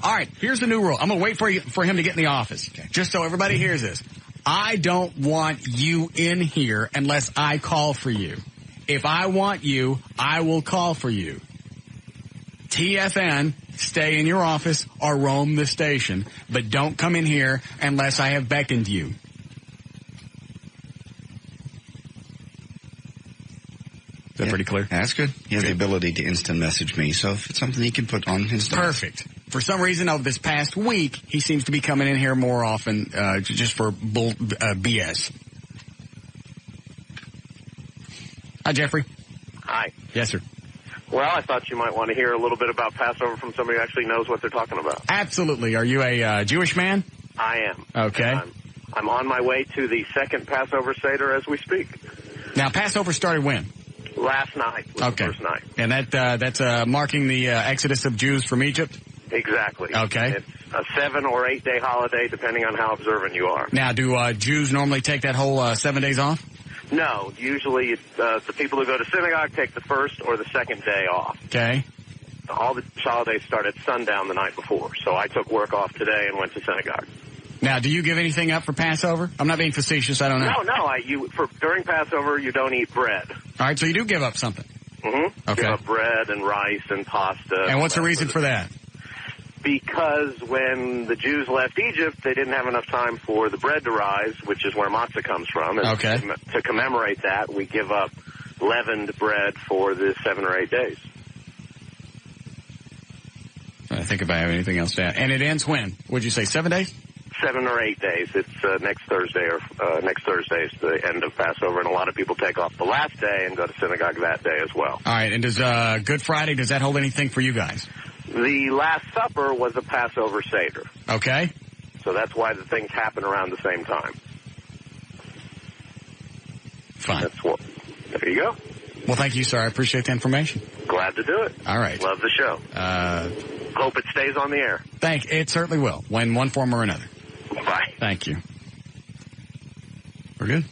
All right, here's the new rule. I'm going to wait for him to get in the office. Okay. Just so everybody hears this. I don't want you in here unless I call for you. If I want you, I will call for you. TFN, stay in your office or roam the station, but don't come in here unless I have beckoned you. Is that pretty clear? That's good. He has the ability to instant message me, so if it's something he can put on his device. Perfect. For some reason, over this past week, he seems to be coming in here more often just for BS. Hi, Jeffrey. Hi. Yes, sir. Well, I thought you might want to hear a little bit about Passover from somebody who actually knows what they're talking about. Absolutely. Are you a Jewish man? I am. Okay. I'm on my way to the second Passover Seder as we speak. Now, Passover started when? Last night was the first night. And that's marking the exodus of Jews from Egypt? Exactly. Okay. It's a 7 or 8 day holiday, depending on how observant you are. Now, do Jews normally take that whole 7 days off? No. Usually, the people who go to synagogue take the first or the second day off. Okay. All the holidays start at sundown the night before, so I took work off today and went to synagogue. Now, do you give anything up for Passover? I'm not being facetious. I don't know. No. During Passover, you don't eat bread. All right, so you do give up something. Mm-hmm. Okay. Give up bread and rice and pasta. And what's the reason for that? Because when the Jews left Egypt, they didn't have enough time for the bread to rise, which is where matzah comes from. And okay. To commemorate that, we give up leavened bread for the 7 or 8 days. I think if I have anything else to add. And it ends when? Would you say 7 days? 7 or 8 days. It's next Thursday next Thursday is the end of Passover, and a lot of people take off the last day and go to synagogue that day as well. All right, and does Good Friday, does that hold anything for you guys? The Last Supper was a Passover Seder. Okay. So that's why the things happen around the same time. Fine. There you go. Well, thank you, sir. I appreciate the information. Glad to do it. All right. Love the show. Hope it stays on the air. It certainly will, in one form or another. Bye. Thank you. We're good.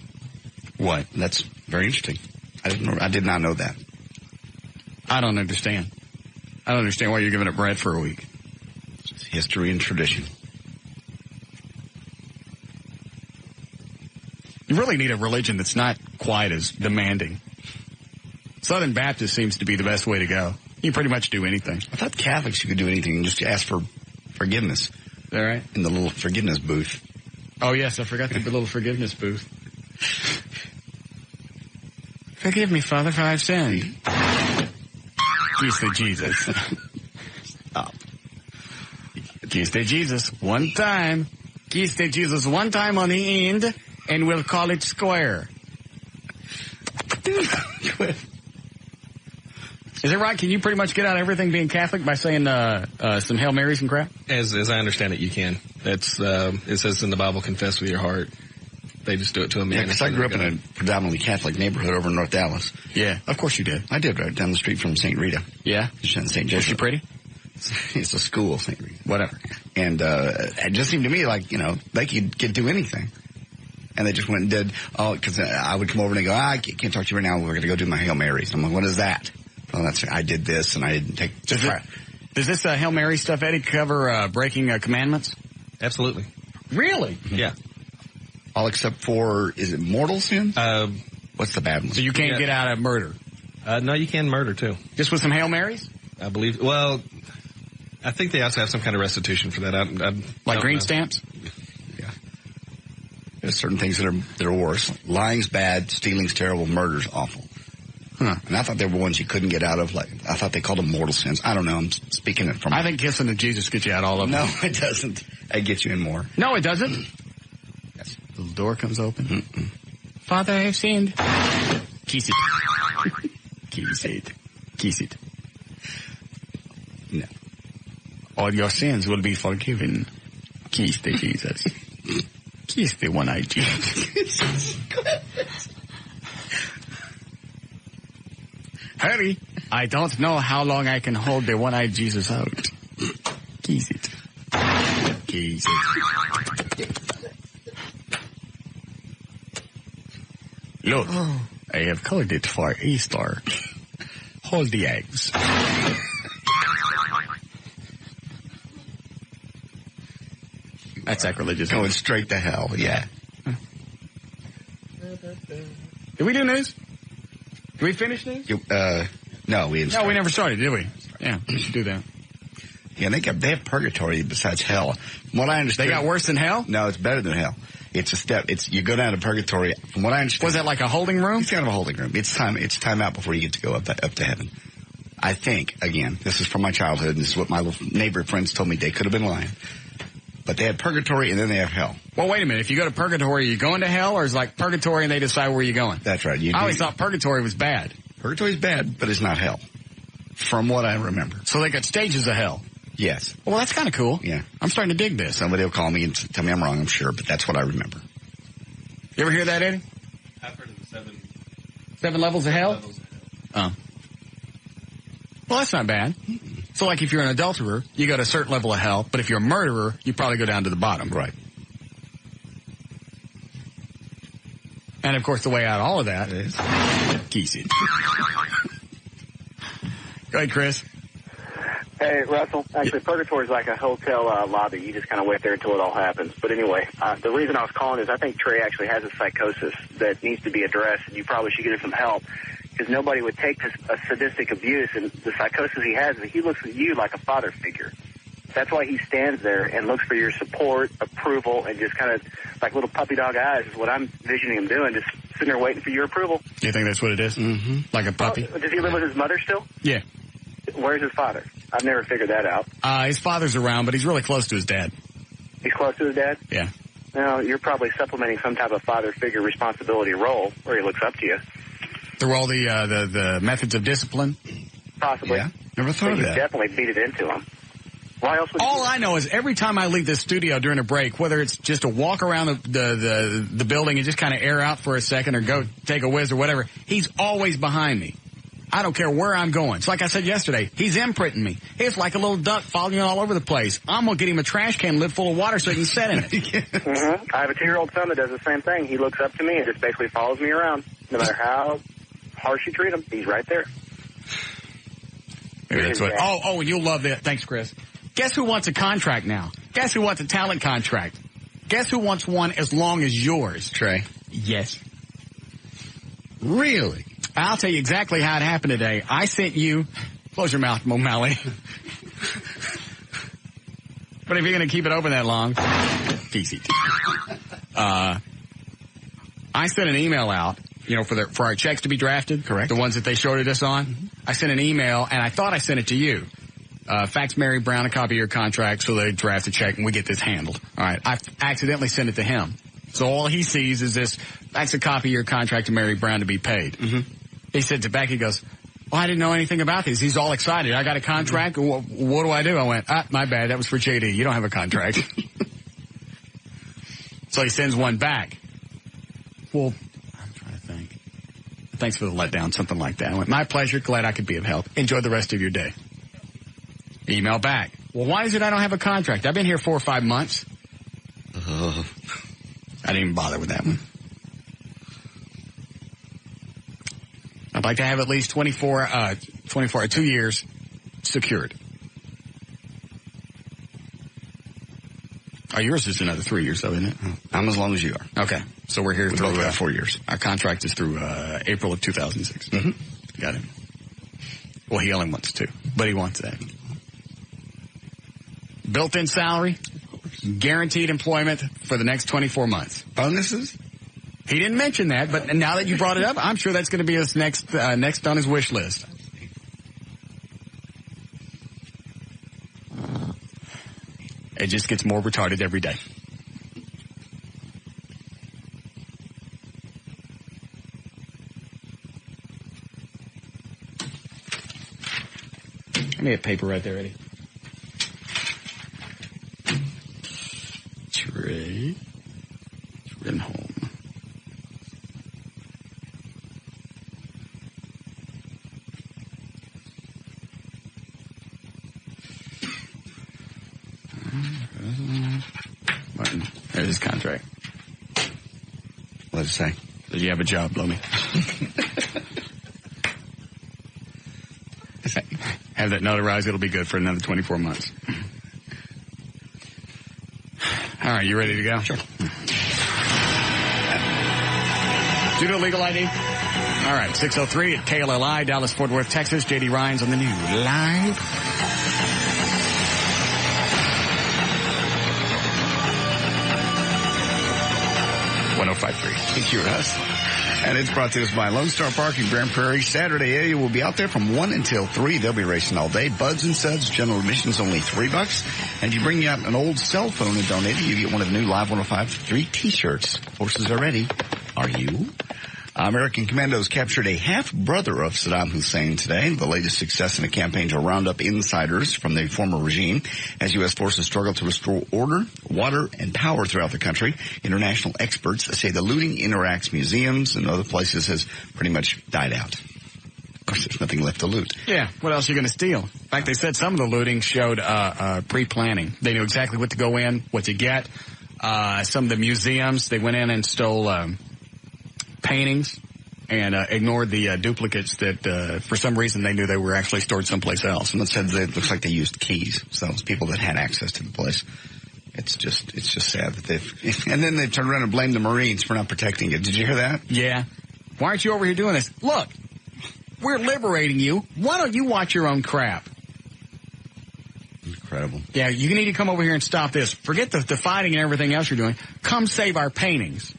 What? That's very interesting. I did not know that. I don't understand. I don't understand why you're giving up bread for a week. It's history and tradition. You really need a religion that's not quite as demanding. Southern Baptist seems to be the best way to go. You can pretty much do anything. I thought Catholics you could do anything and just ask for forgiveness. Is that right? In the little forgiveness booth. Oh, yes, I forgot the little forgiveness booth. Forgive me, Father, for I've sinned. Kiss to Jesus. Stop. Kiss to Jesus one time. Kiss to Jesus one time on the end, and we'll call it square. Is it right? Can you pretty much get out of everything being Catholic by saying some Hail Marys and crap? As I understand it, you can. That's it says in the Bible, confess with your heart. They just do it to a man. Yeah, because I grew up in a predominantly Catholic neighborhood over in North Dallas. Yeah, of course you did. I did, right down the street from St. Rita. Yeah? St. Joseph. Was she pretty? It's a school, St. Rita. Whatever. And it just seemed to me like, they could do anything. And they just went and did, because I would come over and they go, I can't talk to you right now. We're going to go do my Hail Marys. I'm like, what is that? Well, I did this and I didn't take... Does this Hail Mary stuff, Eddie, cover breaking commandments? Absolutely. Really? Yeah. All except for, is it mortal sin? What's the bad one? So you can't get out of murder? No, you can murder, too. Just with some Hail Marys? I believe. Well, I think they also have some kind of restitution for that. Like green stamps? Yeah. There's certain things that are worse. Lying's bad, stealing's terrible, murder's awful. Huh. And I thought they were ones you couldn't get out of. Like I thought they called them mortal sins. I don't know. I'm speaking it from... I think kissing to Jesus gets you out all of them. No, it doesn't. It gets you in more. No, it doesn't. Yes. The little door comes open. Mm-mm. Father, I have sinned. Kiss it. Kiss it. Kiss it. No. All your sins will be forgiven. Kiss the Jesus. Kiss the one-eyed Jesus. Hurry. I don't know how long I can hold the one-eyed Jesus out. Kiss it. Kiss it. Look, I have colored it for Easter. Hold the eggs. That's sacrilegious. Going straight to hell, yeah. Did we do news? Did we finish news? No, we didn't. No, we never started, did we? Yeah, we should do that. Yeah, they have purgatory besides hell. From what I understand, they got worse than hell? No, it's better than hell. It's a step. You go down to purgatory. From what I understand, was that like a holding room? It's kind of a holding room. It's time out before you get to go up to heaven. I think, again, this is from my childhood, and this is what my neighbor friends told me. They could have been lying. But they have purgatory, and then they have hell. Well, wait a minute. If you go to purgatory, are you going to hell, or is it like purgatory and they decide where you're going? That's right. I always thought purgatory was bad. Purgatory's bad, but it's not hell. From what I remember. So they got stages of hell? Yes. Well, that's kind of cool. Yeah. I'm starting to dig this. Somebody will call me and tell me I'm wrong, I'm sure, but that's what I remember. You ever hear that, Eddie? I've heard of the seven levels of hell? Oh. Well, that's not bad. So, like, if you're an adulterer, you go to a certain level of hell, but if you're a murderer, you probably go down to the bottom. Right. And, of course, the way out of all of that is kiss it. Go ahead, Chris. Hey, Russell. Actually, purgatory is like a hotel lobby. You just kind of wait there until it all happens. But anyway, the reason I was calling is I think Trey actually has a psychosis that needs to be addressed, and you probably should get him some help. Because nobody would take a sadistic abuse, and the psychosis he has is he looks at you like a father figure. That's why he stands there and looks for your support, approval, and just kind of like little puppy dog eyes is what I'm envisioning him doing, just sitting there waiting for your approval. You think that's what it is? Mm-hmm. Like a puppy? Oh, does he live with his mother still? Yeah. Where's his father? I've never figured that out. His father's around, but he's really close to his dad. He's close to his dad? Yeah. Now, you're probably supplementing some type of father figure responsibility role where he looks up to you. Through all the methods of discipline? Possibly. Yeah. Never thought of that. You definitely beat it into him. Why else would all I know is every time I leave the studio during a break, whether it's just a walk around the building and just kind of air out for a second or go take a whiz or whatever, he's always behind me. I don't care where I'm going. It's like I said yesterday, he's imprinting me. It's like a little duck following all over the place. I'm going to get him a trash can lid full of water so he can sit in it. Mm-hmm. I have a 2-year-old son that does the same thing. He looks up to me and just basically follows me around. No matter how harsh you treat him, he's right there. Maybe that's what. Oh, and you'll love that. Thanks, Chris. Guess who wants a contract now? Guess who wants a talent contract? Guess who wants one as long as yours? Trey. Yes. Really? I'll tell you exactly how it happened today. I sent you... Close your mouth, O'Malley. But if you're going to keep it open that long... PCT. I sent an email out, for our checks to be drafted. Correct. The ones that they shorted us on. Mm-hmm. I sent an email, and I thought I sent it to you. Fax Mary Brown a copy of your contract so they draft a check and we get this handled. All right. I accidentally sent it to him. So all he sees is this, that's a copy of your contract to Mary Brown to be paid. Mm-hmm. He said to Becky, he goes, well, I didn't know anything about these. He's all excited. I got a contract. Mm-hmm. What do I do? I went, my bad. That was for JD. You don't have a contract. So he sends one back. Well, I'm trying to think. Thanks for the letdown, something like that. I went, my pleasure. Glad I could be of help. Enjoy the rest of your day. Email back. Well, why is it I don't have a contract? I've been here 4 or 5 months. I didn't even bother with that one. I'd like to have at least 2 years secured. Oh, yours is another 3 years, though, isn't it? I'm as long as you are. Okay. So we're here through 4 years. Our contract is through April of 2006. Mm-hmm. Got it. Well, he only wants 2, but he wants that. Built-in salary, guaranteed employment for the next 24 months. Bonuses? He didn't mention that, but now that you brought it up, I'm sure that's going to be his next on his wish list. It just gets more retarded every day. Give me a paper right there, Eddie. Trey Renholm. Martin, there's his contract. What does it say? Did you have a job, Lomi? Have that notarized. It'll be good for another 24 months. All right, you ready to go? Sure. Do you do a legal ID? All right, 603 at KLLI, Dallas, Fort Worth, Texas. J.D. Ryan's on the new live. Thank you, Russ. And it's brought to us by Lone Star Park in Grand Prairie. Saturday, area will be out there from 1 until 3. They'll be racing all day. Buds and Suds, general admission's only $3. And you bring out an old cell phone and donate it, you get one of the new Live 105.3 t-shirts. Horses are ready. Are you? American Commandos captured a half-brother of Saddam Hussein today, the latest success in a campaign to round up insiders from the former regime as U.S. forces struggle to restore order, water, and power throughout the country. International experts say the looting in Iraq's museums and other places has pretty much died out. Of course, there's nothing left to loot. Yeah, what else are you going to steal? In fact, they said some of the looting showed pre-planning. They knew exactly what to go in, what to get. Some of the museums, they went in and stole paintings and ignored the duplicates that for some reason they knew they were actually stored someplace else. And it said it looks like they used keys. So those people that had access to the place. It's just sad that and then they turned around and blamed the Marines for not protecting it. Did you hear that? Yeah. Why aren't you over here doing this? Look, we're liberating you. Why don't you watch your own crap? Incredible. Yeah, you need to come over here and stop this. Forget the fighting and everything else you're doing. Come save our paintings.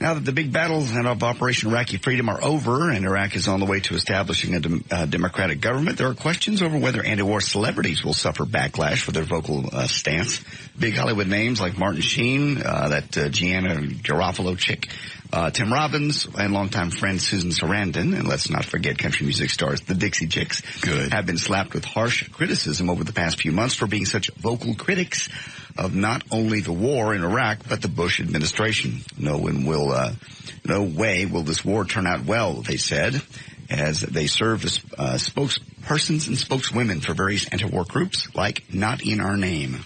Now that the big battles of Operation Iraqi Freedom are over and Iraq is on the way to establishing a democratic government, there are questions over whether anti-war celebrities will suffer backlash for their vocal stance. Big Hollywood names like Martin Sheen, that Gianna Garofalo chick, Tim Robbins, and longtime friend Susan Sarandon, and let's not forget country music stars, the Dixie Chicks, have been slapped with harsh criticism over the past few months for being such vocal critics of not only the war in Iraq, but the Bush administration. No way will this war turn out well, they said, as they served as spokespersons and spokeswomen for various anti-war groups like Not in Our Name.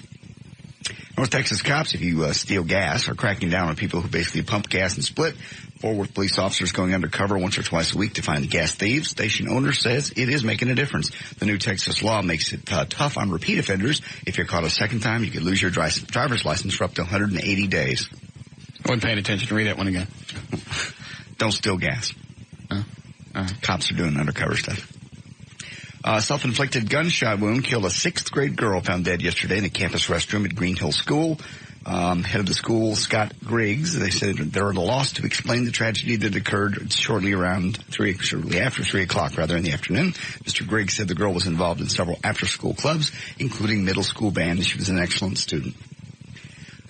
North Texas cops, if you steal gas, are cracking down on people who basically pump gas and split. Fort Worth police officers going undercover once or twice a week to find gas thieves. Station owner says it is making a difference. The new Texas law makes it tough on repeat offenders. If you're caught a second time, you could lose your driver's license for up to 180 days. I wasn't paying attention. Read that one again. Don't steal gas. Cops are doing undercover stuff. Self-inflicted gunshot wound killed a 6th grade girl found dead yesterday in a campus restroom at Green Hill School. Head of the school, Scott Griggs, they said they're at a loss to explain the tragedy that occurred shortly after 3 o'clock, in the afternoon. Mr. Griggs said the girl was involved in several after-school clubs, including middle school band, and she was an excellent student.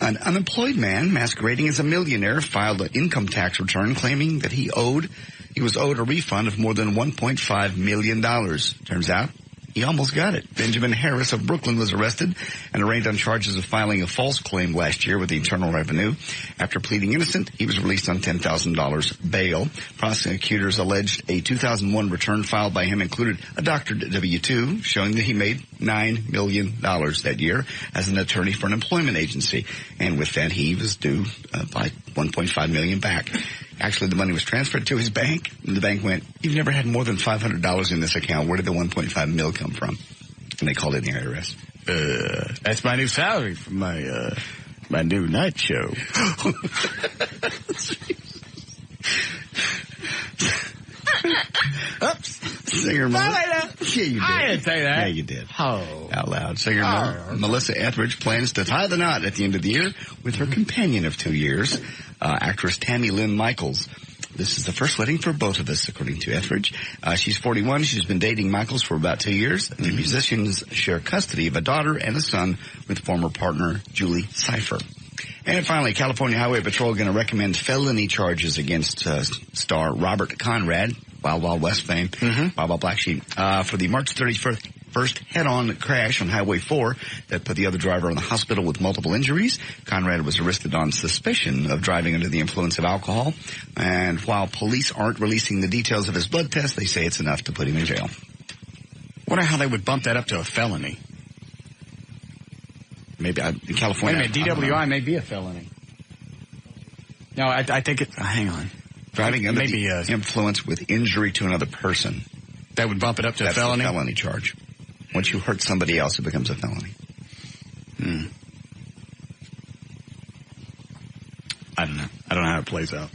An unemployed man masquerading as a millionaire filed an income tax return claiming that he was owed a refund of more than $1.5 million. Turns out he almost got it. Benjamin Harris of Brooklyn was arrested and arraigned on charges of filing a false claim last year with the Internal Revenue. After pleading innocent, he was released on $10,000 bail. Prosecutors alleged a 2001 return filed by him included a doctored W-2 showing that he made $9 million that year as an attorney for an employment agency. And with that, he was due by $1.5 million back. Actually, the money was transferred to his bank, and the bank went, "You've never had more than $500 in this account. Where did the $1.5 million come from?" And they called in the IRS. That's my new salary from my new night show. Oops. Singer Melissa. Yeah, you did. I didn't say that. Yeah, you did. Oh. Out loud. Singer Melissa Etheridge plans to tie the knot at the end of the year with her companion of 2 years, actress Tammy Lynn Michaels. This is the first wedding for both of us, according to Etheridge. She's 41. She's been dating Michaels for about 2 years. The musicians share custody of a daughter and a son with former partner Julie Cypher. And finally, California Highway Patrol going to recommend felony charges against star Robert Conrad, Wild Wild West fame, Wild Wild Black Sheep, for the March 31st head-on crash on Highway 4 that put the other driver in the hospital with multiple injuries. Conrad was arrested on suspicion of driving under the influence of alcohol. And while police aren't releasing the details of his blood test, they say it's enough to put him in jail. Wonder how they would bump that up to a felony. Maybe in California. Wait a minute, DWI may be a felony. No, I think it. Hang on. Driving under the influence with injury to another person. That would bump it up to a felony? That's a felony charge. Once you hurt somebody else, it becomes a felony. I don't know. I don't know how it plays out.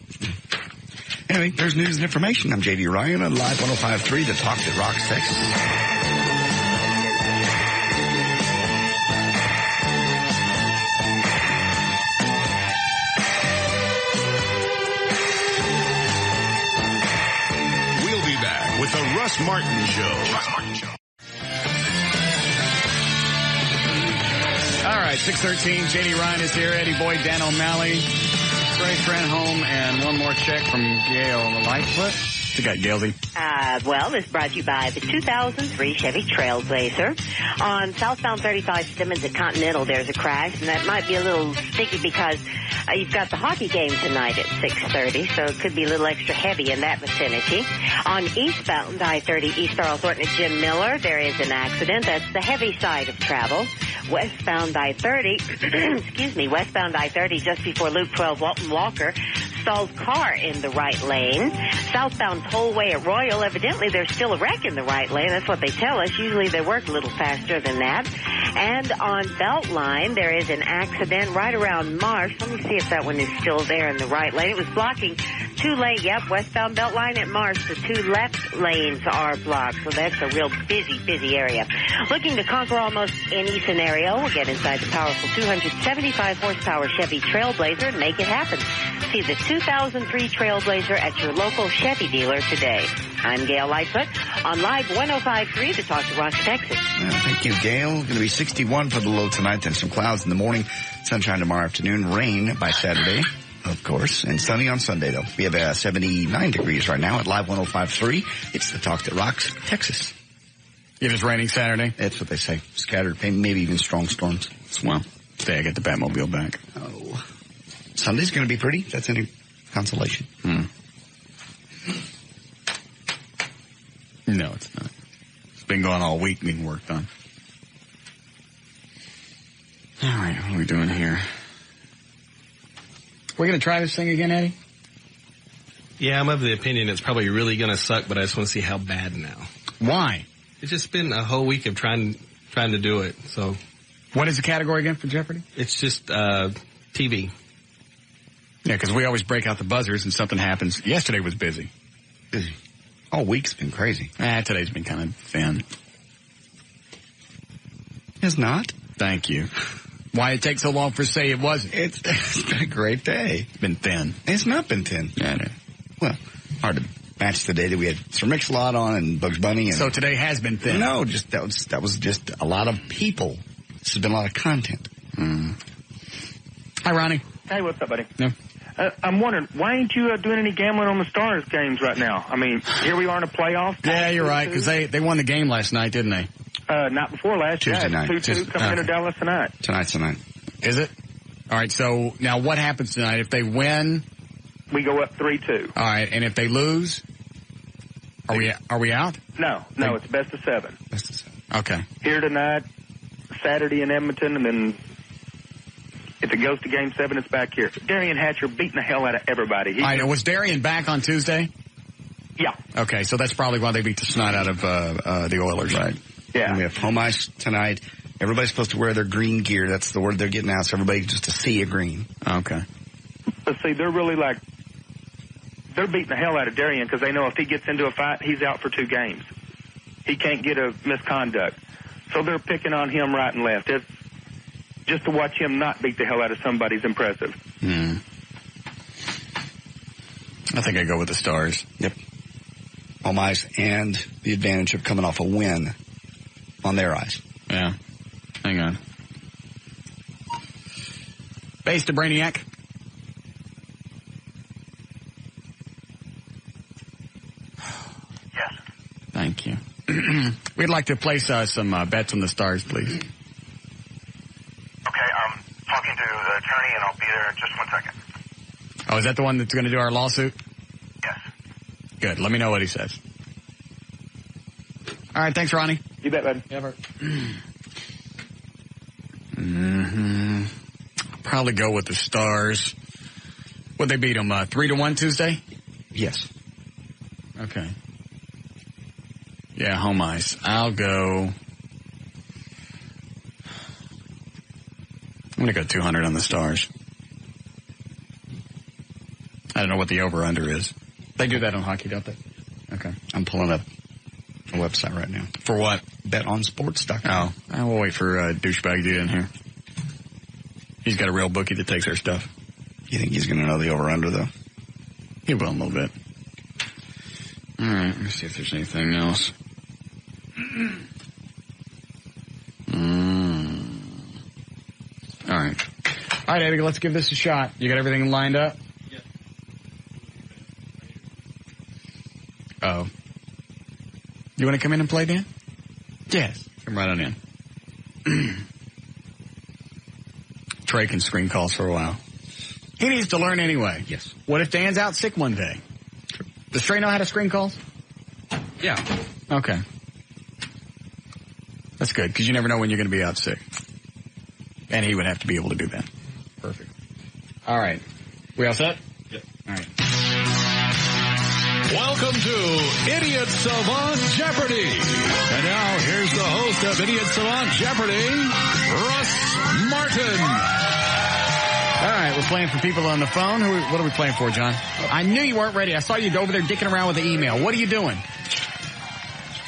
Anyway, there's news and information. I'm J.D. Ryan on Live 105.3, The Talk That Rocks Texas. With the Russ Martin Show. All right, 6:13. J.D. Ryan is here. Eddie Boyd, Dan O'Malley, Trey Trenholm, and one more check from Gail on the Lightfoot. What you got, Gailsy? Well, this brought to you by the 2003 Chevy Trailblazer. On southbound 35 Simmons at Continental, there's a crash, and that might be a little sticky because you've got the hockey game tonight at 6:30, so it could be a little extra heavy in that vicinity. On eastbound I-30, East Earl Thornton at Jim Miller, there is an accident. That's the heavy side of travel. Westbound I-30, westbound I-30 just before Loop 12 Walton Walker, stalled car in the right lane. Southbound Tollway at Royal, evidently there's still a wreck in the right lane. That's what they tell us. Usually they work a little faster than that. And on Beltline, there is an accident right around Marsh. Let me see if that one is still there in the right lane. It was blocking 2 lanes. Yep, westbound Beltline at Marsh. The 2 left lanes are blocked. So that's a real busy area. Looking to conquer almost any scenario. We'll get inside the powerful 275 horsepower Chevy Trailblazer and make it happen. See the 2003 Trailblazer at your local Chevy dealer today. I'm Gail Lightfoot on Live 105.3 to Talk to Ross, Texas. Thank you, Gail. Going to be 61 for the low tonight, then some clouds in the morning, sunshine tomorrow afternoon, rain by Saturday, of course, and sunny on Sunday, though. We have 79 degrees right now at Live 105.3. It's the Talk That Rocks, Texas. It is raining Saturday? That's what they say. Scattered, maybe even strong storms. Well, today I get the Batmobile back. Oh. Sunday's going to be pretty. That's any consolation. No, it's not. It's been going all week being worked on. All right, what are we doing here? We're going to try this thing again, Eddie? Yeah, I'm of the opinion it's probably really going to suck, but I just want to see how bad now. Why? It's just been a whole week of trying to do it, so. What is the category again for Jeopardy? It's just TV. Yeah, because we always break out the buzzers and something happens. Yesterday was busy. Busy. All week's been crazy. Today's been kind of thin. It's not. Thank you. Why it takes so long for say it wasn't? It's been a great day. It's been thin. It's not been thin. Yeah, I know. Well, hard to match the day that we had Sir Mix-a-Lot on and Bugs Bunny. And so today has been thin. No, just that was just a lot of people. This has been a lot of content. Hi, Ronnie. Hey, what's up, buddy? No. I'm wondering, why ain't you doing any gambling on the Stars games right now? I mean, here we are in the playoffs. Yeah, you're right, because they won the game last night, didn't they? Not before last. Tuesday night. 2-2 coming into Dallas tonight. Tonight's the night. Is it? All right, so now what happens tonight? If they win? We go up 3-2. All right, and if they lose? Are we out? No, it's best of 7. Best of 7. Okay. Here tonight, Saturday in Edmonton, and then if it goes to Game 7, it's back here. Darian Hatcher beating the hell out of everybody. All right, was Darian back on Tuesday? Yeah. Okay, so that's probably why they beat the snot out of the Oilers. Right. Yeah. And we have home ice tonight. Everybody's supposed to wear their green gear. That's the word they're getting out, so everybody just to see a green. Okay. But see, they're really they're beating the hell out of Darian because they know if he gets into a fight, he's out for 2 games. He can't get a misconduct. So they're picking on him right and left. It's just to watch him not beat the hell out of somebody's impressive. I think I go with the Stars. Yep. Home ice and the advantage of coming off a win on their ice. Yeah. Hang on. Base to Brainiac. Yes. Thank you. We'd like to place some bets on the Stars, please. Okay, I'm talking to the attorney, and I'll be there in just 1 second. Oh, is that the one that's going to do our lawsuit? Yes. Good. Let me know what he says. All right. Thanks, Ronnie. You bet, bud. Ever. Probably go with the Stars. Would they beat them 3-1 Tuesday? Yes. Okay. Yeah, home ice. I'll go. I'm going to go 200 on the Stars. I don't know what the over-under is. They do that on hockey, don't they? Okay. I'm pulling up a website right now. For what? BetOnSports.com. Oh, I will wait for douchebag to get in here. He's got a real bookie that takes our stuff. You think he's going to know the over-under, though? He will a little bit. All right, let me see if there's anything else. All right. All right, Eddie, let's give this a shot. You got everything lined up? Yeah. Oh. You want to come in and play, Dan? Yes. Come right on in. Trey can screen calls for a while. He needs to learn anyway. Yes. What if Dan's out sick one day? True. Does Trey know how to screen calls? Yeah. Okay. That's good, because you never know when you're going to be out sick. And he would have to be able to do that. Perfect. All right. We all set? Yep. All right. Welcome to Idiot Savant Jeopardy. And now here's the host of Idiot Savant Jeopardy, Russ Martin. All right, we're playing for people on the phone. What are we playing for, John? I knew you weren't ready. I saw you over there dicking around with the email. What are you doing?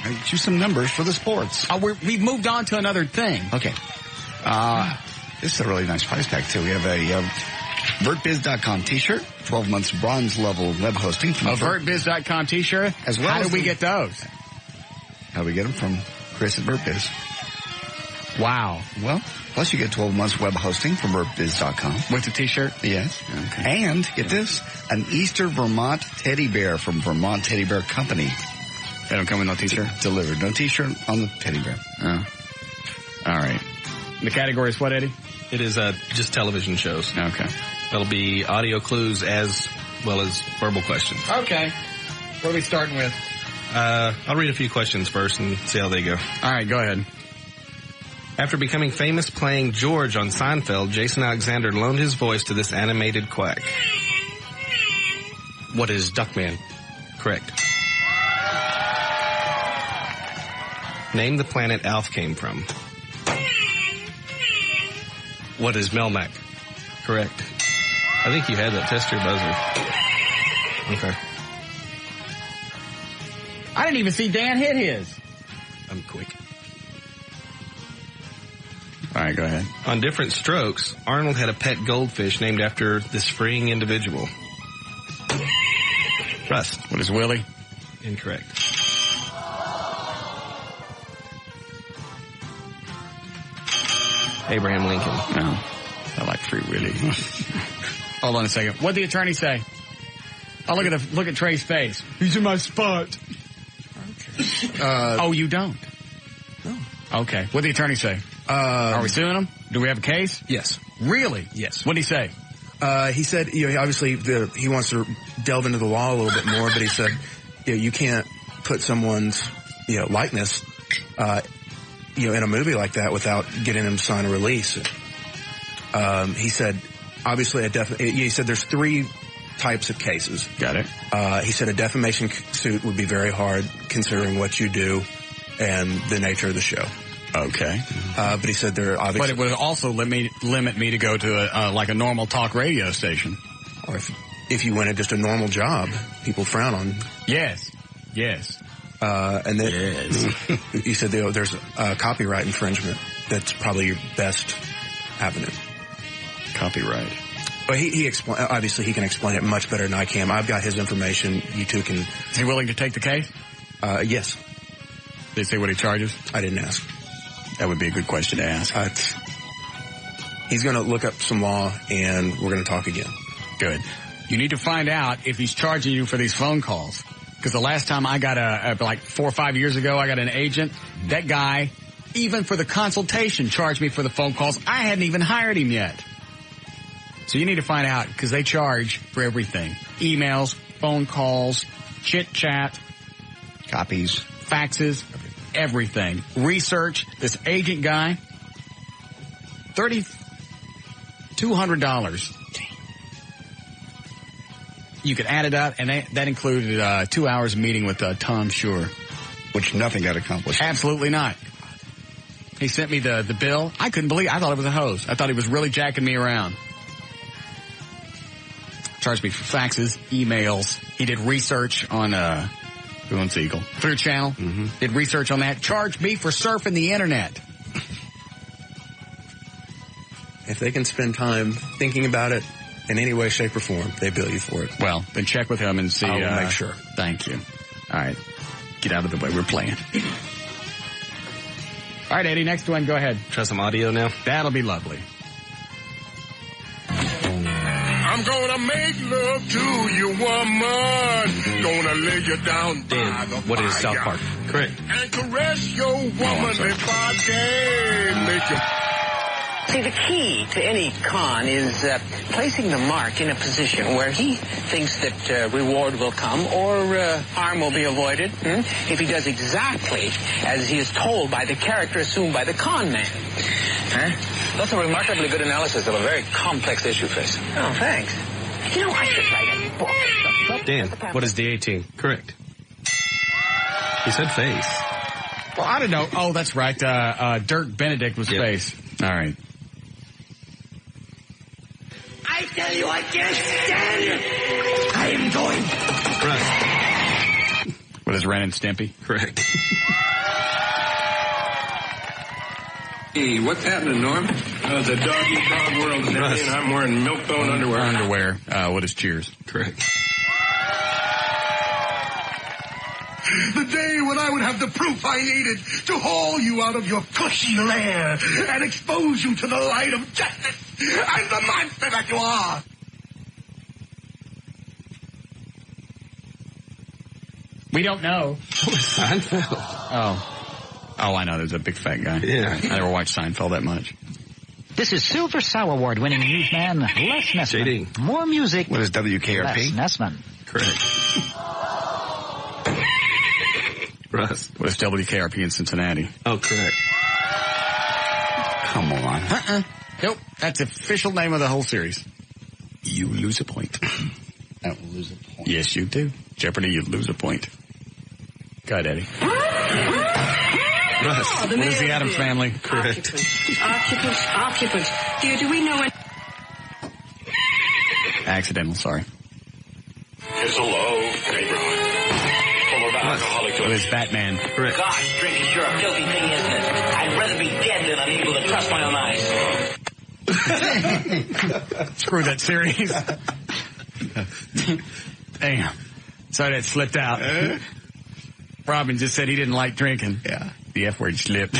I get you some numbers for the sports. We've moved on to another thing. Okay. This is a really nice price tag, too. We have a VertBiz.com t-shirt, 12 months bronze level web hosting. A VertBiz.com t-shirt? As well. How did we get those? How we get them? From Chris at VertBiz. Wow. Well, plus you get 12 months web hosting from VertBiz.com. With the t-shirt? Yes. Okay. And, get this, an Easter Vermont teddy bear from Vermont Teddy Bear Company. They don't come with no t-shirt? Delivered. No t-shirt on the teddy bear. Oh. All right. The category is what, Eddie? It is just television shows. Okay. It'll be audio clues as well as verbal questions. Okay. What are we starting with? I'll read a few questions first and see how they go. All right, go ahead. After becoming famous playing George on Seinfeld, Jason Alexander loaned his voice to this animated quack. What is Duckman? Correct. Name the planet Alf came from. What is Melmac? Correct. I think you had that tester buzzer. Okay. I didn't even see Dan hit his. I'm quick. All right, go ahead. On different strokes, Arnold had a pet goldfish named after this freeing individual. Russ. What is Willie? Incorrect. Abraham Lincoln. No. I like Free Willie. Hold on a second. What'd the attorney say? Oh, look at Trey's face. He's in my spot. Oh, you don't? No. Okay. What'd the attorney say? Are we suing him? Do we have a case? Yes. Really? Yes. What'd he say? He said, obviously he wants to delve into the law a little bit more, but he said, you can't put someone's, likeness, in a movie like that without getting them to sign a release. He said, obviously, he said there's 3 types of cases. Got it. He said a defamation suit would be very hard considering what you do and the nature of the show. Okay. But he said there obviously... But it would also limit me to go to a normal talk radio station. Or if you went at just a normal job, people frown on... Yes. And then yes. He said there's copyright infringement. That's probably your best avenue. Copyright. But he obviously he can explain it much better than I can. I've got his information. You two can... Is he willing to take the case? Yes. Did he say what he charges? I didn't ask. That would be a good question to ask. He's going to look up some law, and we're going to talk again. Good. You need to find out if he's charging you for these phone calls. Because the last time I got like 4 or 5 years ago, I got an agent. That guy, even for the consultation, charged me for the phone calls. I hadn't even hired him yet. So you need to find out, because they charge for everything. Emails, phone calls, chit-chat, copies, faxes, everything. Research. This agent guy, $200. You could add it up, and that included 2 hours of meeting with Tom Shore. Which nothing got accomplished. Absolutely not. He sent me the bill. I couldn't believe it. I thought it was a hose. I thought he was really jacking me around. Charged me for faxes, emails. He did research on who owns Eagle? Clear Channel. Mm-hmm. Did research on that. Charged me for surfing the internet. If they can spend time thinking about it in any way, shape, or form, they bill you for it. Well, then check with him and see. I'll make sure. Thank you. All right. Get out of the way. We're playing. All right, Eddie, next one. Go ahead. Try some audio now. That'll be lovely. I'm gonna make love to you, woman. Gonna lay you down. Dan, what is South Park? Correct. And caress your womanly body. Make you... See, the key to any con is placing the mark in a position where he thinks that reward will come or harm will be avoided if he does exactly as he is told by the character assumed by the con man. Huh? That's a remarkably good analysis of a very complex issue, Face. Oh, thanks. You know, I should write a book. Dan, what is the 18? Correct. He said Face. Well, I don't know. Oh, that's right. Dirk Benedict was Face. All right. I tell you, I can't stand it. I am going. Right. What is Ren and Stimpy? Correct. Hey, what's happening, Norm? The dog-eat-dog world is ending, and I'm wearing milk-bone underwear. What is Cheers? Correct. The day when I would have the proof I needed to haul you out of your cushy lair and expose you to the light of justice and the monster that you are. We don't know. Seinfeld. Oh, I know. There's a big fat guy. Yeah. I never watched Seinfeld that much. This is Silver Sour Award-winning newsman Les Nessman. JD. More music. What is WKRP? Les Nessman. Correct. Russ. What is WKRP in Cincinnati? Oh, correct. Come on. Nope. That's the official name of the whole series. You lose a point. I don't lose a point. Yes, you do. Jeopardy, you lose a point. Go ahead, Eddie. Russ. What is the Addams Family? Correct. Occupants. Dear, do we know Accidental, sorry. It's a low neighborhood full of alcoholic. Well, it's Batman. Correct. Gosh, drinking sure a filthy thing, isn't it? I'd rather be dead than unable to trust my own eyes. Screw that series. Damn. Sorry that slipped out. Robin just said he didn't like drinking. Yeah. The F word slipped.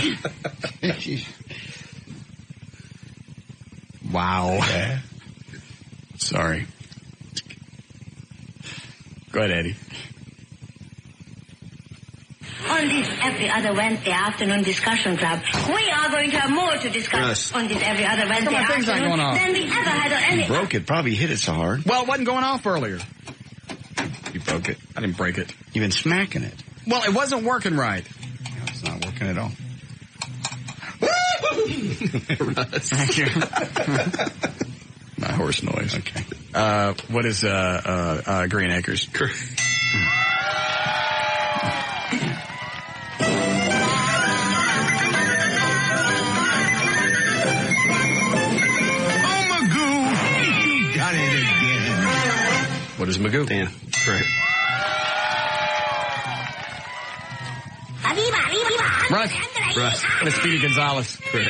Wow. Yeah. Sorry. Go ahead, Eddie. On this every other Wednesday afternoon discussion club, we are going to have more to discuss on this every other Wednesday Come on, things aren't afternoon going on. than we ever had on any... Broke it. Probably hit it so hard. Well, it wasn't going off earlier. You broke it. I didn't break it. You've been smacking it. Well, it wasn't working right. No, it's not working at all. Thank you. My horse noise. Okay. What is Green Acres? What is Magoo? Dan. Correct. Russ. What is Speedy Gonzalez? Correct.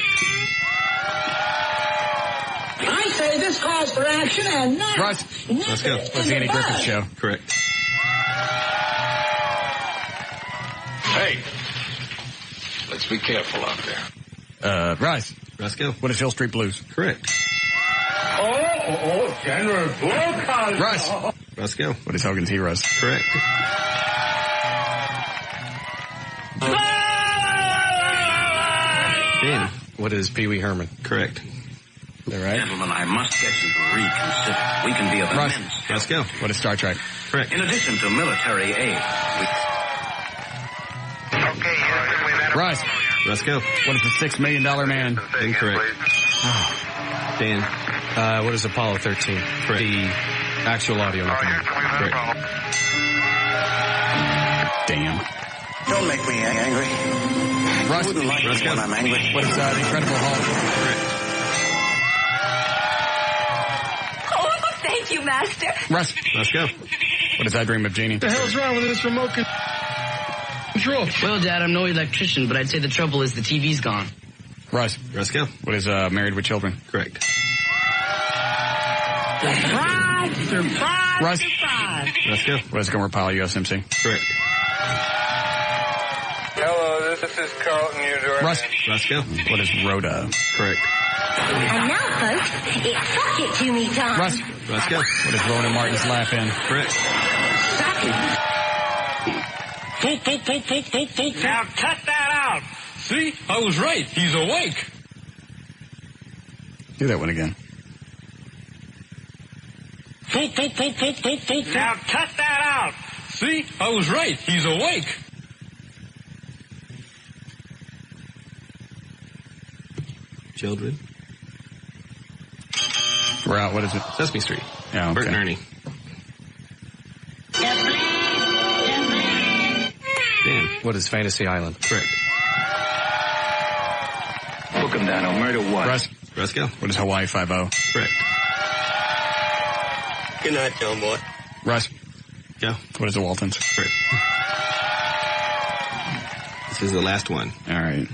I say this calls for action and not... Russ. Let's go. What's the Andy Griffith Show? Correct. Hey, let's be careful out there. Russ. Let's go. What is Hill Street Blues? Correct. General Wilcox. Russ. Let's go. What is Hogan's Heroes? Correct. Dan. What is Pee Wee Herman? Correct. Is that right? Gentlemen, I must get you to reconsider. We can be of Russ. immense help. Let's go. What is Star Trek? Correct. In addition to military aid, Russ. Let's go. What is the $6 Million Man? Incorrect. Dan. What is Apollo 13? Correct. The actual audio. Correct. Damn. don't make me angry. Russ. I wouldn't like it when I'm angry. What is the Incredible Hulk? Oh, thank you, Master. Russ. Let's go. What is I Dream of Jeannie? What the hell's wrong with this remote control? Well, Dad, I'm no electrician, but I'd say the trouble is the TV's gone. Russ. Let's go. What is Married with Children? Correct. Surprise! Surprise! Russ. Surprise! Let's go. What is Gomer Pyle, USMC? Correct. Hello, this is Carlton Eudor. Russ. Let's go. What is Rhoda? Correct. And now, folks, it's Suck It To Me time. Russ. Let's go. What is Ronan Martin's Laugh In? Correct. Now cut that out. See? I was right. He's awake. Do that one again. Now cut that out. See? I was right. He's awake. Children. We're out. What is it? Sesame Street. Yeah, okay. Bert and Ernie. Dan. What is Fantasy Island? Correct. Book him down. No matter what. Russ. Let's go. What is Hawaii 5-0? Correct. Good night, John boy. Russ. Go. What is the Waltons? Correct. This is the last one. All right.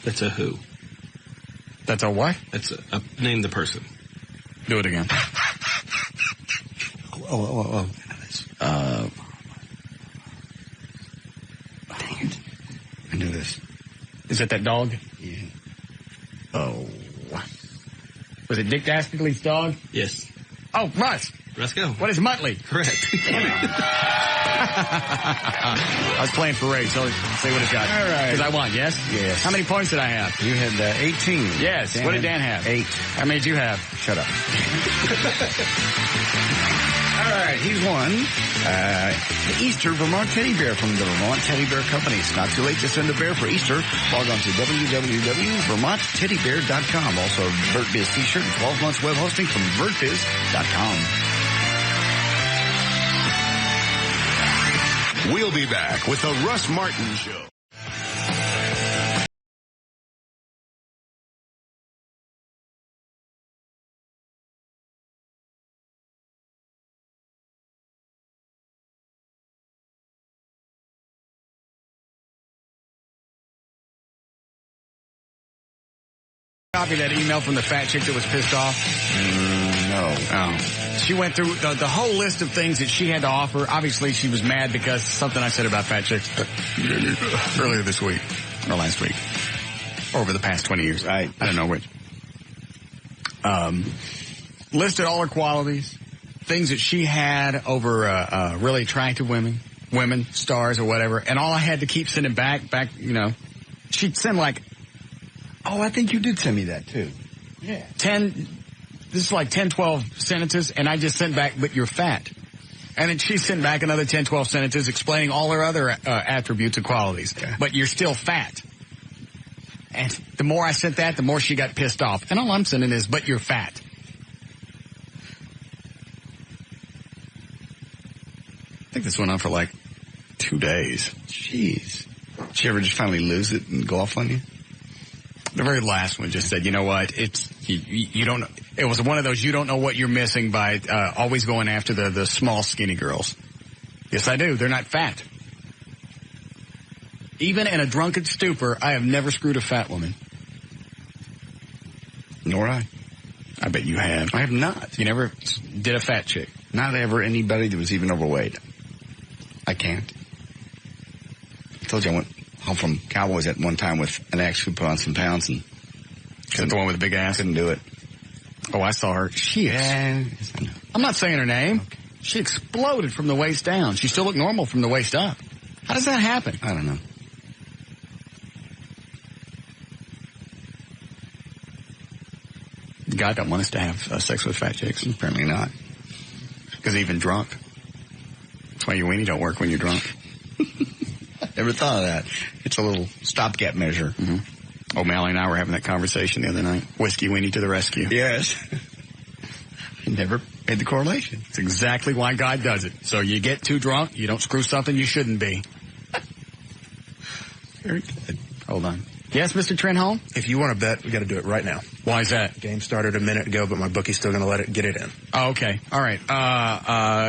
That's a who. That's a what? That's a name the person. Do it again. Oh. Dang it. I knew this. Is it that dog? Yeah. Oh. Was it Dick Dastardly's dog? Yes. Oh, Russ. Let's go. What is Muttley? Correct. I was playing for Ray, so let's see what it's got. All right. Because I won, yes? Yes. How many points did I have? You had 18. Yes. Dan What did Dan have? 8. How many did you have? Shut up. All right, he's won the Easter Vermont Teddy Bear from the Vermont Teddy Bear Company. It's not too late to send a bear for Easter. Log on to www.vermontteddybear.com. Also, a VertBiz t-shirt and 12 months web hosting from vertbiz.com. We'll be back with the Russ Martin Show. Copy that email from the fat chick that was pissed off? No. Oh. She went through the whole list of things that she had to offer. Obviously, she was mad because something I said about fat chicks earlier this week, or last week, or over the past 20 years. I don't know which. Listed all her qualities, things that she had over really attractive women, stars or whatever, and all I had to keep sending back, she'd send like... Oh, I think you did send me that, too. Yeah. 10 12 sentences, and I just sent back, but you're fat. And then she sent back another 10, 12 sentences explaining all her other attributes and qualities. Okay. But you're still fat. And the more I sent that, the more she got pissed off. And all I'm sending is, but you're fat. I think this went on for like 2 days. Jeez. Did she ever just finally lose it and go off on you? The very last one just said, you know what, you don't know. It was one of those you don't know what you're missing by always going after the small, skinny girls. Yes, I do. They're not fat. Even in a drunken stupor, I have never screwed a fat woman. Nor I. I bet you have. I have not. You never did a fat chick? Not ever anybody that was even overweight. I can't. I told you I went home from Cowboys at one time with an ex who put on some pounds and... Is that the one with the big ass? Couldn't do it. Oh, I saw her. I'm not saying her name. Okay. She exploded from the waist down. She still looked normal from the waist up. How does that happen? I don't know. God don't want us to have sex with fat chicks. Apparently not. Because even drunk. That's why your weenie don't work when you're drunk. Never thought of that. It's a little stopgap measure. Mm-hmm. O'Malley and I were having that conversation the other night. Whiskey weenie to the rescue. Yes. I never made the correlation. It's exactly why God does it. So you get too drunk, you don't screw something you shouldn't be. Very good. Hold on. Yes, Mr. Trenholm? If you want to bet, we got to do it right now. Why is that? Game started a minute ago, but my bookie's still going to get it in. Oh, okay. All right.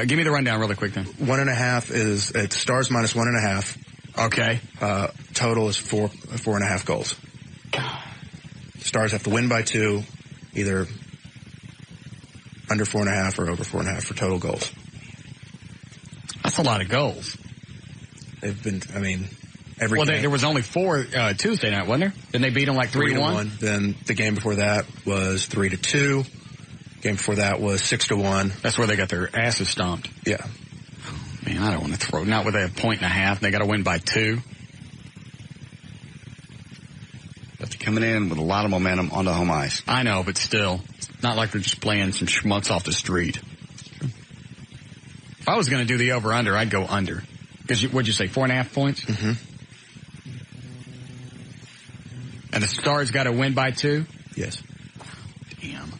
Give me the rundown really quick then. 1.5 it's stars minus 1.5. Okay. Total is 4.5 goals. Stars have to win by 2, either under 4.5 or over 4.5 for total goals. That's a lot of goals. They've been, every game. There was only 4 Tuesday night, wasn't there? Then they beat them like 3-1? Then the game before that was 3-2. Game before that was 6-1. That's where they got their asses stomped. Yeah. Man, I don't want to throw. Not with a 1.5. They got to win by 2. They're coming in with a lot of momentum onto home ice. I know, but still, it's not like they're just playing some schmucks off the street. If I was going to do the over/under, I'd go under. Because what'd you say, 4.5 points? Mm-hmm. And the Stars got to win by 2? Yes. Damn.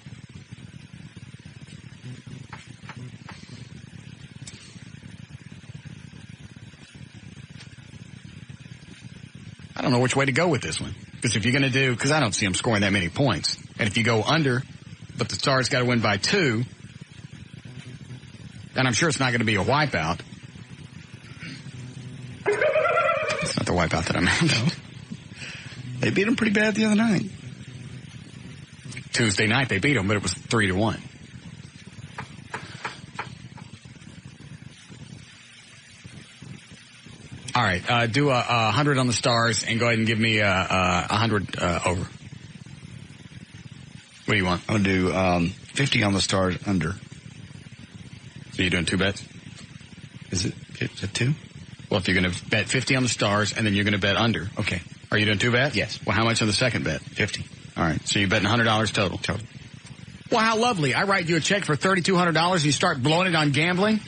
I don't know which way to go with this one. Because if you're going to because I don't see them scoring that many points. And if you go under, but the Stars got to win by 2, then I'm sure it's not going to be a wipeout. It's not the wipeout that I meant. No. They beat them pretty bad the other night. Tuesday night they beat them, but it was 3-1. All right, do 100 on the Stars and go ahead and give me 100 over. What do you want? I'll do 50 on the Stars under. So you're doing 2 bets? Is it 2? Well, if you're going to bet 50 on the Stars and then you're going to bet under. Okay. Are you doing 2 bets? Yes. Well, how much on the second bet? 50. All right. So you're betting $100 total? Total. Well, how lovely. I write you a check for $3,200 and you start blowing it on gambling?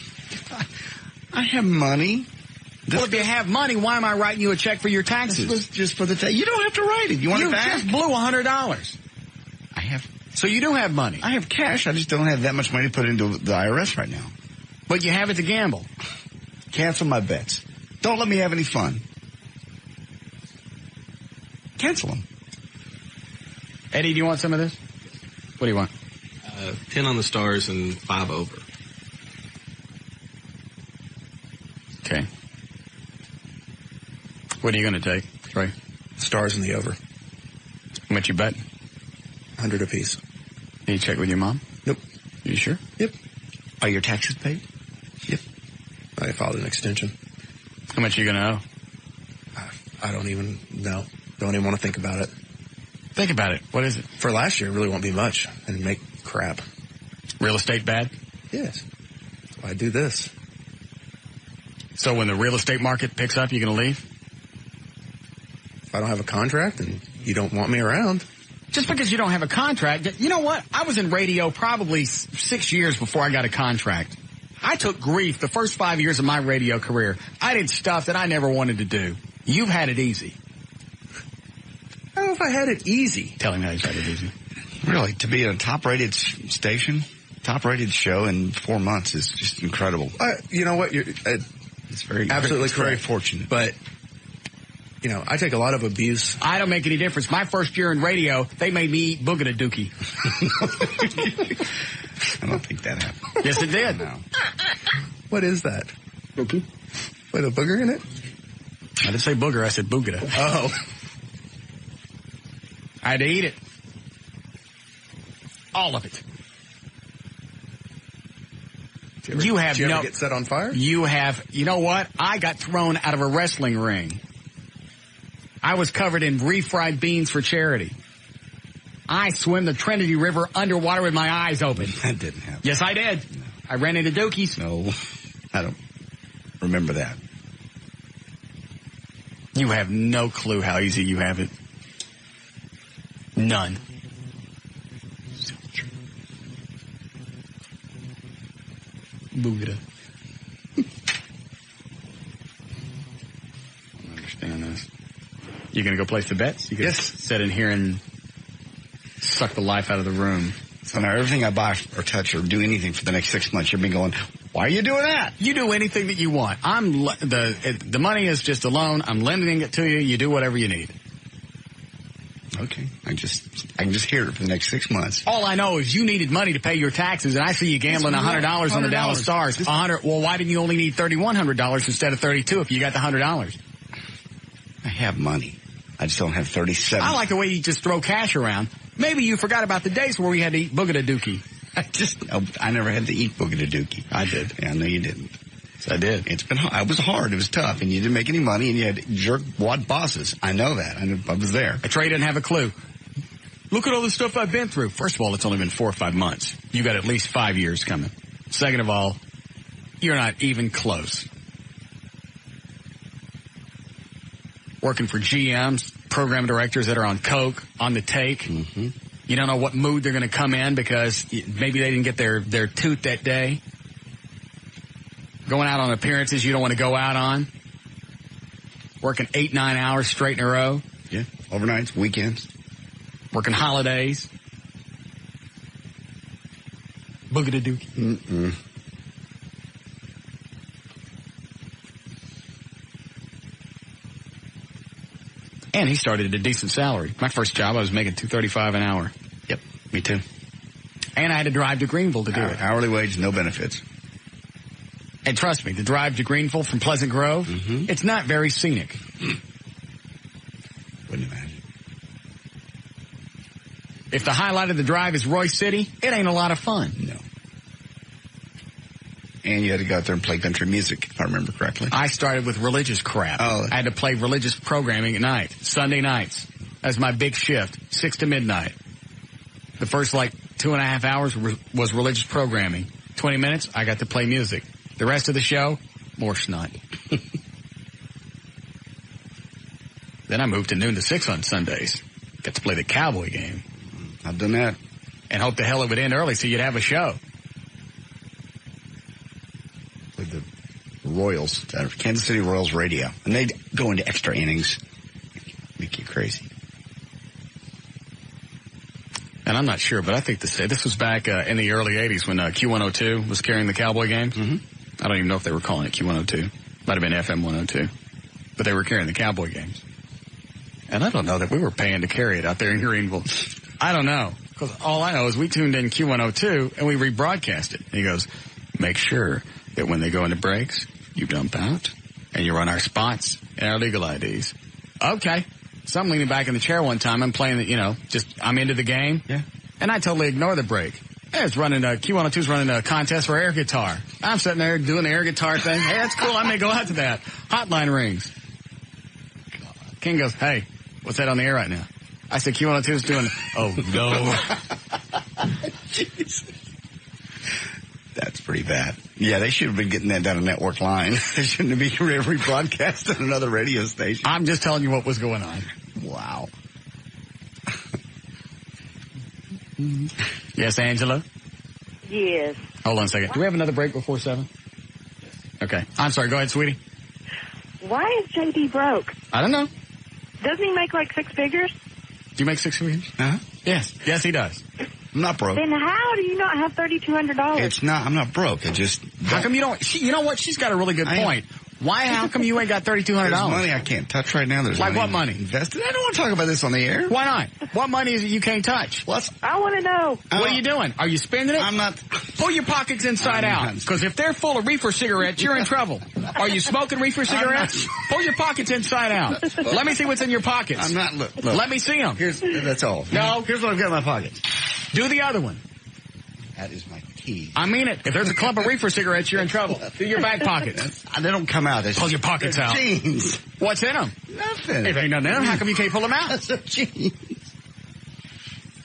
I have money. Well, if you have money, why am I writing you a check for your taxes? This was just for the tax. You don't have to write it. You want it back? You just blew $100. I have. So you do have money? I have cash. I just don't have that much money to put into the IRS right now. But you have it to gamble. Cancel my bets. Don't let me have any fun. Cancel them. Eddie, do you want some of this? What do you want? 10 on the Stars and 5 over. Okay. What are you going to take, Trey? Stars in the over. How much you bet? $100 apiece. Did you check with your mom? Nope. You sure? Yep. Are your taxes paid? Yep. I filed an extension. How much are you going to owe? I don't even know. Don't even want to think about it. Think about it. What is it? For last year, it really won't be much. And make crap. Real estate bad? Yes. So I do this. So when the real estate market picks up, you're going to leave? If I don't have a contract and you don't want me around. Just because you don't have a contract, you know what? I was in radio probably 6 years before I got a contract. I took grief the first 5 years of my radio career. I did stuff that I never wanted to do. You've had it easy. I don't know if I had it easy. Tell him how he's had it easy. Really, to be in a top-rated station, top-rated show in 4 months is just incredible. You know what? It's very absolutely it's correct. Very fortunate. But, you know, I take a lot of abuse. I don't make any difference. My first year in radio, they made me eat boogada dookie. I don't think that happened. Yes, it did. No. What is that? Bookie. With a booger in it? I didn't say booger. I said boogada. Oh. I had to eat it. All of it. Did you ever get set on fire? You know what? I got thrown out of a wrestling ring. I was covered in refried beans for charity. I swim the Trinity River underwater with my eyes open. That didn't happen. Yes, I did. No. I ran into dookies. No, I don't remember that. You have no clue how easy you have it. None. Boogada. I don't understand this. You gonna go place the bets? You can sit in here and suck the life out of the room. So now everything I buy or touch or do anything for the next 6 months, you've been going, why are you doing that? You do anything that you want. The money is just a loan. I'm lending it to you. You do whatever you need. Okay. I can just hear it for the next 6 months. All I know is you needed money to pay your taxes, and I see you gambling $100 on the Dallas Stars. $100. Well, why didn't you only need $3,100 instead of $32 if you got the $100? I have money. I just don't have 37. I like the way you just throw cash around. Maybe you forgot about the days where we had to eat boogada dookie. I never had to eat boogada dookie. I did. Yeah, I know you didn't. So I did. It was hard. It was tough, and you didn't make any money, and you had jerk-wad bosses. I know that. I was there. Trey didn't have a clue. Look at all the stuff I've been through. First of all, it's only been 4 or 5 months. You got at least 5 years coming. Second of all, you're not even close. Working for GMs, program directors that are on coke, on the take. Mm-hmm. You don't know what mood they're going to come in because maybe they didn't get their tooth that day. Going out on appearances you don't want to go out on. Working 8-9 hours straight in a row. Yeah, overnights, weekends. Working holidays. Boogada dookie. Mm-mm. And he started at a decent salary. My first job, I was making $2.35 an hour. Yep, me too. And I had to drive to Greenville to do it. Hourly wage, no benefits. And trust me, the drive to Greenville from Pleasant Grove, it's not very scenic. Wouldn't imagine. If the highlight of the drive is Royce City, it ain't a lot of fun. No. And you had to go out there and play country music, if I remember correctly. I started with religious crap. Oh. I had to play religious programming at night, Sunday nights. That's my big shift, 6 to midnight. The first, 2.5 hours was religious programming. 20 minutes, I got to play music. The rest of the show, more snot. Then I moved to noon to 6 on Sundays. Got to play the Cowboy game. I've done that. And hoped the hell it would end early so you'd have a show. With the Royals, Kansas City Royals radio. And they'd go into extra innings. Make you crazy. And I'm not sure, but I think this was back in the early 80s when Q102 was carrying the Cowboy games. Mm-hmm. I don't even know if they were calling it Q102. Might have been FM 102. But they were carrying the Cowboy games. And I don't know that we were paying to carry it out there in Greenville. I don't know. Because all I know is we tuned in Q102 and we rebroadcast it. And he goes, make sure that when they go into breaks, you dump out and you run our spots and our legal IDs. Okay. So I'm leaning back in the chair one time. I'm playing I'm into the game. Yeah. And I totally ignore the break. Hey, Q102's running a contest for air guitar. I'm sitting there doing the air guitar thing. Hey, that's cool. I may go out to that. Hotline rings. King goes, hey, what's that on the air right now? I said, Q102's doing, oh, no. Jeez. That's pretty bad. Yeah, they should have been getting that down a network line. They shouldn't have been rebroadcast on another radio station. I'm just telling you what was going on. Wow. Yes, Angela? Yes. Hold on a second. Do we have another break before 7? Okay. I'm sorry. Go ahead, sweetie. Why is JD broke? I don't know. Doesn't he make like 6 figures? Do you make 6 figures? Uh-huh. Yes. Yes, he does. I'm not broke. Then how do you not have $3,200? I'm not broke. How come you don't? You know what? She's got a really good point. How come you ain't got $3,200? There's money I can't touch right now. There's like what money? Invested. I don't want to talk about this on the air. Why not? What money is it you can't touch? I want to know. What are you doing? Are you spending it? I'm not. Pull your pockets inside out. Because if they're full of reefer cigarettes, you're in trouble. Are you smoking reefer cigarettes? Pull your pockets inside out. Let me see what's in your pockets. I'm not. Look. Let me see them. That's all. No. Here's what I've got in my pockets. Do the other one. That is my key. I mean it. If there's a clump of reefer cigarettes, you're in trouble. Do your back pockets. They don't come out. Pull your pockets out. Jeans. What's in them? Nothing. If ain't nothing in them, how come you can't pull them out? That's jeans.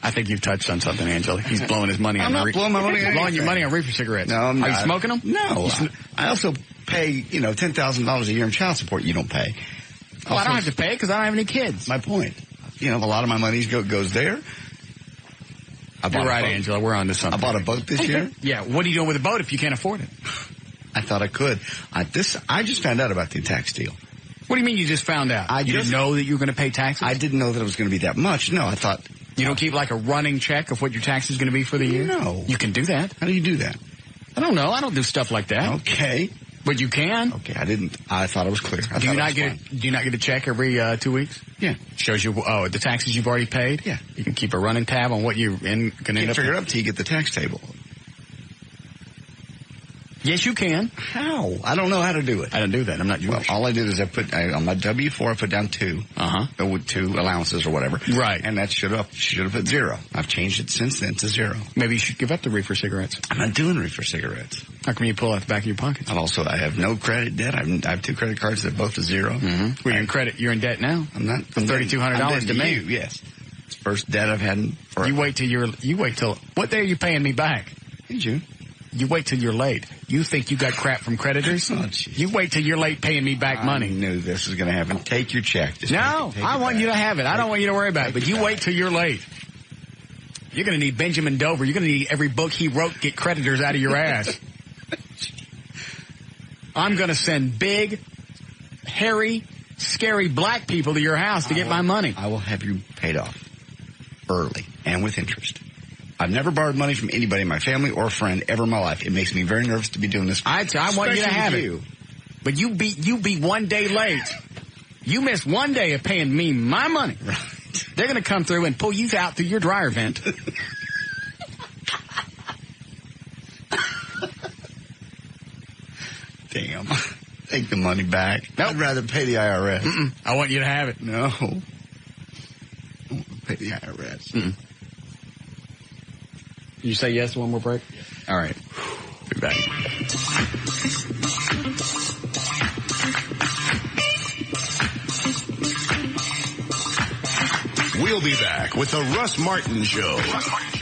I think you've touched on something, Angela. He's blowing his money on I'm not blowing my money on blowing your money on reefer cigarettes. No, I'm not. Are you smoking them? No. I also pay, $10,000 a year in child support you don't pay. Well, I don't have to pay because I don't have any kids. My point. A lot of my money goes there. You're right, Angela. We're on to something. I bought a boat this year. Yeah. What are you doing with a boat if you can't afford it? I thought I could. I just found out about the tax deal. What do you mean you just found out? You didn't know that you were going to pay taxes? I didn't know that it was going to be that much. No, I thought... You don't keep like a running check of what your tax is going to be for the year? No. You can do that. How do you do that? I don't know. I don't do stuff like that. Okay. But you can. Okay, I didn't. I thought it was clear. Do you not get a check every 2 weeks? Yeah. Shows you the taxes you've already paid? Yeah. You can keep a running tab on what you're going to end up figure it up till you get the tax table. Yes, you can. How? I don't know how to do it. I don't do that. I'm not Jewish. Well, all I did is on my W-4, I put down 2. With 2 allowances or whatever. Right. And that should have put 0. I've changed it since then to 0. Maybe you should give up the reefer cigarettes. I'm not doing reefer cigarettes. How come you pull out the back of your pockets? I have no credit debt. I have 2 credit cards that both are 0. Mm-hmm. Well, you're in debt now. I'm not. For $3,200 to me. Yes. It's the first debt I've had forever. You wait till, what day are you paying me back? In June. You wait till you're late. You think you got crap from creditors? You wait till you're late paying me back money. I knew this was going to happen. Take your check. I want you to have it. I don't want you to worry about it. But you wait till you're late. You're going to need Benjamin Dover. You're going to need every book he wrote get creditors out of your ass. I'm going to send big, hairy, scary black people to your house to get my money. I will have you paid off early and with interest. I've never borrowed money from anybody in my family or a friend ever in my life. It makes me very nervous to be doing this. I want you to have it. But you be 1 day late. You miss 1 day of paying me my money. Right. They're going to come through and pull you out through your dryer vent. Damn. Take the money back. Nope. I'd rather pay the IRS. Mm-mm. I want you to have it. No. I want to pay the IRS. Mm-mm. You say yes to one more break? Yes. All right. Be back. We'll be back with the Russ Martin Show. Russ Martin Show.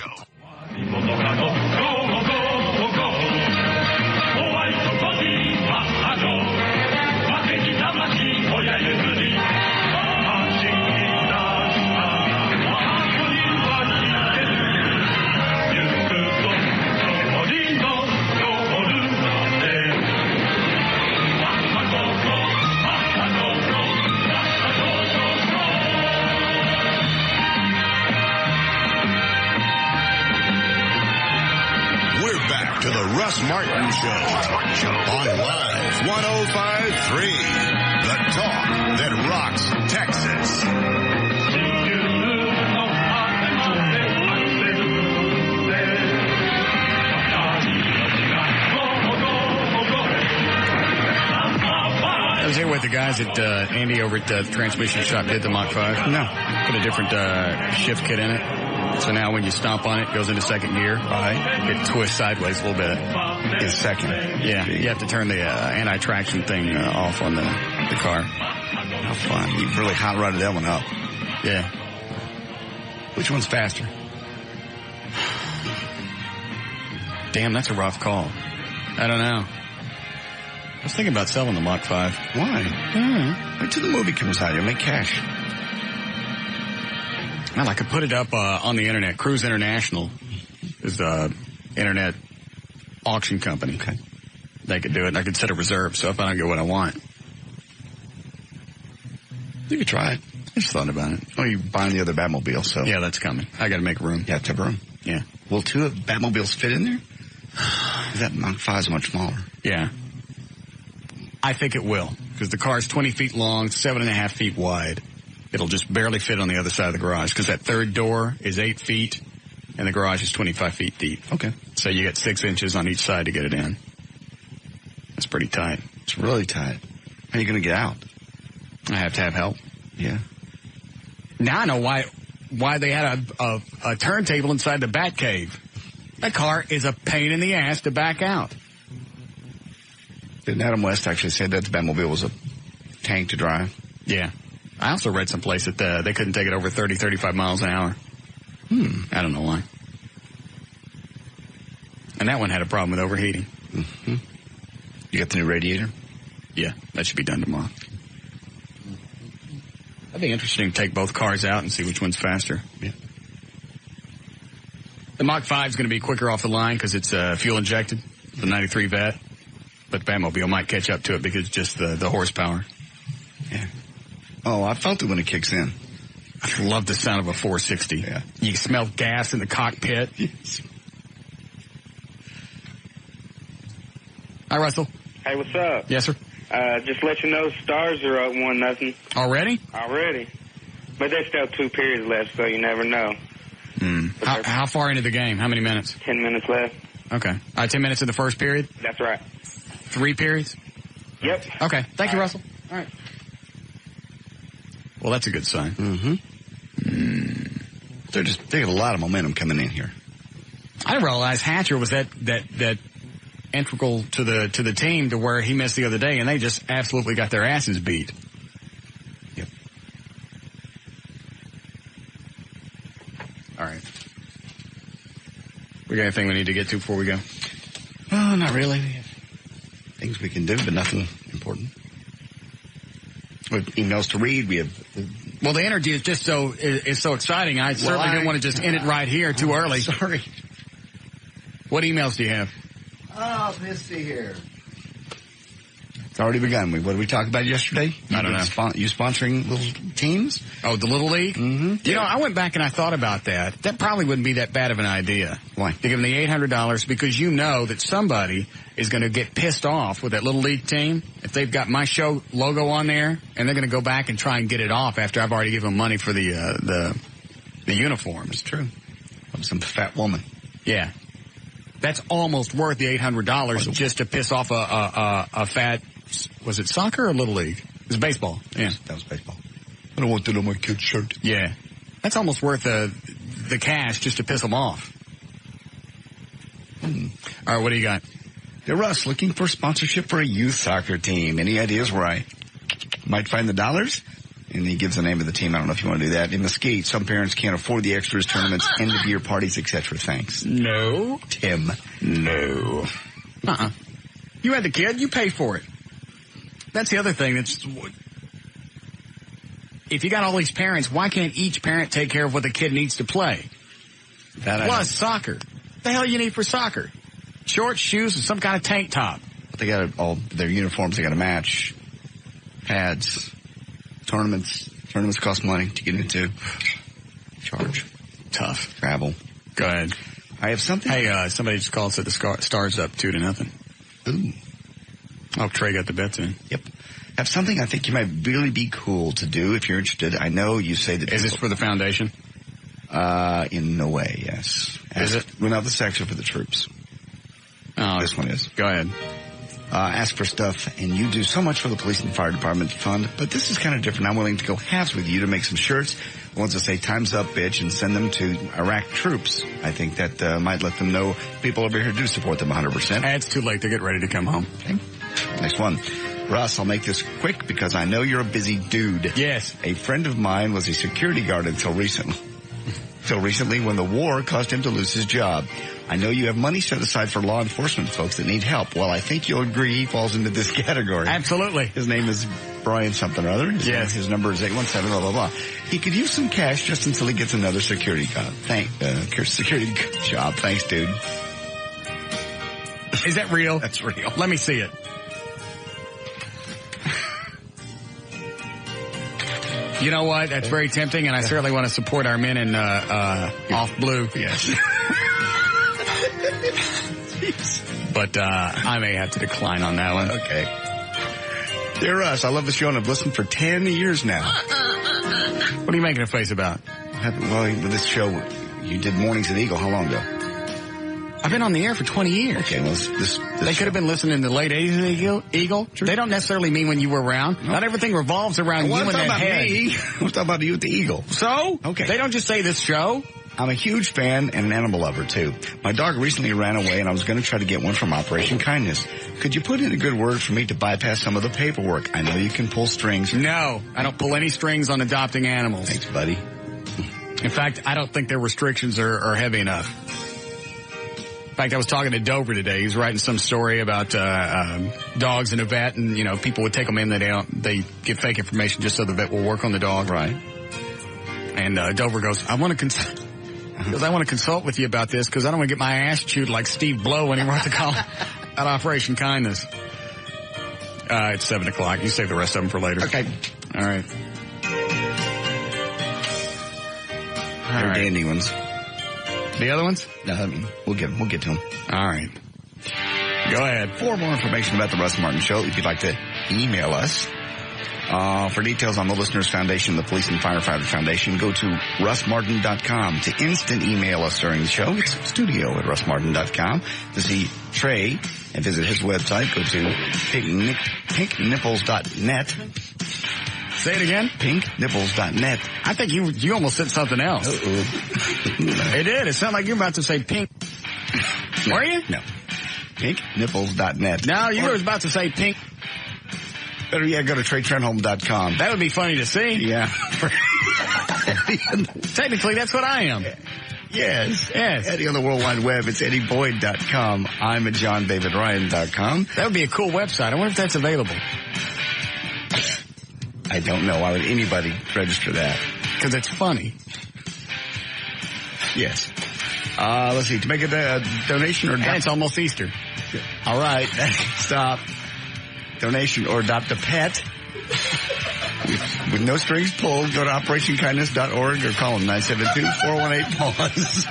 To the Russ Martin Show on Live 105.3, the talk that rocks Texas. I was here with with the guys at Andy over at the transmission shop did the Mach 5? No. Put a different shift kit in it. So now when you stomp on it goes into second gear. Right. It twists sideways a little bit. It's second. Yeah. You have to turn the anti-traction thing off on the car. How fun. You've really hot-rodded that one up. Yeah. Which one's faster? Damn, that's a rough call. I don't know. I was thinking about selling the Mach 5. Why? Wait till the movie comes out. You'll make cash. Well, I could put it up on the internet. Cruise International is the internet auction company. Okay. They could do it, and I could set a reserve, so if I don't get what I want. You could try it. I just thought about it. Oh, you're buying the other Batmobile, so. Yeah, that's coming. I got to make room. You have to have room. Yeah. Will 2 Batmobiles fit in there? That Mach 5 is much smaller. Yeah. I think it will, because the car's 20 feet long, 7.5 feet wide. It'll just barely fit on the other side of the garage, because that third door is 8 feet, and the garage is 25 feet deep. Okay. So you get 6 inches on each side to get it in. That's pretty tight. It's really tight. How are you going to get out? I have to have help. Yeah. Now I know why they had a turntable inside the Batcave. That car is a pain in the ass to back out. Didn't Adam West actually say that the Batmobile was a tank to drive? Yeah. I also read someplace that they couldn't take it over 30, 35 miles an hour. I don't know why. And that one had a problem with overheating. Mm-hmm. You got the new radiator? Yeah, that should be done tomorrow. That'd be interesting to take both cars out and see which one's faster. Yeah. The Mach 5 is going to be quicker off the line because it's fuel injected, the 93 Vet. But the Batmobile might catch up to it because just the horsepower. Yeah. Oh, I felt it when it kicks in. I love the sound of a 460. Yeah. You smell gas in the cockpit. Yes. Hi, Russell. Hey, what's up? Yes, sir. Just let you know, Stars are up 1-0. Already? Already. But there's still 2 periods left, so you never know. How far into the game? How many minutes? 10 minutes left. Okay. 10 minutes in the first period? That's right. 3 periods? Yep. Okay. Thank you, Russell. All right. Well, that's a good sign. Mm-hmm. They got a lot of momentum coming in here. I didn't realize Hatcher was that integral to the team to where he missed the other day, and they just absolutely got their asses beat. Yep. All right. We got anything we need to get to before we go? Oh, not really. We have things we can do, but nothing important. We have emails to read. We have. Well, the energy is just so exciting. I certainly didn't want to just end it right here too early. Sorry. What emails do you have? Oh, let's see here. It's already begun. What did we talk about yesterday? I don't know. You sponsoring little teams? Oh, the Little League? Mm-hmm. You know, I went back and I thought about that. That probably wouldn't be that bad of an idea. Why? To give them the $800 because you know that somebody is going to get pissed off with that Little League team if they've got my show logo on there, and they're going to go back and try and get it off after I've already given them money for the uniforms. It's true. I'm some fat woman. Yeah. That's almost worth the $800 just to piss off a fat, was it soccer or Little League? It was baseball. Yeah. That was baseball. I don't want that on my kid's shirt. Yeah. That's almost worth the cash just to piss them off. All right, what do you got? Hey, Russ, looking for sponsorship for a youth soccer team. Any ideas where I might find the dollars? And he gives the name of the team. I don't know if you want to do that. In Mesquite, some parents can't afford the extras, tournaments, end-of-year parties, etc. Thanks. No. Tim. No. You had the kid. You pay for it. That's the other thing. If you got all these parents, why can't each parent take care of what the kid needs to play? Plus soccer. The hell you need for soccer? Shorts, shoes, and some kind of tank top. They got all their uniforms. They got to match. Pads. Tournaments cost money to get into. Charge. Tough. Travel. Go ahead. I have something. Hey, somebody just called and said the Stars up 2-0. Ooh. Oh, Trey got the bets in. Yep. I have something I think you might really be cool to do if you're interested. I know you say that. Is this for the foundation? In no way, yes. Is it? Well, no, this is actually for the troops. Oh, this one is. Go ahead. ask for stuff, and you do so much for the police and fire department fund, but this is kind of different. I'm willing to go halves with you to make some shirts, ones that say "Time's Up, bitch," and send them to Iraq troops. I think that might let them know people over here do support them 100%. It's too late. They're getting ready to come home. Okay. Next one. Russ, I'll make this quick because I know you're a busy dude. Yes. A friend of mine was a security guard until recently when the war caused him to lose his job. I know you have money set aside for law enforcement folks that need help. Well, I think you'll agree he falls into this category. Absolutely. His name is Brian something or other. Yes. His number is 817, blah, blah, blah. He could use some cash just until he gets another security job. Security job. Thanks, dude. Is that real? That's real. Let me see it. You know what? That's very tempting, and I certainly want to support our men in off blue. Yes. But I may have to decline on that one. Okay. Dear Russ, I love the show, and I've listened for 10 years now. What are you making a face about? Well, with this show, you did Mornings at Eagle. How long ago? I've been on the air for 20 years. Okay, well, they could have been listening in the late 80s at Eagle. True. They don't necessarily mean when you were around. No. Not everything revolves around you and that head. I'm talking about you at the Eagle. So? Okay. They don't just say this show. I'm a huge fan and an animal lover, too. My dog recently ran away, and I was going to try to get one from Operation Kindness. Could you put in a good word for me to bypass some of the paperwork? I know you can pull strings. No, I don't pull any strings on adopting animals. Thanks, buddy. In fact, I don't think their restrictions are heavy enough. In fact, I was talking to Dover today. He was writing some story about dogs in a vet, and people would take them in. They give fake information just so the vet will work on the dog. Right. And Dover goes, I want to consult with you about this because I don't want to get my ass chewed like Steve Blow when he wrote the column at Operation Kindness. It's 7 o'clock. You save the rest of them for later. Okay. All right. They're dandy ones. The other ones? No, we'll get to them. All right. Go ahead. For more information about the Russ Martin Show, if you'd like to email us, for details on the Listeners Foundation, the Police and Firefighter Foundation, go to russmartin.com. To instant email us during the show, it's studio@russmartin.com. To see Trey and visit his website, go to pinknipples.net. Say it again. Pinknipples.net. I think you almost said something else. It did. It sounded like you were about to say pink. No, were you? No. Pinknipples.net. No, you were about to say pink. Better yet, go to TreyTrenholm.com. That would be funny to see. Yeah. Technically, that's what I am. Yes. Eddie on the World Wide Web, it's EddieBoyd.com. I'm at JohnDavidRyan.com. That would be a cool website. I wonder if that's available. I don't know. Why would anybody register that? Because it's funny. Yes. Let's see. To make a donation or... And it's almost Easter. All right. Stop. Donation or adopt a pet. With no strings pulled, go to OperationKindness.org or call them 972-418-PAUSE.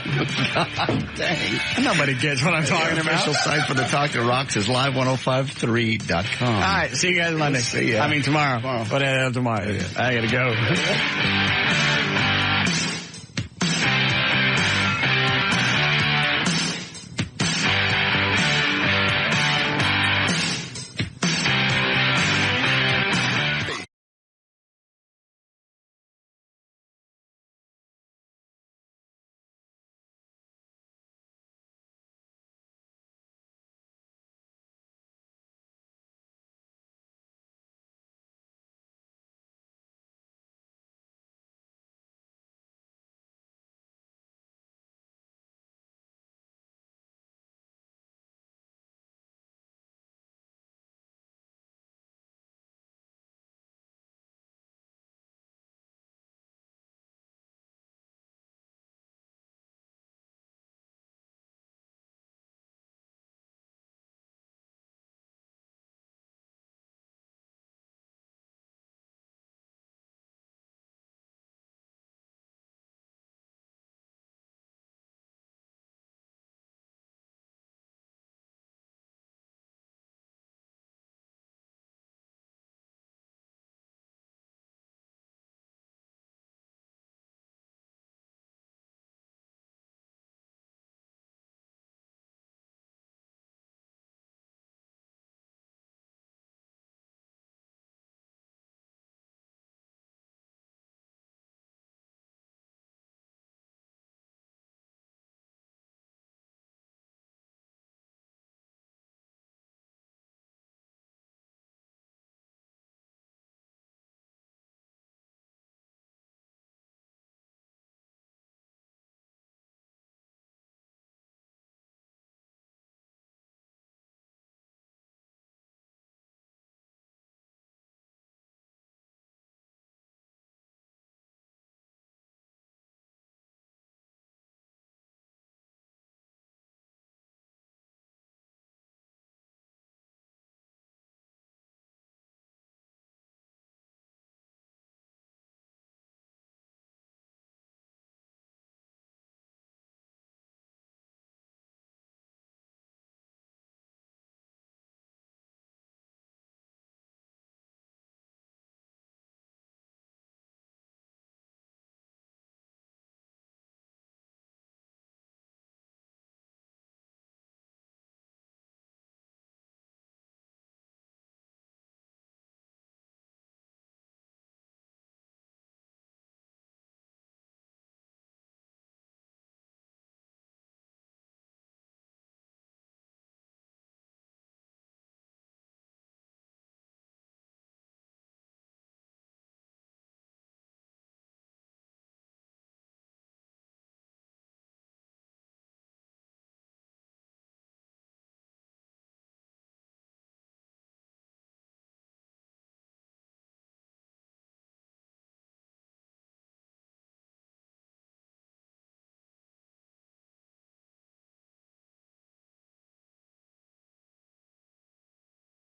God dang. Nobody gets what I'm talking about. The official site for the Talk That Rocks is live1053.com. All right. See you guys Monday. See ya. Tomorrow. Tomorrow. Yeah. I gotta go.